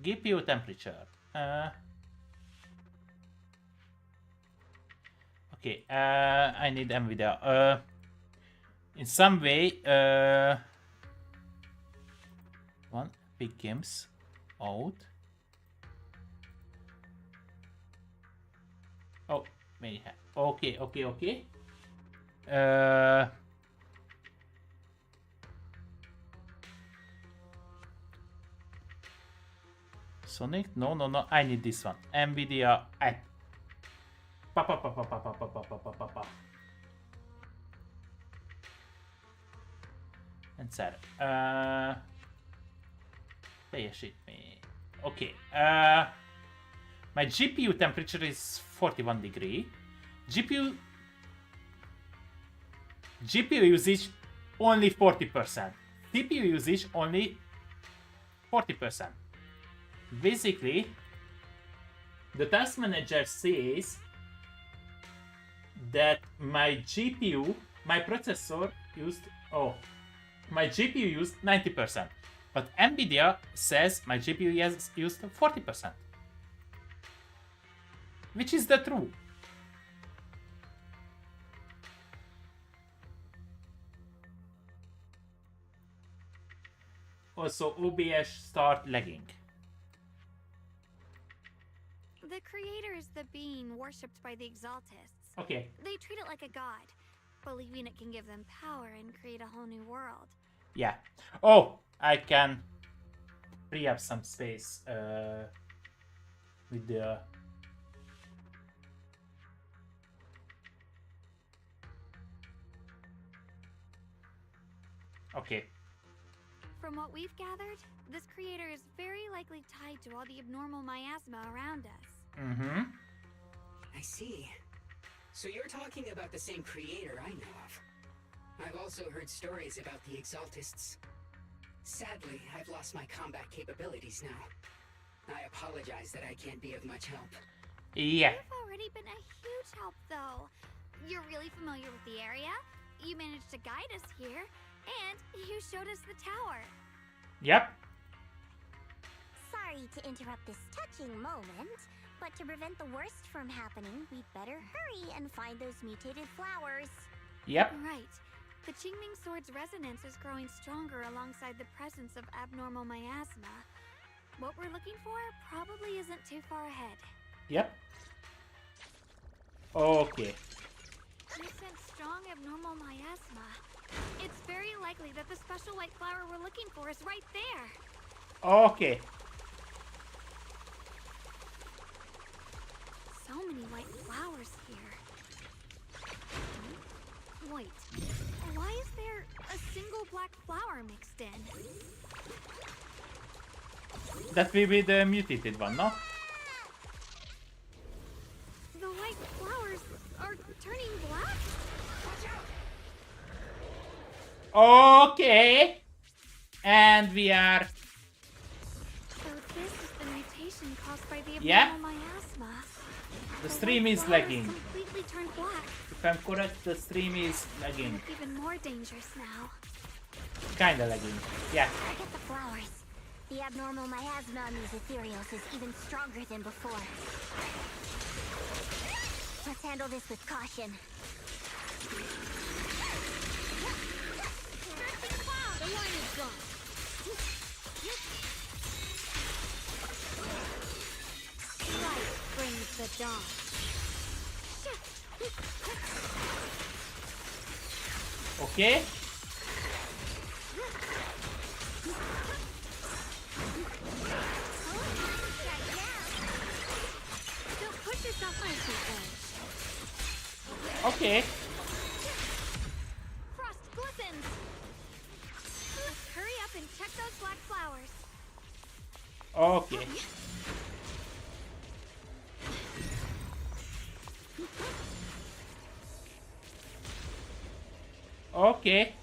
GPU temperature. Okay, I need NVIDIA. In some way, one big games out. Oh, may have. Okay. Sonic? No. I need this one. NVIDIA at. Egyszer. Teljesítmény. Okay. My GPU temperature is 41 degree. GPU usage only 40%. CPU usage only 40%. Basically, the task manager says that my GPU used 90%, but NVIDIA says my GPU has used 40%. Which is the true? Also, OBS start lagging. The creator is the being worshipped by the Exaltists. Okay. They treat it like a god, believing it can give them power and create a whole new world. Yeah. Oh, I can free up some space with the... Okay. From what we've gathered, this creator is very likely tied to all the abnormal miasma around us. Mm-hmm. I see. So you're talking about the same creator I know of. I've also heard stories about the Exaltists. Sadly, I've lost my combat capabilities now. I apologize that I can't be of much help. Yeah. You've already been a huge help, though. You're really familiar with the area, you managed to guide us here, and you showed us the tower. Yep. sorry to interrupt this touching moment, but to prevent the worst from happening, we'd better hurry and find those mutated flowers. Yep. Right. The Qingming Sword's resonance is growing stronger alongside the presence of abnormal miasma. What we're looking for probably isn't too far ahead. Yep. Okay. We sense strong abnormal miasma. It's very likely that the special white flower we're looking for is right there. Okay. So many white flowers here. Wait, why is there a single black flower mixed in? That will be the mutated one, no? The white flowers are turning black? Okay. And we are... So this is the mutation caused by the Yeah. abnormal miasma. The stream white is flowers lagging. Completely turned black. If I'm correct, the stream is lagging. Look even more dangerous now. Kinda lagging. Yeah. Forget the flowers. The abnormal miasma on these ethereals is even stronger than before. Let's handle this with caution. The line is gone. Light brings the dawn. Okay. Don't push yourself onto the edge. Okay. Frost glistens. Let's hurry up and check those black flowers. Okay. Okay.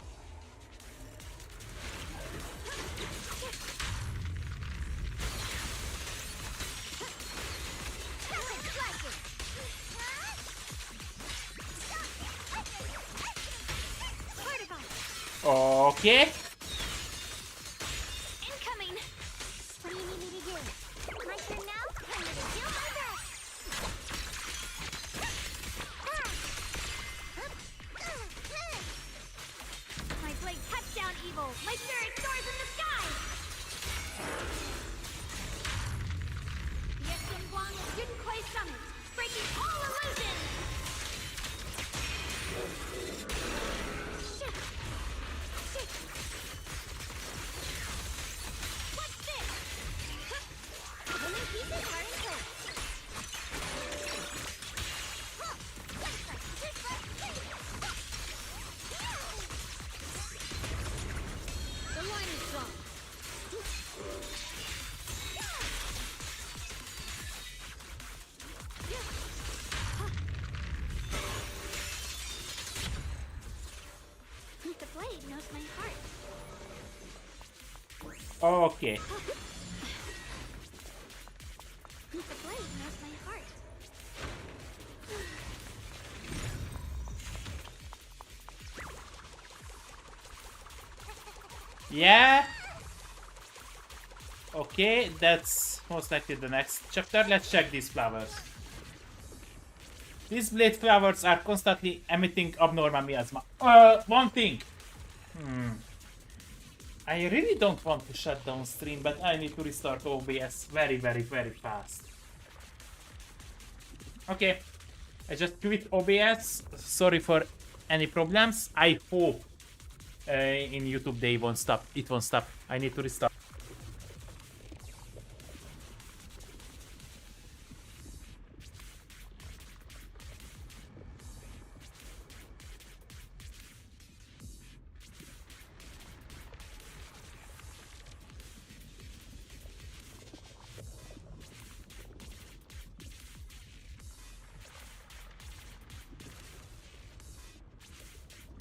Okay. Incoming. What do you need me to do? My turn now? I'm gonna do my best. My blade cuts down evil. My spirit soars in the sky. Yes, and Blanc Student Clay Summit, breaking all illusions. Shit. Shit. What's this? Winning pieces are in place. The line is drawn. The blade knows my heart. Okay. The blade knows my heart. Yeah. Okay, that's most likely the next chapter. Let's check these flowers. These blade flowers are constantly emitting abnormal miasma. One thing. I really don't want to shut down stream, but I need to restart OBS very, very, very fast. Okay, I just quit OBS. Sorry for any problems. I hope in YouTube they won't stop. It won't stop. I need to restart.